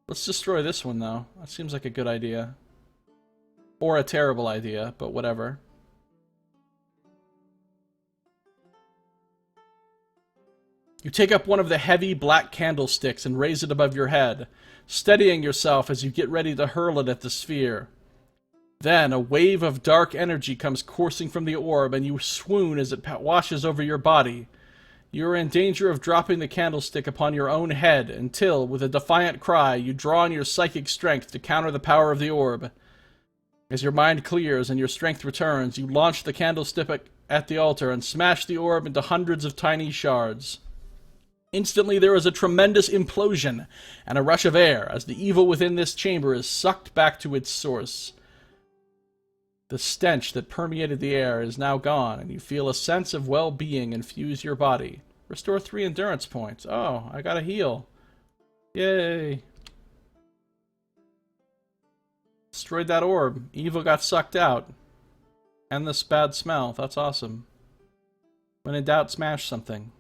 Let's destroy this one, though. That seems like a good idea. Or a terrible idea, but whatever. You take up one of the heavy black candlesticks and raise it above your head, steadying yourself as you get ready to hurl it at the sphere. Then, a wave of dark energy comes coursing from the orb, and you swoon as it washes over your body. You are in danger of dropping the candlestick upon your own head until, with a defiant cry, you draw on your psychic strength to counter the power of the orb. As your mind clears and your strength returns, you launch the candlestick at the altar and smash the orb into hundreds of tiny shards. Instantly, there is a tremendous implosion and a rush of air as the evil within this chamber is sucked back to its source. The stench that permeated the air is now gone, and you feel a sense of well-being infuse your body. Restore 3 endurance points. Oh, I gotta heal. Yay. Destroyed that orb. Evil got sucked out. And this bad smell. That's awesome. When in doubt, smash something.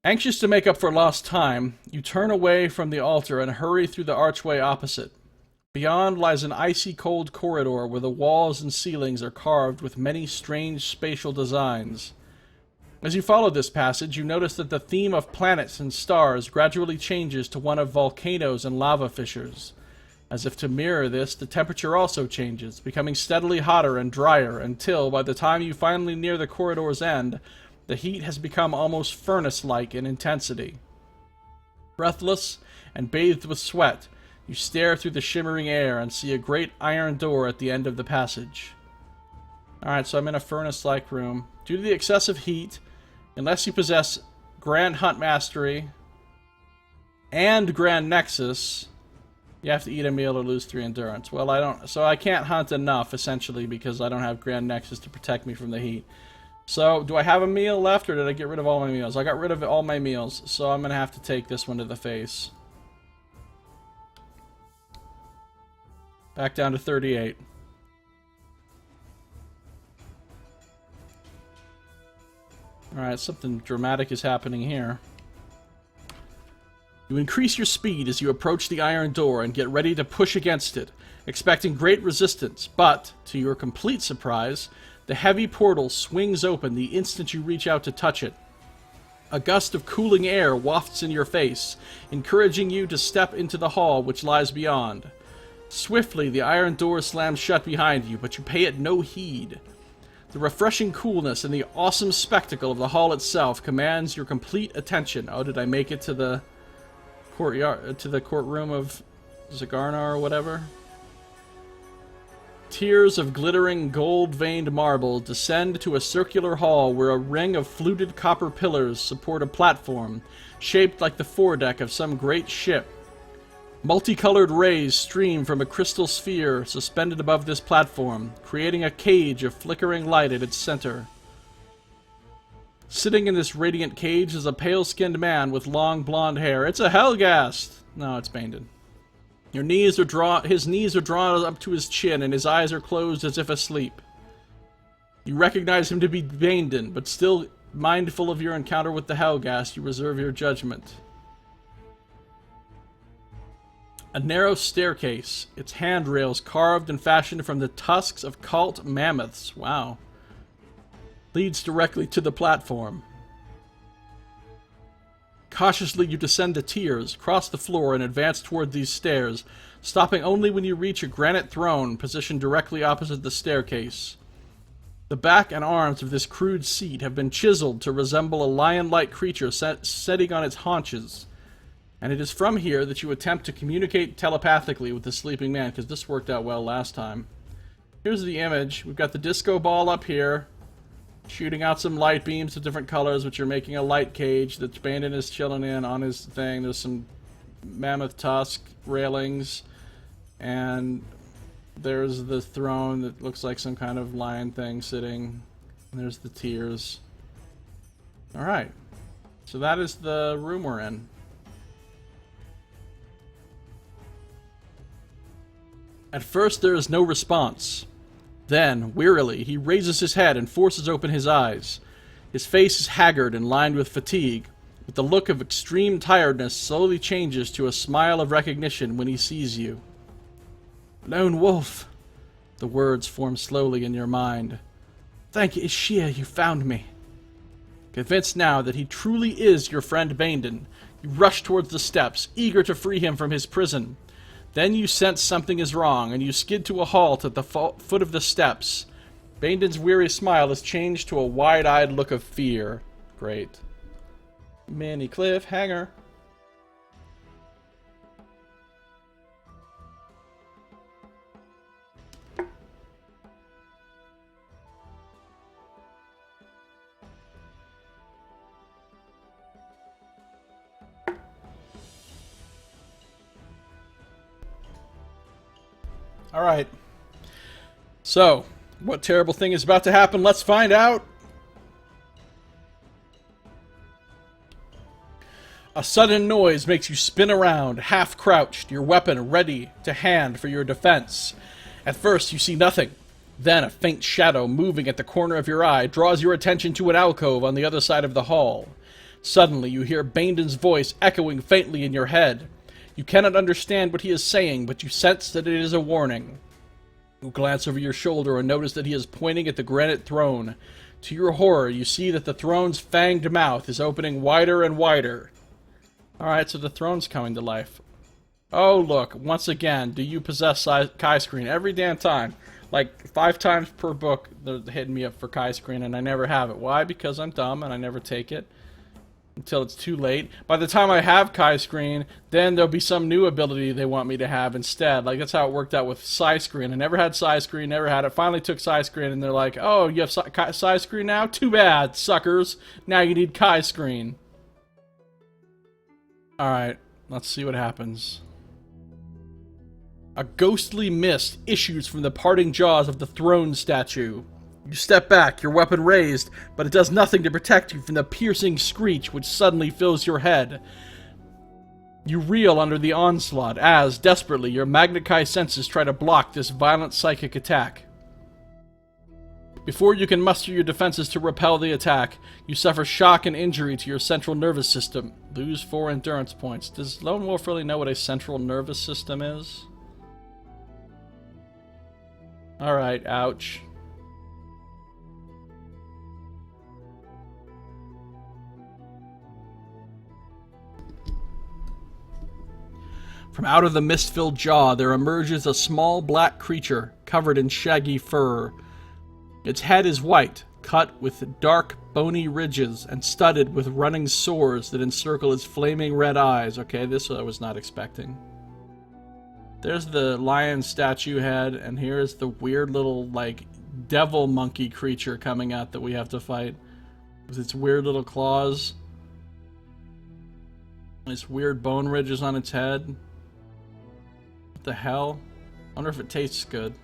Anxious to make up for lost time, you turn away from the altar and hurry through the archway opposite. Beyond lies an icy cold corridor where the walls and ceilings are carved with many strange spatial designs. As you follow this passage, you notice that the theme of planets and stars gradually changes to one of volcanoes and lava fissures. As if to mirror this, the temperature also changes, becoming steadily hotter and drier until, by the time you finally near the corridor's end, the heat has become almost furnace-like in intensity. Breathless and bathed with sweat, you stare through the shimmering air and see a great iron door at the end of the passage. Alright, so I'm in a furnace-like room. Due to the excessive heat, unless you possess Grand Hunt Mastery and Grand Nexus, you have to eat a meal or lose 3 endurance. Well, I can't hunt enough, essentially, because I don't have Grand Nexus to protect me from the heat. So, do I have a meal left, or did I get rid of all my meals? I got rid of all my meals, so I'm going to have to take this one to the face. Back down to 38. Alright, something dramatic is happening here. You increase your speed as you approach the iron door and get ready to push against it, expecting great resistance, but, to your complete surprise, the heavy portal swings open the instant you reach out to touch it. A gust of cooling air wafts in your face, encouraging you to step into the hall which lies beyond. Swiftly, the iron door slams shut behind you, but you pay it no heed. The refreshing coolness and the awesome spectacle of the hall itself commands your complete attention. Oh, did I make it to the courtyard, to the courtroom of Zagarna or whatever? Tiers of glittering gold-veined marble descend to a circular hall where a ring of fluted copper pillars support a platform, shaped like the foredeck of some great ship. Multicolored rays stream from a crystal sphere suspended above this platform, creating a cage of flickering light at its center. Sitting in this radiant cage is a pale-skinned man with long blonde hair. It's a Helghast! No, it's Bandon. His knees are drawn up to his chin, and his eyes are closed as if asleep. You recognize him to be Bandon, but still mindful of your encounter with the Helghast, you reserve your judgment. A narrow staircase, its handrails carved and fashioned from the tusks of cult mammoths, wow, leads directly to the platform. Cautiously, you descend the tiers, cross the floor, and advance toward these stairs, stopping only when you reach a granite throne positioned directly opposite the staircase. The back and arms of this crude seat have been chiseled to resemble a lion-like creature sitting on its haunches, and it is from here that you attempt to communicate telepathically with the sleeping man, because this worked out well last time. Here's the image. We've got the disco ball up here, shooting out some light beams of different colors, which are making a light cage that Bandon is chilling in on his thing. There's some mammoth tusk railings, and there's the throne that looks like some kind of lion thing sitting. And there's the tiers. Alright. So that is the room we're in. At first there is no response. Then, wearily, he raises his head and forces open his eyes. His face is haggard and lined with fatigue, but the look of extreme tiredness slowly changes to a smile of recognition when he sees you. Lone Wolf, the words form slowly in your mind. Thank Ishia you found me. Convinced now that he truly is your friend Bandon, you rush towards the steps, eager to free him from his prison. Then you sense something is wrong, and you skid to a halt at the foot of the steps. Bandon's weary smile has changed to a wide-eyed look of fear. Great. Mini cliffhanger. Alright. So, what terrible thing is about to happen? Let's find out! A sudden noise makes you spin around, half-crouched, your weapon ready to hand for your defense. At first, you see nothing. Then, a faint shadow moving at the corner of your eye draws your attention to an alcove on the other side of the hall. Suddenly, you hear Bandon's voice echoing faintly in your head. You cannot understand what he is saying, but you sense that it is a warning. You glance over your shoulder and notice that he is pointing at the granite throne. To your horror, you see that the throne's fanged mouth is opening wider and wider. Alright, so the throne's coming to life. Oh, look, once again, do you possess Kai Screen? Every damn time. Like, 5 times per book, they're hitting me up for Kai Screen, and I never have it. Why? Because I'm dumb, and I never take it. Until it's too late. By the time I have Kai Screen, then there'll be some new ability they want me to have instead. Like, that's how it worked out with Psi Screen. I never had Psi Screen, never had it. Finally took Psi Screen, and they're like, oh, you have Psi Screen now? Too bad, suckers. Now you need Kai Screen. Alright, let's see what happens. A ghostly mist issues from the parting jaws of the throne statue. You step back, your weapon raised, but it does nothing to protect you from the piercing screech which suddenly fills your head. You reel under the onslaught as, desperately, your Magna Kai senses try to block this violent psychic attack. Before you can muster your defenses to repel the attack, you suffer shock and injury to your central nervous system. Lose 4 endurance points. Does Lone Wolf really know what a central nervous system is? Alright, ouch. From out of the mist-filled jaw, there emerges a small black creature covered in shaggy fur. Its head is white, cut with dark, bony ridges and studded with running sores that encircle its flaming red eyes. Okay, this I was not expecting. There's the lion statue head, and here's the weird little, like, devil monkey creature coming out that we have to fight. With its weird little claws. Its weird bone ridges on its head. What the hell? I wonder if it tastes good.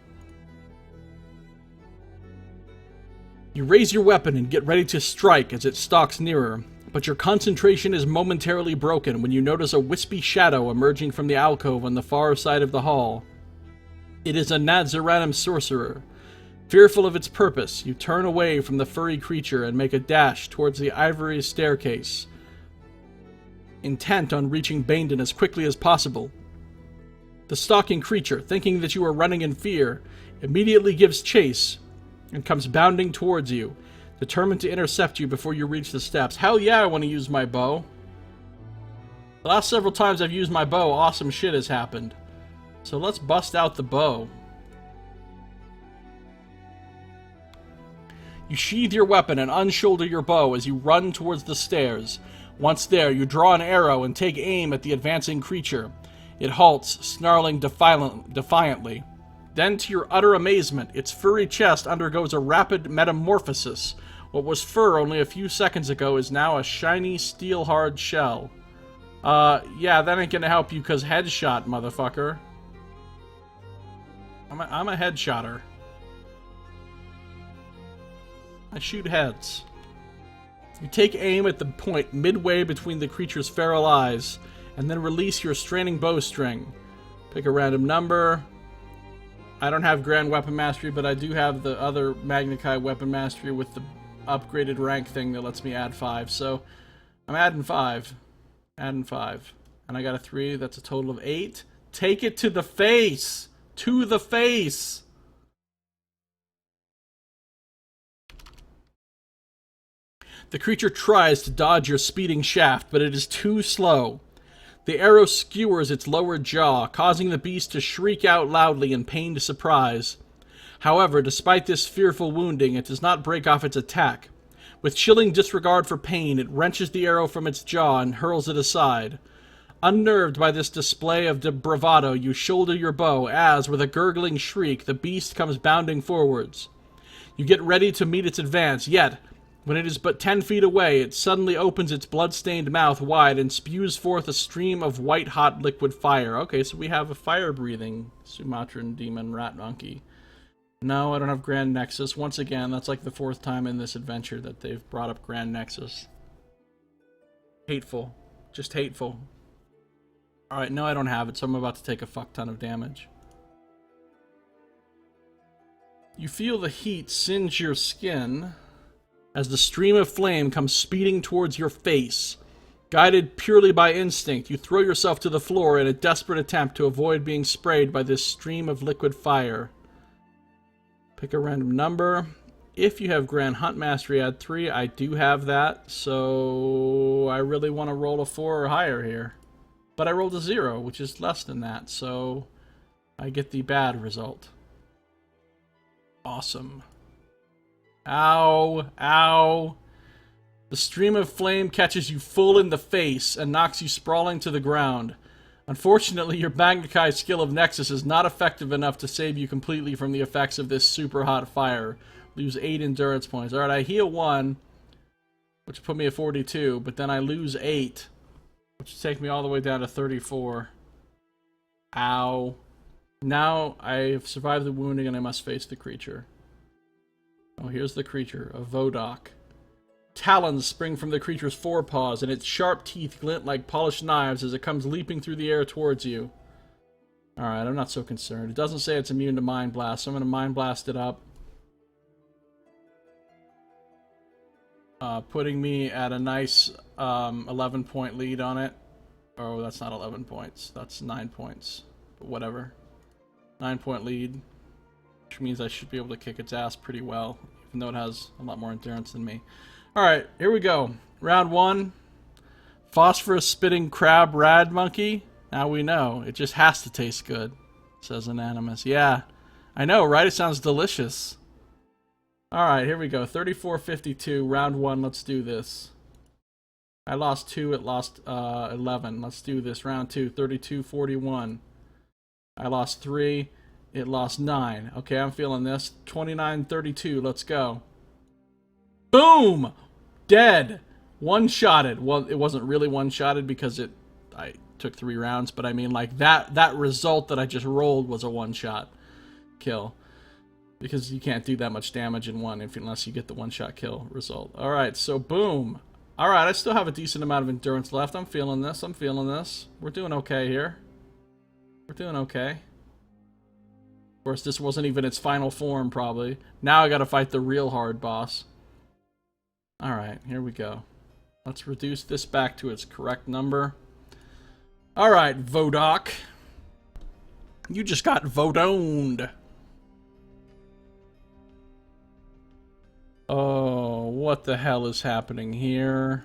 You raise your weapon and get ready to strike as it stalks nearer, but your concentration is momentarily broken when you notice a wispy shadow emerging from the alcove on the far side of the hall. It is a Nazaranum sorcerer. Fearful of its purpose, you turn away from the furry creature and make a dash towards the ivory staircase, intent on reaching Bandon as quickly as possible. The stalking creature, thinking that you are running in fear, immediately gives chase and comes bounding towards you, determined to intercept you before you reach the steps. Hell yeah, I want to use my bow. The last several times I've used my bow, awesome shit has happened. So let's bust out the bow. You sheathe your weapon and unshoulder your bow as you run towards the stairs. Once there, you draw an arrow and take aim at the advancing creature. It halts, snarling defiantly. Then, to your utter amazement, its furry chest undergoes a rapid metamorphosis. What was fur only a few seconds ago is now a shiny, steel-hard shell. Yeah, that ain't gonna help you, cause headshot, motherfucker. I'm a headshotter. I shoot heads. You take aim at the point midway between the creature's feral eyes, and then release your straining bowstring. Pick a random number. I don't have Grand Weapon Mastery, but I do have the other Magna Chi Weapon Mastery with the upgraded rank thing that lets me add 5. So I'm adding 5. Adding 5. And I got a 3. That's a total of 8. Take it to the face! To the face! The creature tries to dodge your speeding shaft, but it is too slow. The arrow skewers its lower jaw, causing the beast to shriek out loudly in pained surprise. However, despite this fearful wounding, it does not break off its attack. With chilling disregard for pain, it wrenches the arrow from its jaw and hurls it aside. Unnerved by this display of bravado, you shoulder your bow as, with a gurgling shriek, the beast comes bounding forwards. You get ready to meet its advance, yet, when it is but 10 feet away, it suddenly opens its blood-stained mouth wide and spews forth a stream of white-hot liquid fire. Okay, so we have a fire-breathing Sumatran demon rat monkey. No, I don't have Grand Nexus. Once again, that's like the 4th time in this adventure that they've brought up Grand Nexus. Hateful. Just hateful. Alright, no, I don't have it, so I'm about to take a fuck ton of damage. You feel the heat singe your skin as the stream of flame comes speeding towards your face. Guided purely by instinct, you throw yourself to the floor in a desperate attempt to avoid being sprayed by this stream of liquid fire. Pick a random number. If you have Grand Hunt Mastery, add 3. I do have that, so I really want to roll a 4 or higher here. But I rolled a 0, which is less than that, so I get the bad result. Awesome. Ow, ow. The stream of flame catches you full in the face and knocks you sprawling to the ground. Unfortunately, your Magna Chi skill of Nexus is not effective enough to save you completely from the effects of this super hot fire. Lose 8 endurance points. Alright, I heal 1, which put me at 42, but then I lose 8, which take me all the way down to 34. Ow. Now I have survived the wounding and I must face the creature. Oh, here's the creature, a Vodok. Talons spring from the creature's forepaws, and its sharp teeth glint like polished knives as it comes leaping through the air towards you. Alright, I'm not so concerned. It doesn't say it's immune to Mind Blast, so I'm going to Mind Blast it up. putting me at a nice 11-point lead on it. Oh, that's not 11 points. That's 9 points. But whatever. 9-point lead, which means I should be able to kick its ass pretty well, even though it has a lot more endurance than me. Alright, here we go. Round 1. Phosphorus spitting crab rad monkey. Now we know. It just has to taste good, says Anonymous. Yeah, I know, right? It sounds delicious. Alright, here we go. 34-52, round 1. Let's do this. I lost 2, it lost 11. Let's do this. Round 2, 32-41. I lost 3, it lost 9. Okay, I'm feeling this. 29-32, let's go. Boom! Dead! One-shotted. Well, it wasn't really one-shotted because I took 3 rounds, but I mean, like, that result that I just rolled was a one-shot kill. Because you can't do that much damage in one unless you get the one-shot kill result. Alright, so boom. Alright, I still have a decent amount of endurance left. I'm feeling this. I'm feeling this. We're doing okay here. We're doing okay. Of course, this wasn't even its final form, probably. Now I gotta fight the real hard boss. Alright, here we go. Let's reduce this back to its correct number. Alright, Vodok. You just got vodoned. Oh, what the hell is happening here?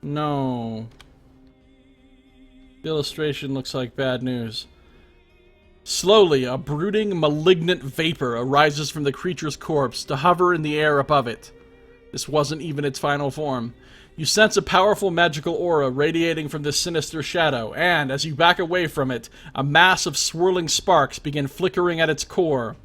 No. The illustration looks like bad news. Slowly, a brooding, malignant vapor arises from the creature's corpse to hover in the air above it. This wasn't even its final form. You sense a powerful magical aura radiating from this sinister shadow, and, as you back away from it, a mass of swirling sparks begin flickering at its core.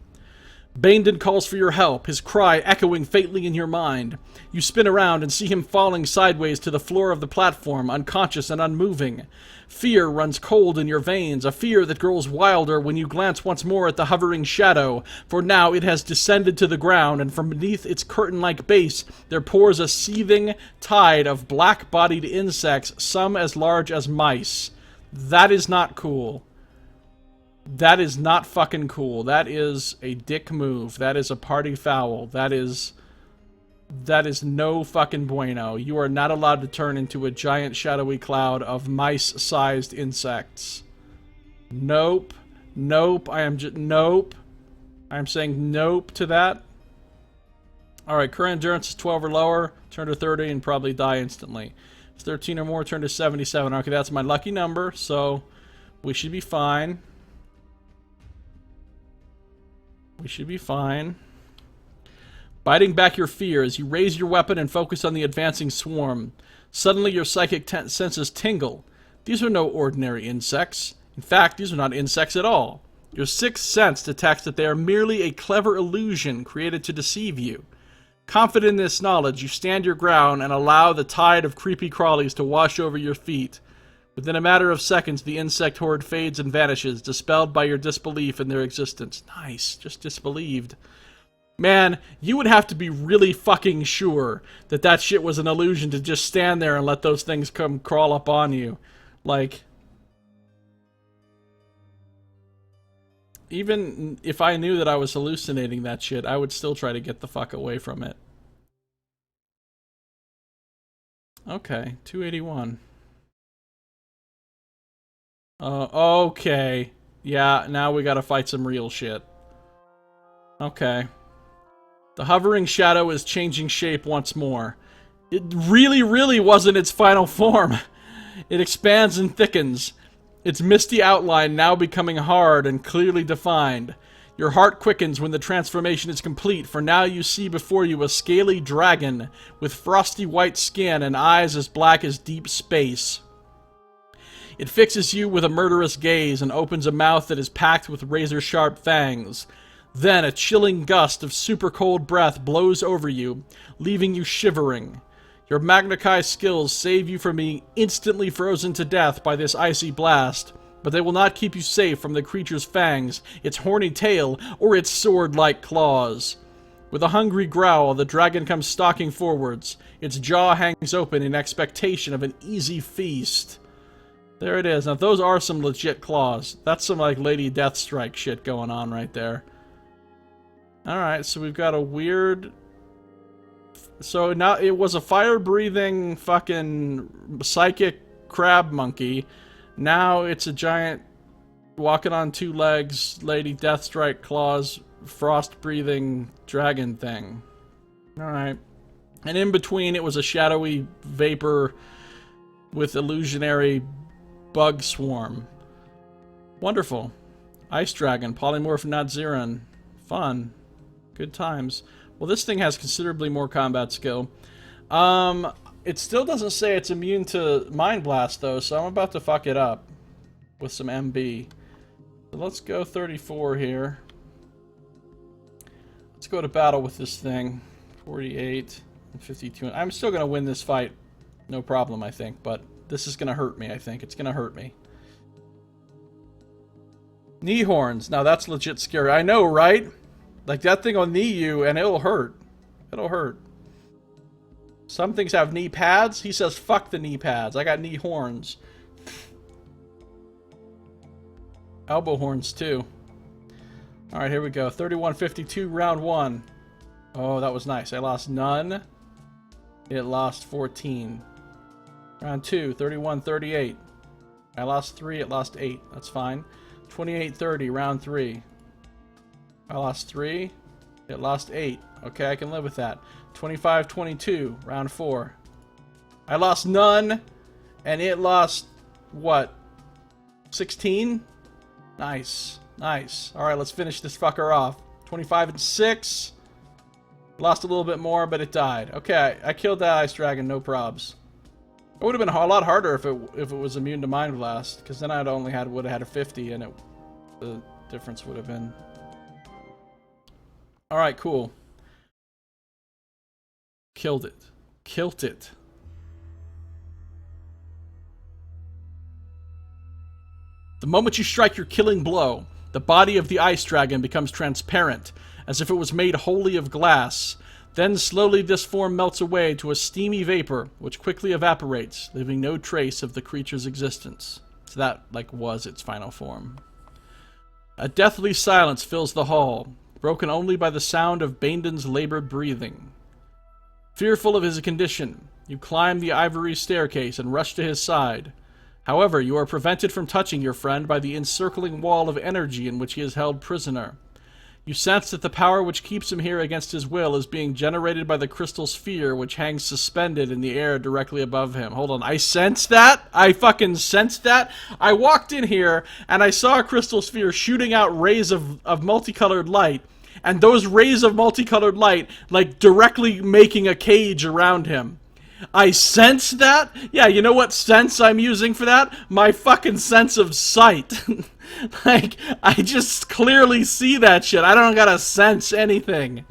Bandon calls for your help, his cry echoing faintly in your mind. You spin around and see him falling sideways to the floor of the platform, unconscious and unmoving. Fear runs cold in your veins, a fear that grows wilder when you glance once more at the hovering shadow, for now it has descended to the ground, and from beneath its curtain-like base there pours a seething tide of black-bodied insects, some as large as mice. That is not cool. That is not fucking cool. That is a dick move. That is a party foul. That is no fucking bueno. You are not allowed to turn into a giant shadowy cloud of mice-sized insects. Nope. Nope. Nope. I am saying nope to that. Alright, current endurance is 12 or lower. Turn to 30 and probably die instantly. If 13 or more, turn to 77. Okay, that's my lucky number, so we should be fine. We should be fine. Biting back your fear as you raise your weapon and focus on the advancing swarm. Suddenly your psychic senses tingle. These are no ordinary insects. In fact, these are not insects at all. Your sixth sense detects that they are merely a clever illusion created to deceive you. Confident in this knowledge, you stand your ground and allow the tide of creepy crawlies to wash over your feet. Within a matter of seconds, the insect horde fades and vanishes, dispelled by your disbelief in their existence. Nice, just disbelieved. Man, you would have to be really fucking sure that that shit was an illusion to just stand there and let those things come crawl up on you. Like, even if I knew that I was hallucinating that shit, I would still try to get the fuck away from it. Okay, 281. Okay. Yeah, now we gotta fight some real shit. Okay. The hovering shadow is changing shape once more. It really wasn't its final form. It expands and thickens, its misty outline now becoming hard and clearly defined. Your heart quickens when the transformation is complete, for now you see before you a scaly dragon with frosty white skin and eyes as black as deep space. It fixes you with a murderous gaze and opens a mouth that is packed with razor-sharp fangs. Then a chilling gust of super-cold breath blows over you, leaving you shivering. Your Magna Chi skills save you from being instantly frozen to death by this icy blast, but they will not keep you safe from the creature's fangs, its horny tail, or its sword-like claws. With a hungry growl, the dragon comes stalking forwards. Its jaw hangs open in expectation of an easy feast. There it is. Now, those are some legit claws. That's some, like, Lady Deathstrike shit going on right there. Alright, so we've got a weird So now it was a fire-breathing fucking psychic crab monkey. Now it's a giant walking on two legs, Lady Deathstrike claws, frost-breathing dragon thing. Alright. And in between it was a shadowy vapor with illusionary bug swarm. Wonderful. Ice dragon, polymorph Nadziran. Fun. Good times. Well, this thing has considerably more combat skill. It still doesn't say it's immune to Mind Blast, though, so I'm about to fuck it up with some MB. So let's go 34 here. Let's go to battle with this thing. 48 and 52. I'm still going to win this fight. No problem, I think, but this is going to hurt me, I think. It's going to hurt me. Knee horns. Now, that's legit scary. I know, right? Like, that thing will knee you, and it'll hurt. It'll hurt. Some things have knee pads. He says, fuck the knee pads. I got knee horns. Elbow horns, too. Alright, here we go. 31-52, round 1. Oh, that was nice. I lost none. It lost 14. Round 2, 31-38. I lost 3, it lost 8. That's fine. 28-30, round 3. I lost 3. It lost 8. Okay, I can live with that. 25-22, round 4. I lost none, and it lost, what, 16? Nice. Nice. Alright, let's finish this fucker off. 25-6. Lost a little bit more, but it died. Okay, I killed that ice dragon, no probs. It would have been a lot harder if it was immune to Mind Blast, because then I'd only would have had a 50, and the difference would have been. Alright, cool. Killed it. Killed it. The moment you strike your killing blow, the body of the ice dragon becomes transparent, as if it was made wholly of glass. Then slowly this form melts away to a steamy vapor, which quickly evaporates, leaving no trace of the creature's existence. So that, like, was its final form. A deathly silence fills the hall, broken only by the sound of Bandon's labored breathing. Fearful of his condition, you climb the ivory staircase and rush to his side. However, you are prevented from touching your friend by the encircling wall of energy in which he is held prisoner. You sense that the power which keeps him here against his will is being generated by the crystal sphere which hangs suspended in the air directly above him. Hold on, I sense that? I fucking sense that? I walked in here and I saw a crystal sphere shooting out rays of multicolored light, and those rays of multicolored light, like, directly making a cage around him. I sense that? Yeah, you know what sense I'm using for that? My fucking sense of sight. Like, I just clearly see that shit. I don't gotta sense anything.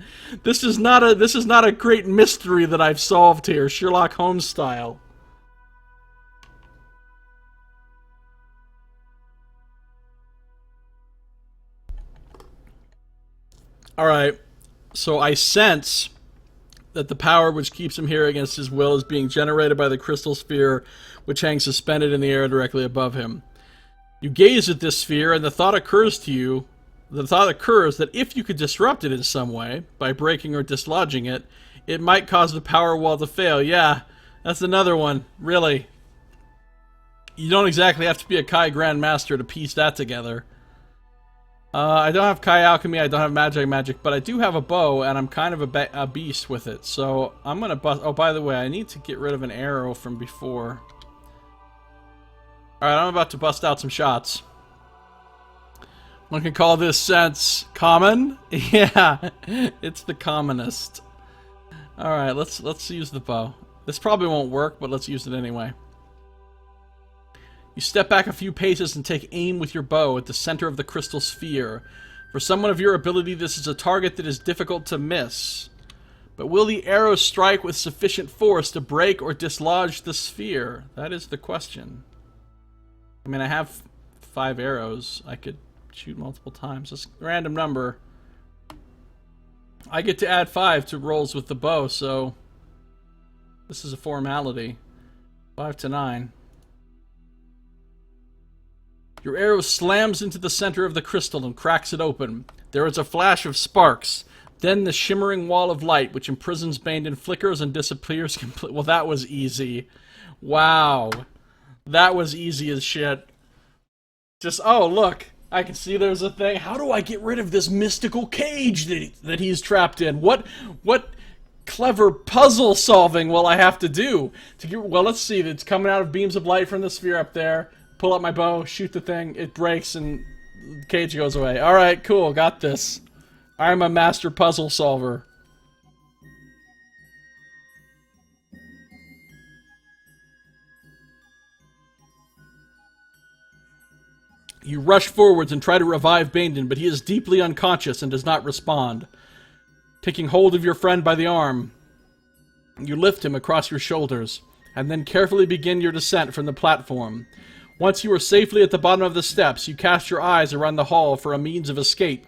This is not a great mystery that I've solved here, Sherlock Holmes style. Alright, so I sense that the power which keeps him here against his will is being generated by the crystal sphere which hangs suspended in the air directly above him. You gaze at this sphere, and the thought occurs that if you could disrupt it in some way, by breaking or dislodging it, it might cause the power wall to fail. Yeah, that's another one, really. You don't exactly have to be a Kai Grandmaster to piece that together. I don't have Kai Alchemy, I don't have Magic, but I do have a bow, and I'm kind of a beast with it. So I'm gonna bust. Oh, by the way, I need to get rid of an arrow from before. Alright, I'm about to bust out some shots. One can call this sense common? Yeah, it's the commonest. Alright, let's use the bow. This probably won't work, but let's use it anyway. You step back a few paces and take aim with your bow at the center of the crystal sphere. For someone of your ability, this is a target that is difficult to miss. But will the arrow strike with sufficient force to break or dislodge the sphere? That is the question. I mean, I have 5 arrows. I could shoot multiple times. Just a random number. I get to add 5 to rolls with the bow, so this is a formality. 5 to 9. Your arrow slams into the center of the crystal and cracks it open. There is a flash of sparks. Then the shimmering wall of light, which imprisons Bandon, flickers and disappears completely. Well, that was easy. Wow. That was easy as shit. Just, oh, look. I can see there's a thing. How do I get rid of this mystical cage that he's trapped in? What clever puzzle solving will I have to do? Well, let's see. It's coming out of beams of light from the sphere up there. Pull out my bow, shoot the thing. It breaks and the cage goes away. Alright, cool. Got this. I'm a master puzzle solver. You rush forwards and try to revive Bandon, but he is deeply unconscious and does not respond. Taking hold of your friend by the arm, you lift him across your shoulders, and then carefully begin your descent from the platform. Once you are safely at the bottom of the steps, you cast your eyes around the hall for a means of escape.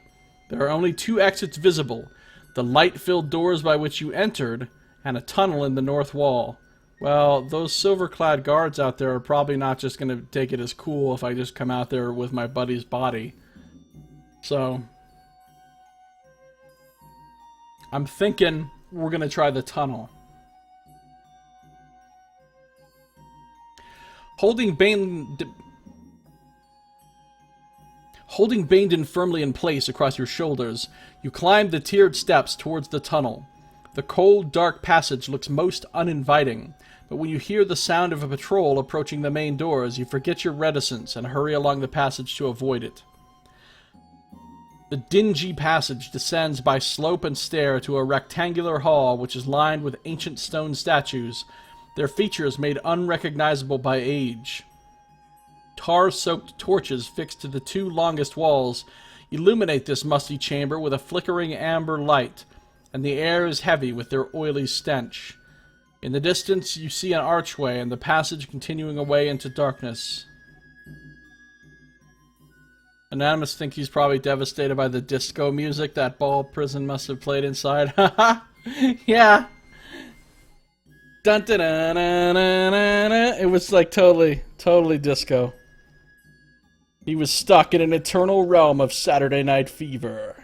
There are only 2 exits visible, the light-filled doors by which you entered, and a tunnel in the north wall. Well, those silver-clad guards out there are probably not just going to take it as cool if I just come out there with my buddy's body. So, I'm thinking we're going to try the tunnel. Holding Bandon firmly in place across your shoulders, you climb the tiered steps towards the tunnel. The cold, dark passage looks most uninviting, but when you hear the sound of a patrol approaching the main doors, you forget your reticence and hurry along the passage to avoid it. The dingy passage descends by slope and stair to a rectangular hall which is lined with ancient stone statues, their features made unrecognizable by age. Tar-soaked torches fixed to the 2 longest walls illuminate this musty chamber with a flickering amber light, and the air is heavy with their oily stench. In the distance, you see an archway and the passage continuing away into darkness. Anonymous thinks he's probably devastated by the disco music that ball prison must have played inside. Haha! Yeah! Dun dun dun dun dun dun. It was like totally disco. He was stuck in an eternal realm of Saturday Night Fever.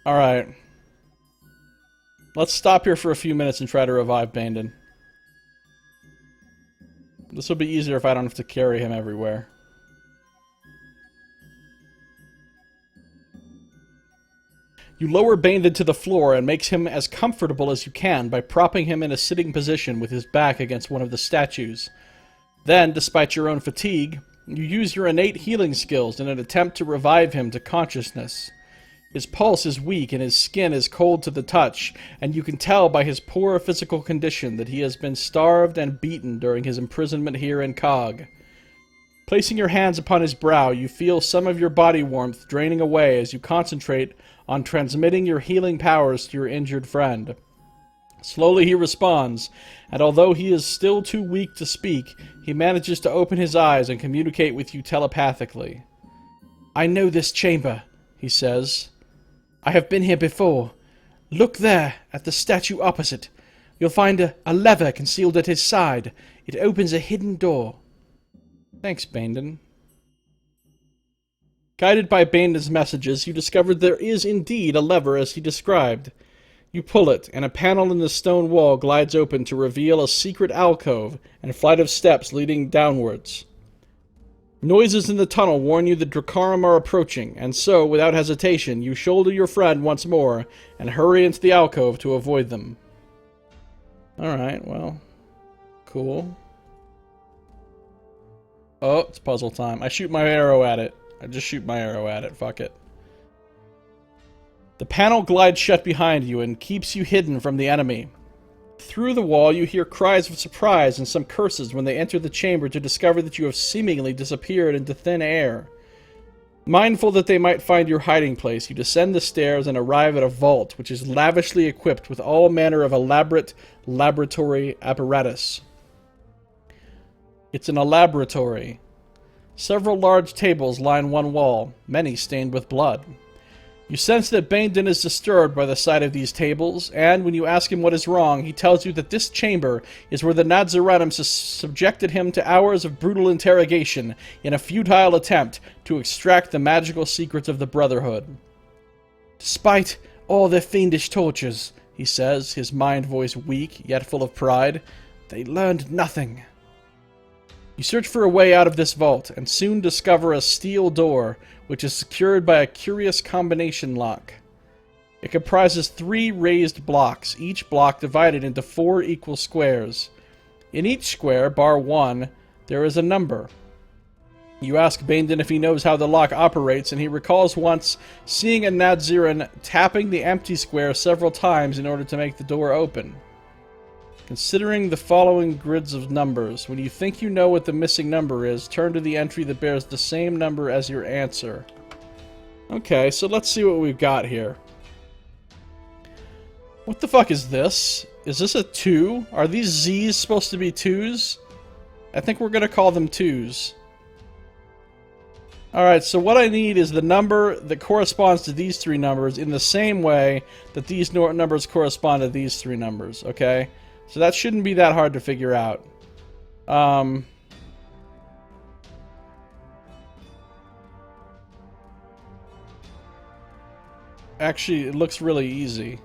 Alright. Let's stop here for a few minutes and try to revive Bandon. This will be easier if I don't have to carry him everywhere. You lower Bandon to the floor and makes him as comfortable as you can by propping him in a sitting position with his back against one of the statues. Then, despite your own fatigue, you use your innate healing skills in an attempt to revive him to consciousness. His pulse is weak and his skin is cold to the touch, and you can tell by his poor physical condition that he has been starved and beaten during his imprisonment here in Kaag. Placing your hands upon his brow, you feel some of your body warmth draining away as you concentrate on transmitting your healing powers to your injured friend. Slowly he responds, and although he is still too weak to speak, he manages to open his eyes and communicate with you telepathically. "I know this chamber," he says. "I have been here before. Look there, at the statue opposite. You'll find a lever concealed at his side. It opens a hidden door." Thanks, Bandon. Guided by Bandon's messages, you discovered there is indeed a lever as he described. You pull it, and a panel in the stone wall glides open to reveal a secret alcove and a flight of steps leading downwards. Noises in the tunnel warn you the Dracarum are approaching, and so, without hesitation, you shoulder your friend once more and hurry into the alcove to avoid them. Alright, well, cool. Oh, it's puzzle time. I shoot my arrow at it. I just shoot my arrow at it. Fuck it. The panel glides shut behind you and keeps you hidden from the enemy. Through the wall, you hear cries of surprise and some curses when they enter the chamber to discover that you have seemingly disappeared into thin air. Mindful that they might find your hiding place, you descend the stairs and arrive at a vault which is lavishly equipped with all manner of elaborate laboratory apparatus. It's an laboratory. Several large tables line one wall, many stained with blood. You sense that Bandon is disturbed by the sight of these tables, and when you ask him what is wrong, he tells you that this chamber is where the Nazaranim subjected him to hours of brutal interrogation in a futile attempt to extract the magical secrets of the Brotherhood. Despite all their fiendish tortures, he says, his mind voice weak, yet full of pride, they learned nothing. You search for a way out of this vault, and soon discover a steel door, which is secured by a curious combination lock. It comprises 3 raised blocks, each block divided into 4 equal squares. In each square, bar 1, there is a number. You ask Bandon if he knows how the lock operates, and he recalls once seeing a Nadziran tapping the empty square several times in order to make the door open. Considering the following grids of numbers, when you think you know what the missing number is, turn to the entry that bears the same number as your answer. Okay, so let's see what we've got here. What the fuck is this? Is this a 2? Are these Z's supposed to be 2s? I think we're gonna call them 2s. Alright, so what I need is the number that corresponds to these 3 numbers in the same way that these numbers correspond to these 3 numbers, okay? So that shouldn't be that hard to figure out. Actually, it looks really easy.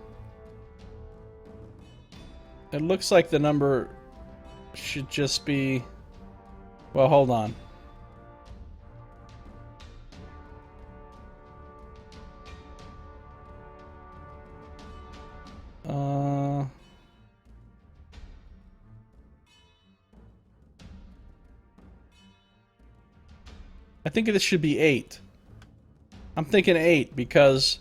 It looks like the number should just be... Well, hold on. I think this should be 8. I'm thinking 8 because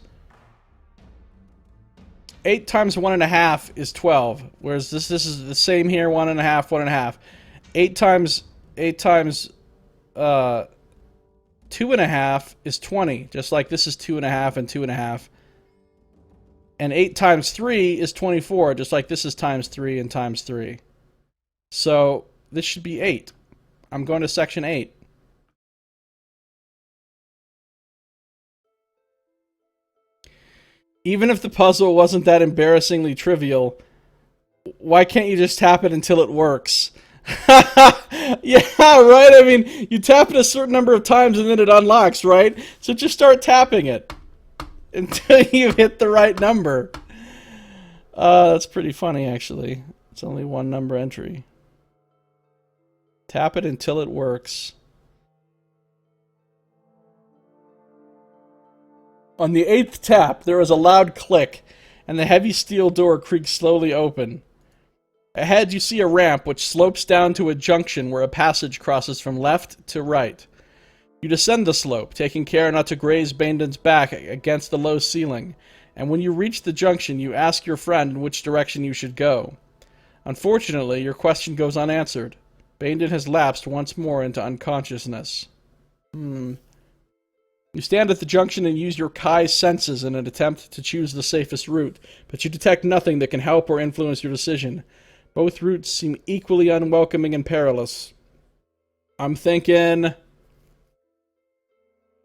8 times 1.5 is 12, whereas this is the same here, 1.5, 1.5. 8 times 2.5 is 20, just like this is 2.5 and 2.5. And 8 times 3 is 24, just like this is times 3 and times 3. So this should be 8. I'm going to section 8. Even if the puzzle wasn't that embarrassingly trivial, why can't you just tap it until it works? Yeah, right? I mean, you tap it a certain number of times and then it unlocks, right? So just start tapping it until you hit the right number. That's pretty funny, actually. It's only 1 number entry. Tap it until it works. On the 8th tap, there is a loud click, and the heavy steel door creaks slowly open. Ahead, you see a ramp which slopes down to a junction where a passage crosses from left to right. You descend the slope, taking care not to graze Bandon's back against the low ceiling, and when you reach the junction, you ask your friend in which direction you should go. Unfortunately, your question goes unanswered. Bandon has lapsed once more into unconsciousness. You stand at the junction and use your Kai's senses in an attempt to choose the safest route, but you detect nothing that can help or influence your decision. Both routes seem equally unwelcoming and perilous. I'm thinking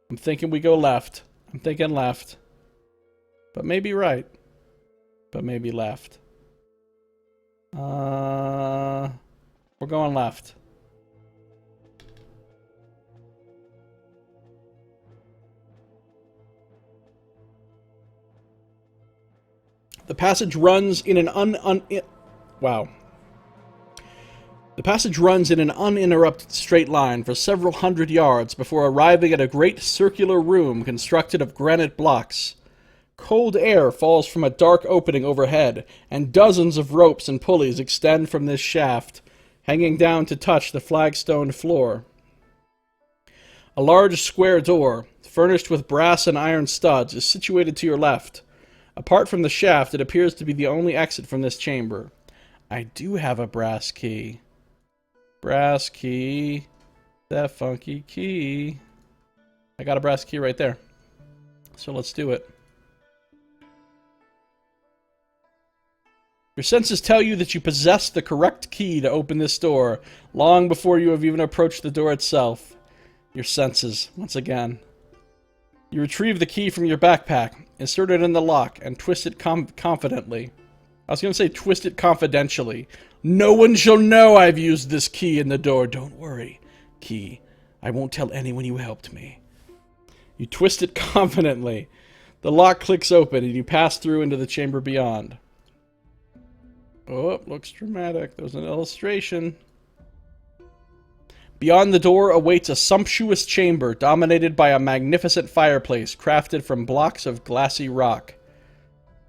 we go left. I'm thinking left. But maybe right. But maybe left. We're going left. The passage runs in an uninterrupted straight line for several hundred yards before arriving at a great circular room constructed of granite blocks. Cold air falls from a dark opening overhead, and dozens of ropes and pulleys extend from this shaft, hanging down to touch the flagstone floor. A large square door, furnished with brass and iron studs, is situated to your left. Apart from the shaft, it appears to be the only exit from this chamber. I do have a brass key. Brass key. That funky key. I got a brass key right there. So let's do it. Your senses tell you that you possess the correct key to open this door, long before you have even approached the door itself. Your senses, once again. You retrieve the key from your backpack, insert it in the lock, and twist it confidently. I was going to say twist it confidentially. No one shall know I've used this key in the door. Don't worry, key. I won't tell anyone you helped me. You twist it confidently. The lock clicks open and you pass through into the chamber beyond. Oh, looks dramatic. There's an illustration. Beyond the door awaits a sumptuous chamber dominated by a magnificent fireplace crafted from blocks of glassy rock.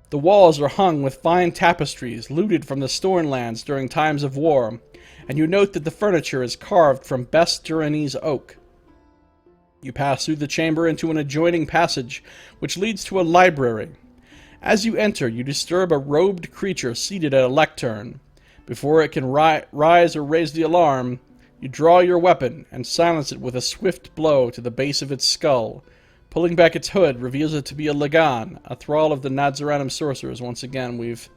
The walls are hung with fine tapestries looted from the Stornlands during times of war, and you note that the furniture is carved from best Duranese oak. You pass through the chamber into an adjoining passage, which leads to a library. As you enter, you disturb a robed creature seated at a lectern. Before it can rise or raise the alarm, you draw your weapon and silence it with a swift blow to the base of its skull. Pulling back its hood reveals it to be a Lagan, a thrall of the Nadzaranum sorcerers. Once again, we've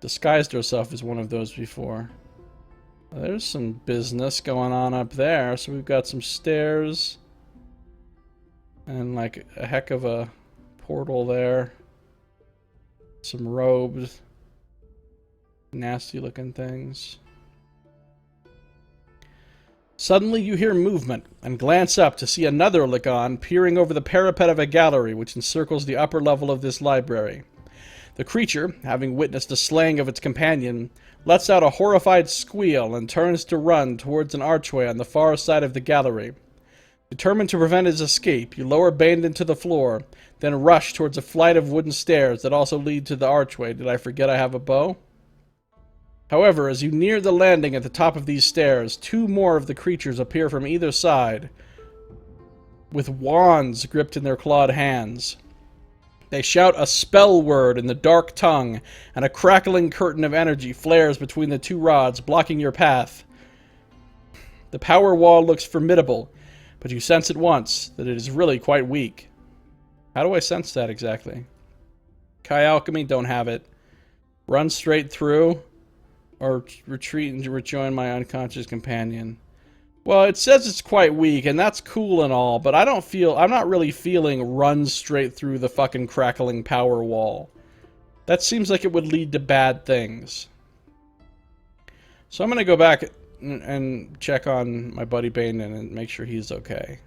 disguised ourselves as one of those before. There's some business going on up there. So we've got some stairs. And like a heck of a portal there. Some robes. Nasty looking things. Suddenly you hear movement and glance up to see another Lagan peering over the parapet of a gallery which encircles the upper level of this library. The creature, having witnessed the slaying of its companion, lets out a horrified squeal and turns to run towards an archway on the far side of the gallery. Determined to prevent his escape, you lower Bandon to the floor, then rush towards a flight of wooden stairs that also lead to the archway. Did I forget I have a bow? However, as you near the landing at the top of these stairs, two more of the creatures appear from either side, with wands gripped in their clawed hands. They shout a spell word in the dark tongue, and a crackling curtain of energy flares between the two rods, blocking your path. The power wall looks formidable, but you sense at once that it is really quite weak. How do I sense that exactly? Kai Alchemy, don't have it. Run straight through, or retreat and rejoin my unconscious companion. Well, it says it's quite weak, and that's cool and all, but I'm not really feeling run straight through the fucking crackling power wall. That seems like it would lead to bad things. So I'm gonna go back and check on my buddy Bandon and make sure he's okay.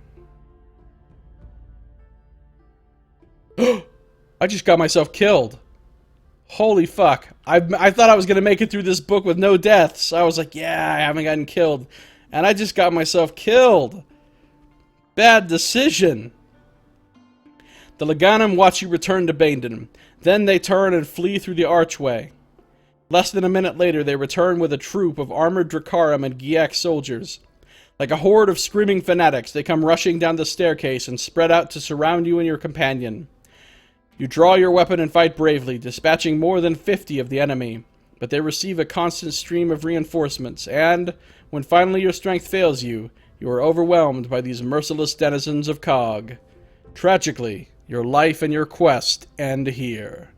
I just got myself killed. Holy fuck. I thought I was going to make it through this book with no deaths. I was like, yeah, I haven't gotten killed. And I just got myself killed. Bad decision. The Laganim watch you return to Bandon. Then they turn and flee through the archway. Less than a minute later, they return with a troop of armored Dracarum and Giak soldiers. Like a horde of screaming fanatics, they come rushing down the staircase and spread out to surround you and your companion. You draw your weapon and fight bravely, dispatching more than 50 of the enemy, but they receive a constant stream of reinforcements, and, when finally your strength fails you, you are overwhelmed by these merciless denizens of Kaag. Tragically, your life and your quest end here.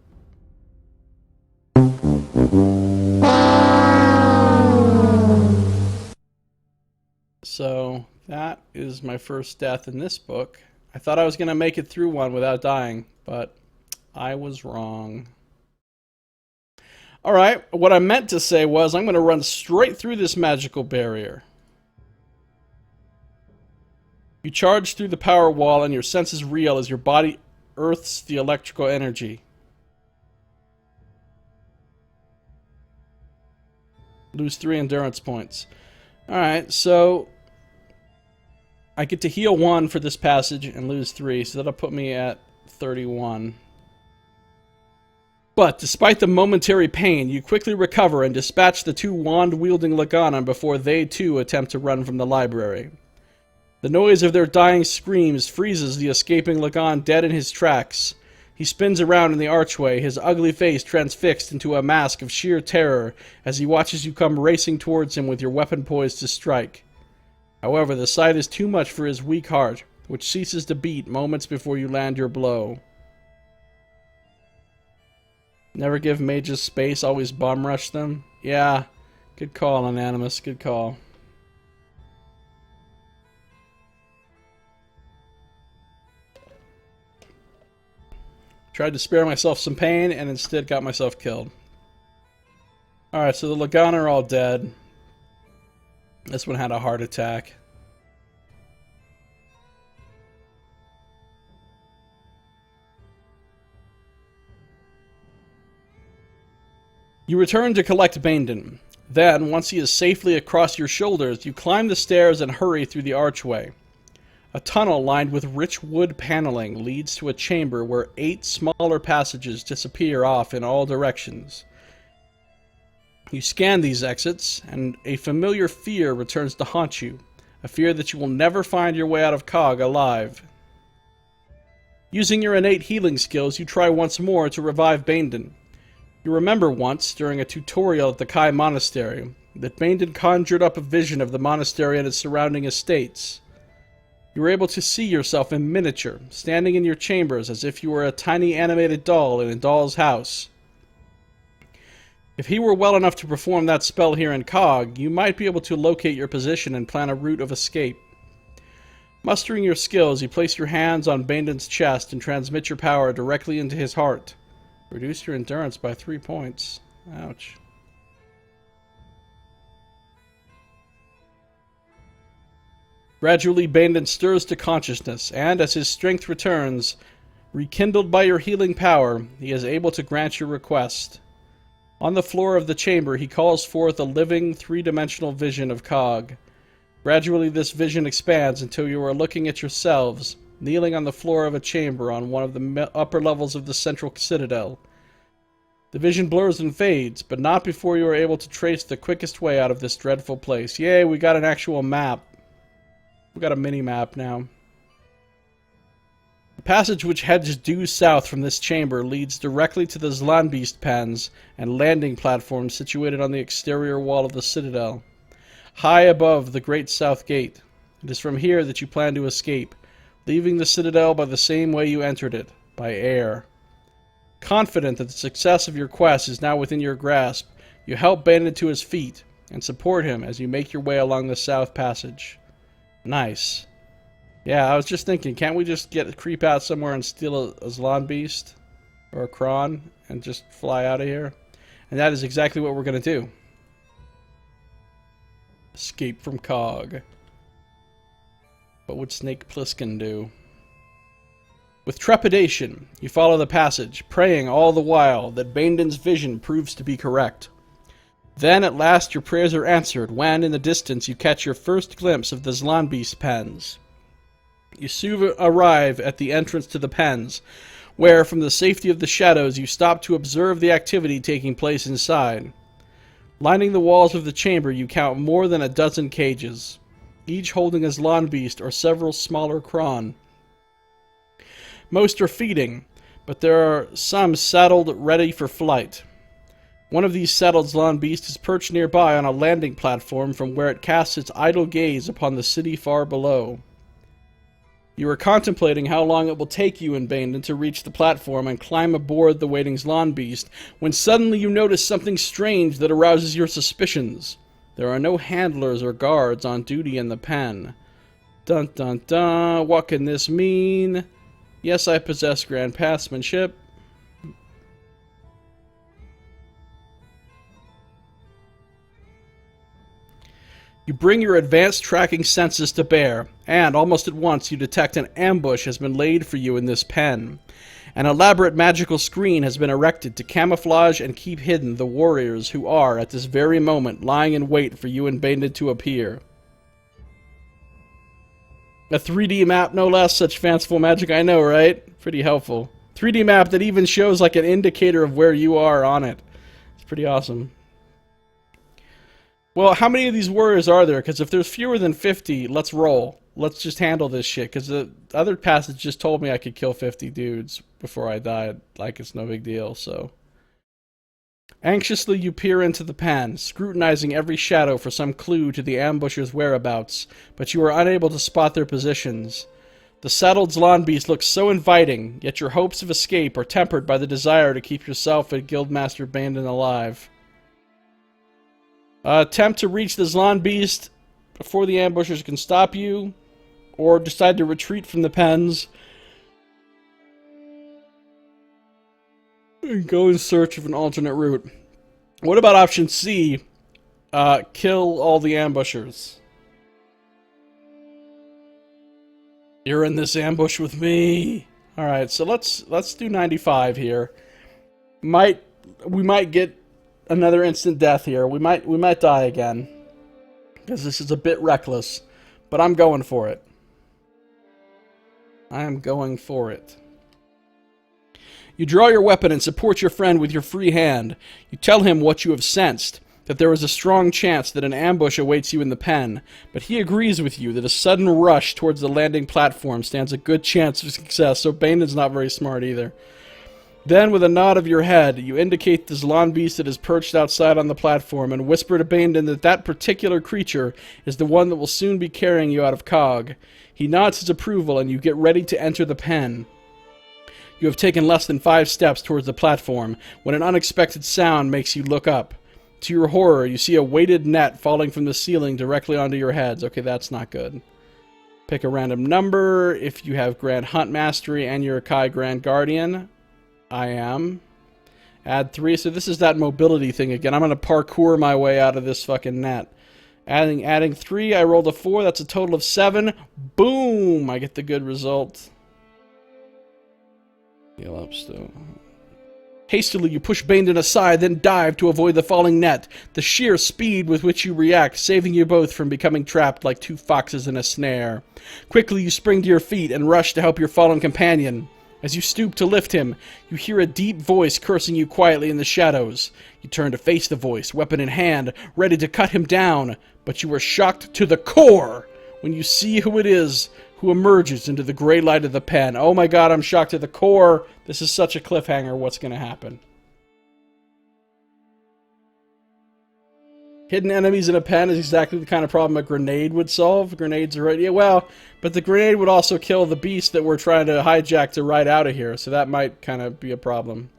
So, that is my first death in this book. I thought I was going to make it through one without dying, but I was wrong. Alright, what I meant to say was I'm going to run straight through this magical barrier. You charge through the power wall and your senses reel as your body earths the electrical energy. Lose 3 endurance points. Alright, so I get to heal 1 for this passage and lose 3, so that'll put me at 31. But, despite the momentary pain, you quickly recover and dispatch the 2 wand-wielding Laganim before they too attempt to run from the library. The noise of their dying screams freezes the escaping Lagan dead in his tracks. He spins around in the archway, his ugly face transfixed into a mask of sheer terror as he watches you come racing towards him with your weapon poised to strike. However, the sight is too much for his weak heart, which ceases to beat moments before you land your blow. Never give mages space, always bomb rush them. Yeah, good call, Anonymous, good call. Tried to spare myself some pain and instead got myself killed. Alright, so the Lagan are all dead. This one had a heart attack. You return to collect Bandon. Then, once he is safely across your shoulders, you climb the stairs and hurry through the archway. A tunnel lined with rich wood paneling leads to a chamber where 8 smaller passages disappear off in all directions. You scan these exits, and a familiar fear returns to haunt you, a fear that you will never find your way out of Kaag alive. Using your innate healing skills, you try once more to revive Bandon. You remember once, during a tutorial at the Kai Monastery, that Bandon conjured up a vision of the monastery and its surrounding estates. You were able to see yourself in miniature, standing in your chambers as if you were a tiny animated doll in a doll's house. If he were well enough to perform that spell here in Kaag, you might be able to locate your position and plan a route of escape. Mustering your skills, you place your hands on Bandon's chest and transmit your power directly into his heart. Reduce your endurance by 3 points. Ouch. Gradually, Bandon stirs to consciousness, and as his strength returns, rekindled by your healing power, he is able to grant your request. On the floor of the chamber, he calls forth a living, 3-dimensional vision of Kaag. Gradually, this vision expands until you are looking at yourselves, kneeling on the floor of a chamber on one of the upper levels of the central Citadel. The vision blurs and fades, but not before you are able to trace the quickest way out of this dreadful place. Yay, we got an actual map. We got a mini-map now. The passage which heads due south from this chamber leads directly to the zlan beast pens and landing platforms situated on the exterior wall of the Citadel, high above the Great South Gate. It is from here that you plan to escape, leaving the Citadel by the same way you entered it, by air. Confident that the success of your quest is now within your grasp, you help Bandon to his feet and support him as you make your way along the South Passage. Nice. Yeah, I was just thinking, can't we just creep out somewhere and steal a zlan beast? Or a cron? And just fly out of here? And that is exactly what we're going to do. Escape from Kaag. What would Snake Plissken do? With trepidation, you follow the passage, praying all the while that Bandon's vision proves to be correct. Then, at last, your prayers are answered when, in the distance, you catch your first glimpse of the zlan beast pens. You soon arrive at the entrance to the pens, where, from the safety of the shadows, you stop to observe the activity taking place inside. Lining the walls of the chamber, you count more than a dozen cages, each holding a zlan beast or several smaller cron. Most are feeding, but there are some saddled ready for flight. One of these saddled zlan beasts is perched nearby on a landing platform from where it casts its idle gaze upon the city far below. You are contemplating how long it will take you and Bandon to reach the platform and climb aboard the waiting zlan beast, when suddenly you notice something strange that arouses your suspicions. There are no handlers or guards on duty in the pen. Dun dun dun, what can this mean? Yes, I possess grand passmanship. You bring your advanced tracking senses to bear, and almost at once you detect an ambush has been laid for you in this pen. An elaborate magical screen has been erected to camouflage and keep hidden the warriors who are, at this very moment, lying in wait for you and Bandon to appear. A 3D map, no less. Such fanciful magic, I know, right? Pretty helpful. 3D map that even shows like an indicator of where you are on it. It's pretty awesome. Well, how many of these warriors are there? Because if there's fewer than 50, let's roll. Let's just handle this shit. Because the other passage just told me I could kill 50 dudes before I died. Like it's no big deal, so. Anxiously you peer into the pen, scrutinizing every shadow for some clue to the ambushers' whereabouts, but you are unable to spot their positions. The saddled zlan beast looks so inviting, yet your hopes of escape are tempered by the desire to keep yourself and Guildmaster Bandon alive. Attempt to reach the zlan beast before the ambushers can stop you, or decide to retreat from the pens and go in search of an alternate route. What about option C? Kill all the ambushers. You're in this ambush with me. Alright, so let's do 95 here. We might get another instant death here. We might die again. Because this is a bit reckless. But I'm going for it. I am going for it. You draw your weapon and support your friend with your free hand. You tell him what you have sensed, that there is a strong chance that an ambush awaits you in the pen, but he agrees with you that a sudden rush towards the landing platform stands a good chance of success, so Bandon's not very smart either. Then, with a nod of your head, you indicate the zlan beast that is perched outside on the platform and whisper to Bandon that that particular creature is the one that will soon be carrying you out of Kaag. He nods his approval and you get ready to enter the pen. You have taken less than 5 steps towards the platform when an unexpected sound makes you look up. To your horror, you see a weighted net falling from the ceiling directly onto your heads. Okay, that's not good. Pick a random number if you have Grand Hunt Mastery and you're a Kai Grand Guardian. I am. Add 3. So this is that mobility thing again. I'm going to parkour my way out of this fucking net. Adding 3, I rolled a 4. That's a total of 7. Boom! I get the good result. Heal up still. Hastily, you push Bandon aside, then dive to avoid the falling net. The sheer speed with which you react, saving you both from becoming trapped like 2 foxes in a snare. Quickly, you spring to your feet and rush to help your fallen companion. As you stoop to lift him, you hear a deep voice cursing you quietly in the shadows. You turn to face the voice, weapon in hand, ready to cut him down, but you are shocked to the core when you see who it is who emerges into the gray light of the pen. Oh my god, I'm shocked to the core. This is such a cliffhanger. What's going to happen? Hidden enemies in a pen is exactly the kind of problem a grenade would solve. Grenades are right... Yeah, well, but the grenade would also kill the beast that we're trying to hijack to ride out of here, so that might kind of be a problem.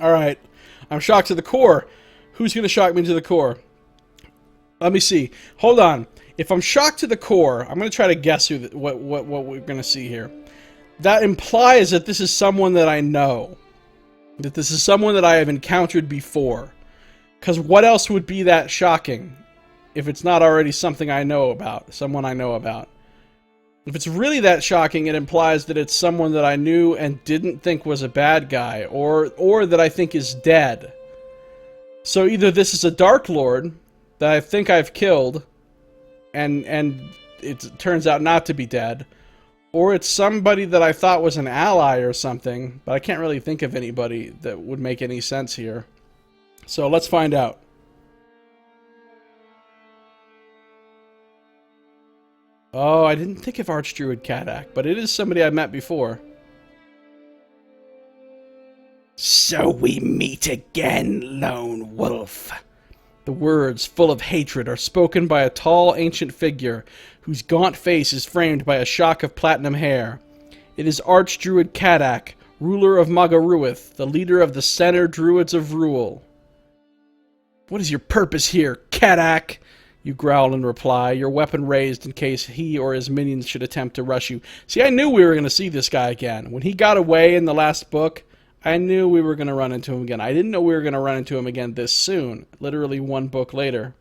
Alright. I'm shocked to the core. Who's going to shock me to the core? Let me see. Hold on. If I'm shocked to the core, I'm going to try to guess who what we're going to see here. That implies that this is someone that I know. That this is someone that I have encountered before. Because what else would be that shocking if it's not already something I know about, someone I know about? If it's really that shocking, it implies that it's someone that I knew and didn't think was a bad guy, or that I think is dead. So either this is a Dark Lord that I think I've killed, and it turns out not to be dead, or it's somebody that I thought was an ally or something, but I can't really think of anybody that would make any sense here. So let's find out. Oh, I didn't think of Archdruid Kaag, but it is somebody I've met before. So we meet again, Lone Wolf. The words, full of hatred, are spoken by a tall, ancient figure, whose gaunt face is framed by a shock of platinum hair. It is Archdruid Kaag, ruler of Magaruith, the leader of the Center Druids of Rule. What is your purpose here, Kaag? You growl in reply, your weapon raised in case he or his minions should attempt to rush you. See, I knew we were going to see this guy again. When he got away in the last book, I knew we were going to run into him again. I didn't know we were going to run into him again this soon. Literally 1 book later.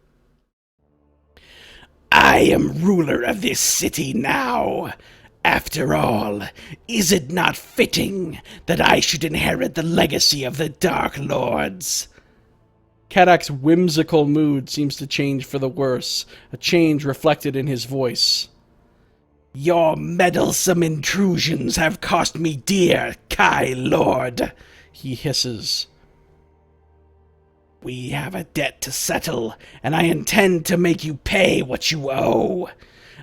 I am ruler of this city now. After all, is it not fitting that I should inherit the legacy of the Dark Lords? Kaag's whimsical mood seems to change for the worse, a change reflected in his voice. Your meddlesome intrusions have cost me dear, Kai Lord, he hisses. We have a debt to settle, and I intend to make you pay what you owe.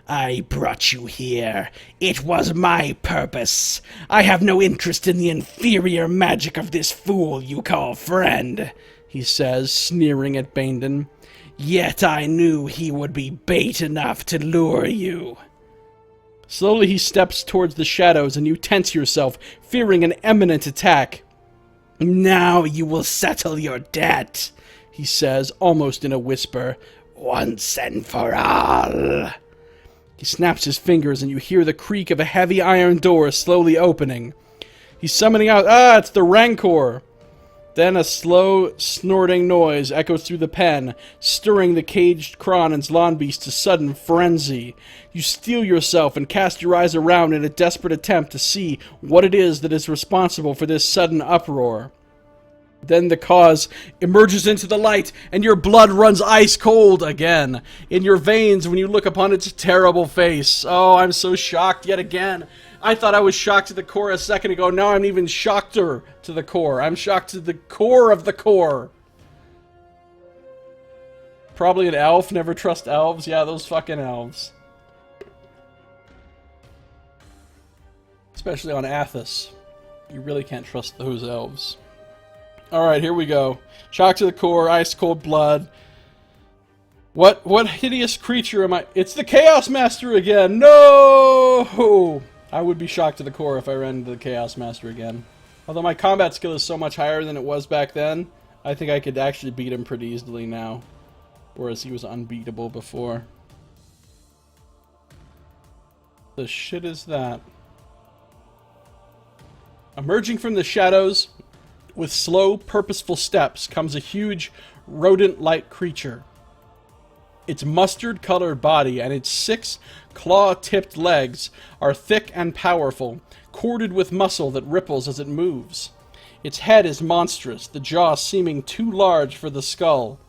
I brought you here. It was my purpose. I have no interest in the inferior magic of this fool you call friend, he says, sneering at Bandon. Yet I knew he would be bait enough to lure you. Slowly he steps towards the shadows, and you tense yourself, fearing an imminent attack. Now you will settle your debt, he says, almost in a whisper, once and for all. He snaps his fingers, and you hear the creak of a heavy iron door slowly opening. He's summoning out... it's the Rancor! Then a slow, snorting noise echoes through the pen, stirring the caged Kron and zlan beast to sudden frenzy. You steel yourself and cast your eyes around in a desperate attempt to see what it is that is responsible for this sudden uproar. Then the cause emerges into the light, and your blood runs ice cold again in your veins when you look upon its terrible face. Oh, I'm so shocked yet again. I thought I was shocked to the core a second ago. Now I'm even shockeder to the core. I'm shocked to the core of the core. Probably an elf. Never trust elves. Yeah, those fucking elves. Especially on Athos. You really can't trust those elves. Alright, here we go. Shock to the core, ice cold blood. What hideous creature am I? It's the Chaos Master again! No! I would be shocked to the core if I ran into the Chaos Master again. Although my combat skill is so much higher than it was back then, I think I could actually beat him pretty easily now. Whereas he was unbeatable before. The shit is that? Emerging from the shadows, with slow, purposeful steps, comes a huge, rodent-like creature. Its mustard-colored body and its 6 claw-tipped legs are thick and powerful, corded with muscle that ripples as it moves. Its head is monstrous, the jaw seeming too large for the skull.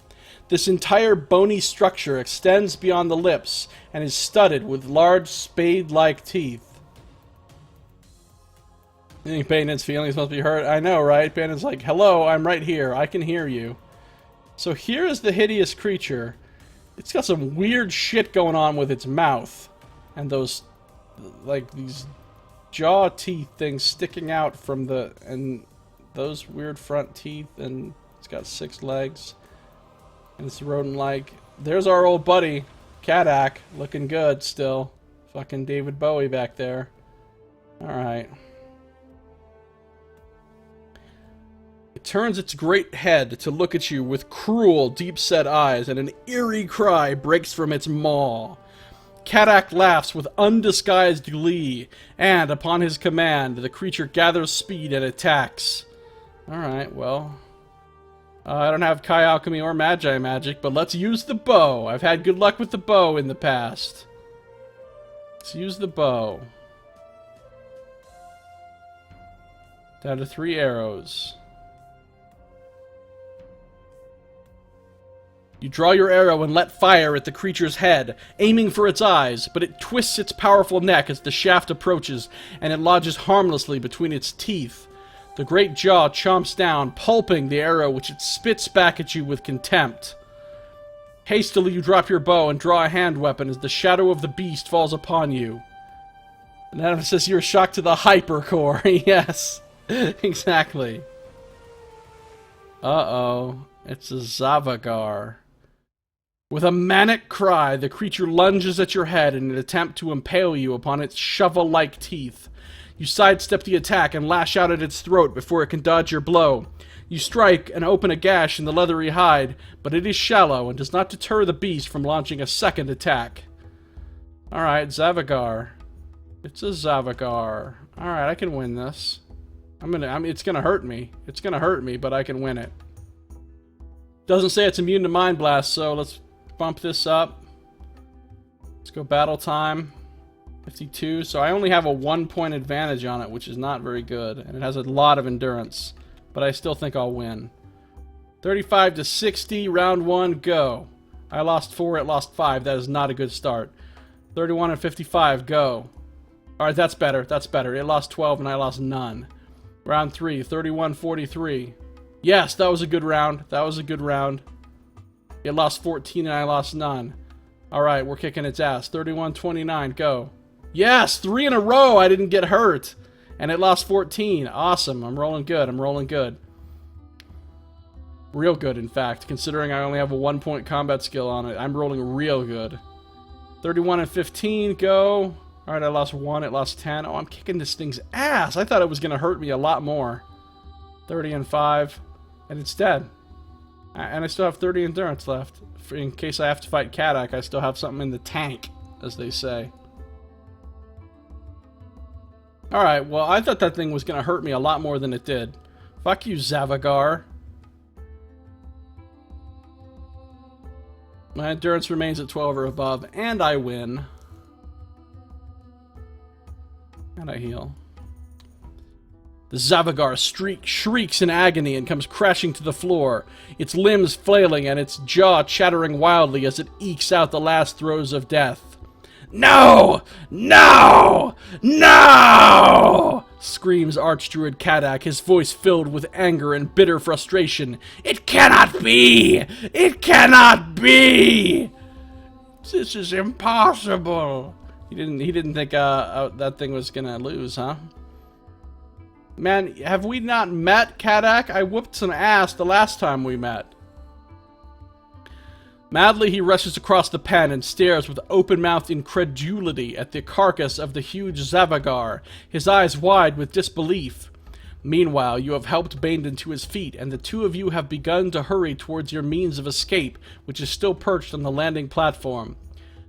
This entire bony structure extends beyond the lips and is studded with large, spade-like teeth. You think Bandon's feelings must be hurt? I know, right? Bandon's like, hello, I'm right here. I can hear you. So here is the hideous creature. It's got some weird shit going on with its mouth. And those, like, these jaw teeth things sticking out from the, and those weird front teeth, and it's got 6 legs. And it's rodent-like. There's our old buddy, Kaag, looking good still. Fucking David Bowie back there. Alright. It turns its great head to look at you with cruel, deep-set eyes, and an eerie cry breaks from its maw. Kaag laughs with undisguised glee, and, upon his command, the creature gathers speed and attacks. Alright, well... I don't have Kai Alchemy or Magi Magic, but let's use the bow. I've had good luck with the bow in the past. Let's use the bow. Down to 3 arrows. You draw your arrow and let fire at the creature's head, aiming for its eyes, but it twists its powerful neck as the shaft approaches, and it lodges harmlessly between its teeth. The great jaw chomps down, pulping the arrow, which it spits back at you with contempt. Hastily you drop your bow and draw a hand weapon as the shadow of the beast falls upon you. And that says you're shocked to the hypercore. Yes, exactly. Uh-oh, it's a Zavagar. With a manic cry, the creature lunges at your head in an attempt to impale you upon its shovel-like teeth. You sidestep the attack and lash out at its throat before it can dodge your blow. You strike and open a gash in the leathery hide, but it is shallow and does not deter the beast from launching a second attack. Alright, Zavagar. It's a Zavagar. Alright, I can win this. It's gonna hurt me. It's gonna hurt me, but I can win it. Doesn't say it's immune to Mind Blast, so let's bump this up. Let's go battle time. 52, so I only have a 1-point advantage on it, which is not very good. And it has a lot of endurance, but I still think I'll win. 35 to 60, round 1, go. I lost 4, it lost 5. That is not a good start. 31 and 55, go. Alright, that's better, that's better. It lost 12 and I lost none. Round 3, 31-43. Yes, that was a good round. That was a good round. It lost 14 and I lost none. Alright, we're kicking its ass. 31-29, go. Yes, 3 in a row, I didn't get hurt. And it lost 14. Awesome, I'm rolling good, I'm rolling good. Real good, in fact, considering I only have a 1-point combat skill on it. I'm rolling real good. 31 and 15, go. Alright, I lost 1, it lost 10. Oh, I'm kicking this thing's ass. I thought it was going to hurt me a lot more. 30 and 5, and it's dead. And I still have 30 endurance left. In case I have to fight Kaag, I still have something in the tank, as they say. Alright, well, I thought that thing was going to hurt me a lot more than it did. Fuck you, Zavagar. My endurance remains at 12 or above, and I win. And I heal. The Zavagar shrieks in agony and comes crashing to the floor, its limbs flailing and its jaw chattering wildly as it ekes out the last throes of death. No! No! No! Screams Archdruid Kaag, his voice filled with anger and bitter frustration. It cannot be! It cannot be! This is impossible. He didn't think that thing was gonna lose, huh? Man, have we not met, Kaag? I whooped some ass the last time we met. Madly, he rushes across the pen and stares with open-mouthed incredulity at the carcass of the huge Zavagar, his eyes wide with disbelief. Meanwhile, you have helped Bandon to his feet, and the two of you have begun to hurry towards your means of escape, which is still perched on the landing platform.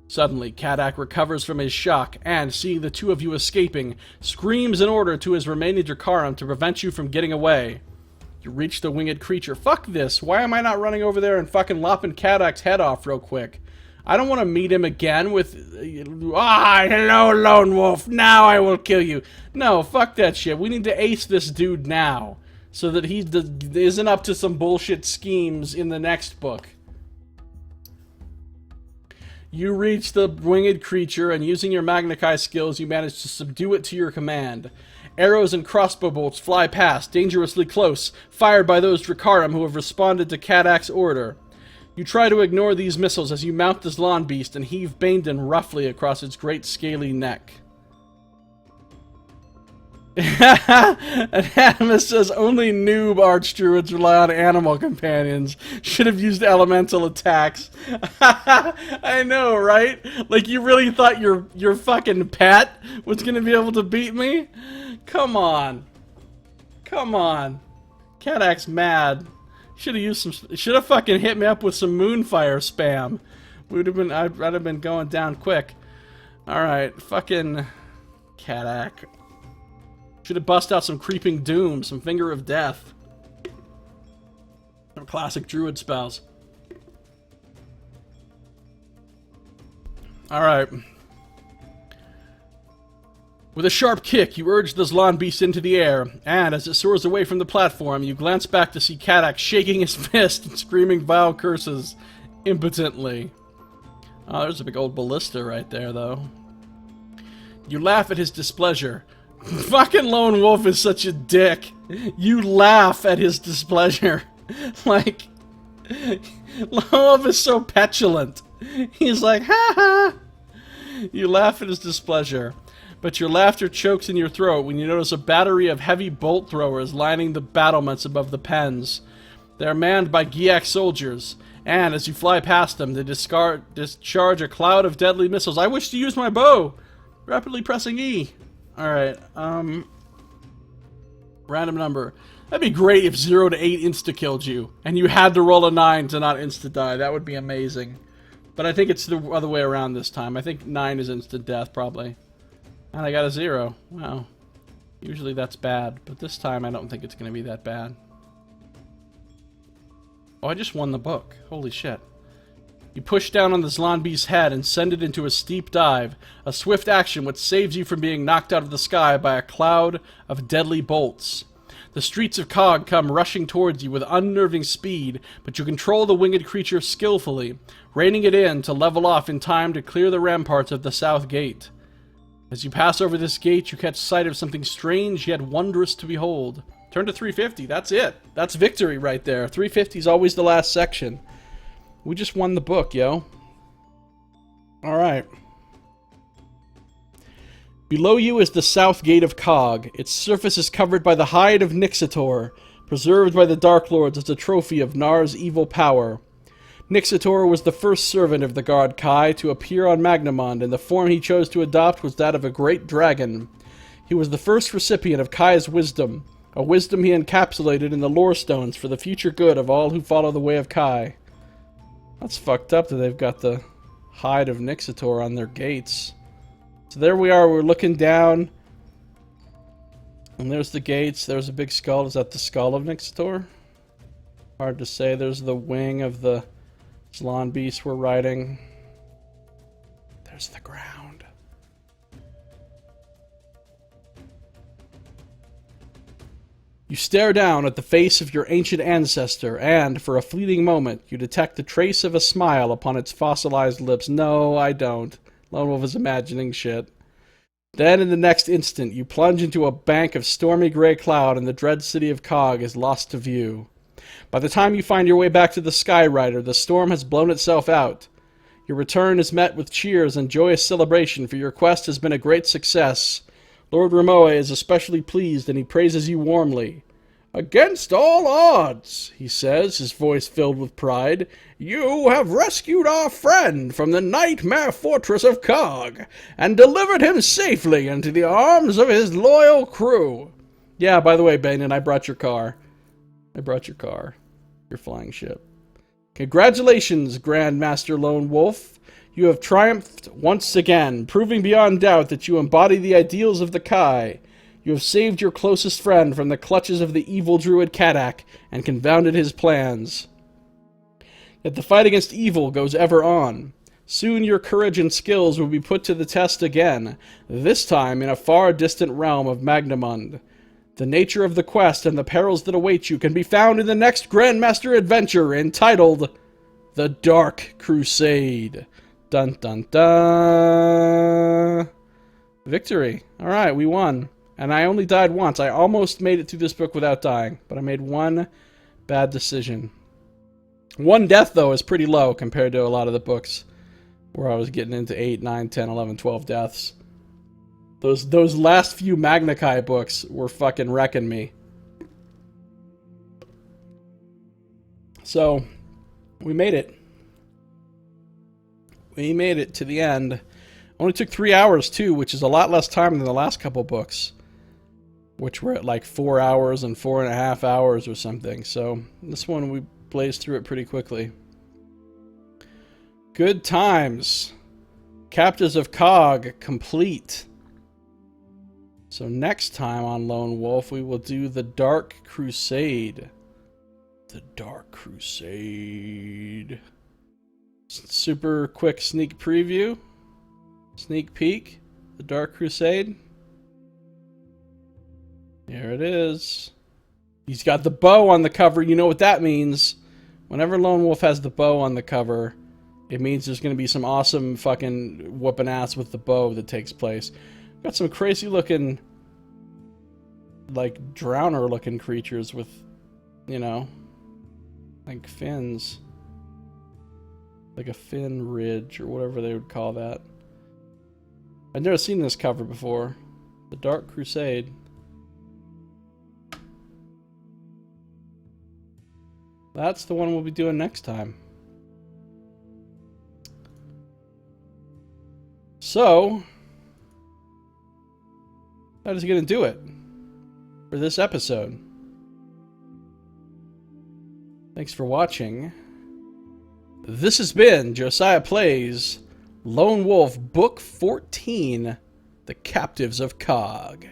Suddenly, Kaag recovers from his shock, and, seeing the two of you escaping, screams an order to his remaining Dracarum to prevent you from getting away. You reach the winged creature. Fuck this. Why am I not running over there and fucking lopping Kaag's head off real quick? I don't want to meet him again with... hello, Lone Wolf. Now I will kill you. No, fuck that shit. We need to ace this dude now, so that he isn't up to some bullshit schemes in the next book. You reach the winged creature, and using your Magna Chi skills, you manage to subdue it to your command. Arrows and crossbow bolts fly past, dangerously close, fired by those Dracarum who have responded to Kaag's order. You try to ignore these missiles as you mount the Zlan beast and heave Bandon roughly across its great scaly neck. Anonymous says only noob archdruids rely on animal companions. Should have used elemental attacks. I know, right? Like, you really thought your fucking pet was gonna be able to beat me? Come on. Come on. Kaag's mad. Should have used some. Should have fucking hit me up with some moonfire spam. I'd have been going down quick. Alright, fucking Kaag. Should have bust out some Creeping Doom, some Finger of Death. Some classic druid spells. Alright. With a sharp kick, you urge the Zlan beast into the air, and as it soars away from the platform, you glance back to see Kaag shaking his fist and screaming vile curses impotently. Oh, there's a big old ballista right there, though. You laugh at his displeasure. Fucking Lone Wolf is such a dick. You laugh at his displeasure. Like, Lone Wolf is so petulant. He's like, ha ha. You laugh at his displeasure, but your laughter chokes in your throat when you notice a battery of heavy bolt throwers lining the battlements above the pens. They are manned by Giak soldiers, and as you fly past them, they discharge a cloud of deadly missiles. I wish to use my bow. Rapidly pressing E. Alright, random number. That'd be great if 0 to 8 insta-killed you, and you had to roll a 9 to not insta-die. That would be amazing. But I think it's the other way around this time. I think 9 is instant death, probably. And I got a 0. Wow. Usually that's bad, but this time I don't think it's going to be that bad. Oh, I just won the book. Holy shit. You push down on the Zlan beast's head and send it into a steep dive, a swift action which saves you from being knocked out of the sky by a cloud of deadly bolts. The streets of Kaag come rushing towards you with unnerving speed, but you control the winged creature skillfully, reining it in to level off in time to clear the ramparts of the south gate. As you pass over this gate, you catch sight of something strange yet wondrous to behold. Turn to 350, that's it. That's victory right there. 350 is always the last section. We just won the book, yo. Alright. Below you is the south gate of Kaag. Its surface is covered by the hide of Nixitor, preserved by the Dark Lords as a trophy of Nar's evil power. Nixitor was the first servant of the god Kai to appear on Magnamond, and the form he chose to adopt was that of a great dragon. He was the first recipient of Kai's wisdom, a wisdom he encapsulated in the lore stones for the future good of all who follow the way of Kai. That's fucked up that they've got the hide of Nixitor on their gates. So there we are, we're looking down. And there's the gates, there's a big skull. Is that the skull of Nixitor? Hard to say. There's the wing of the Zlan beast we're riding. There's the ground. You stare down at the face of your ancient ancestor, and, for a fleeting moment, you detect the trace of a smile upon its fossilized lips. No, I don't. Lone Wolf is imagining shit. Then, in the next instant, you plunge into a bank of stormy gray cloud, and the dread city of Kaag is lost to view. By the time you find your way back to the Skyrider, the storm has blown itself out. Your return is met with cheers and joyous celebration, for your quest has been a great success. Lord Ramoa is especially pleased, and he praises you warmly. "Against all odds," he says, his voice filled with pride, "you have rescued our friend from the nightmare fortress of Kaag, and delivered him safely into the arms of his loyal crew." Yeah, by the way, Bandon, I brought your car. Your flying ship. Congratulations, Grand Master Lone Wolf. You have triumphed once again, proving beyond doubt that you embody the ideals of the Kai. You have saved your closest friend from the clutches of the evil druid Kaag and confounded his plans. Yet the fight against evil goes ever on. Soon your courage and skills will be put to the test again, this time in a far distant realm of Magnamund. The nature of the quest and the perils that await you can be found in the next Grandmaster adventure entitled The Dark Crusade. Dun dun dun. Victory. Alright, we won. And I only died once. I almost made it through this book without dying, but I made one bad decision. One death, though, is pretty low compared to a lot of the books where I was getting into 8, 9, 10, 11, 12 deaths. Those last few Magna Chi books were fucking wrecking me. So, we made it. We made it to the end. Only took 3 hours, too, which is a lot less time than the last couple books, which were at like 4 hours and 4.5 hours or something. So, this one we blazed through it pretty quickly. Good times. Captives of Kaag complete. So next time on Lone Wolf, we will do The Dark Crusade. The Dark Crusade. Super quick sneak preview. Sneak peek. The Dark Crusade. Here it is. He's got the bow on the cover. You know what that means. Whenever Lone Wolf has the bow on the cover, it means there's going to be some awesome fucking whooping ass with the bow that takes place. Got some crazy looking, like, drowner looking creatures with, you know, like fins. Like a fin ridge or whatever they would call that. I've never seen this cover before. The Dark Crusade. That's the one we'll be doing next time. So, that is going to do it for this episode. Thanks for watching. This has been Josiah Plays Lone Wolf Book 14, The Captives of Kaag.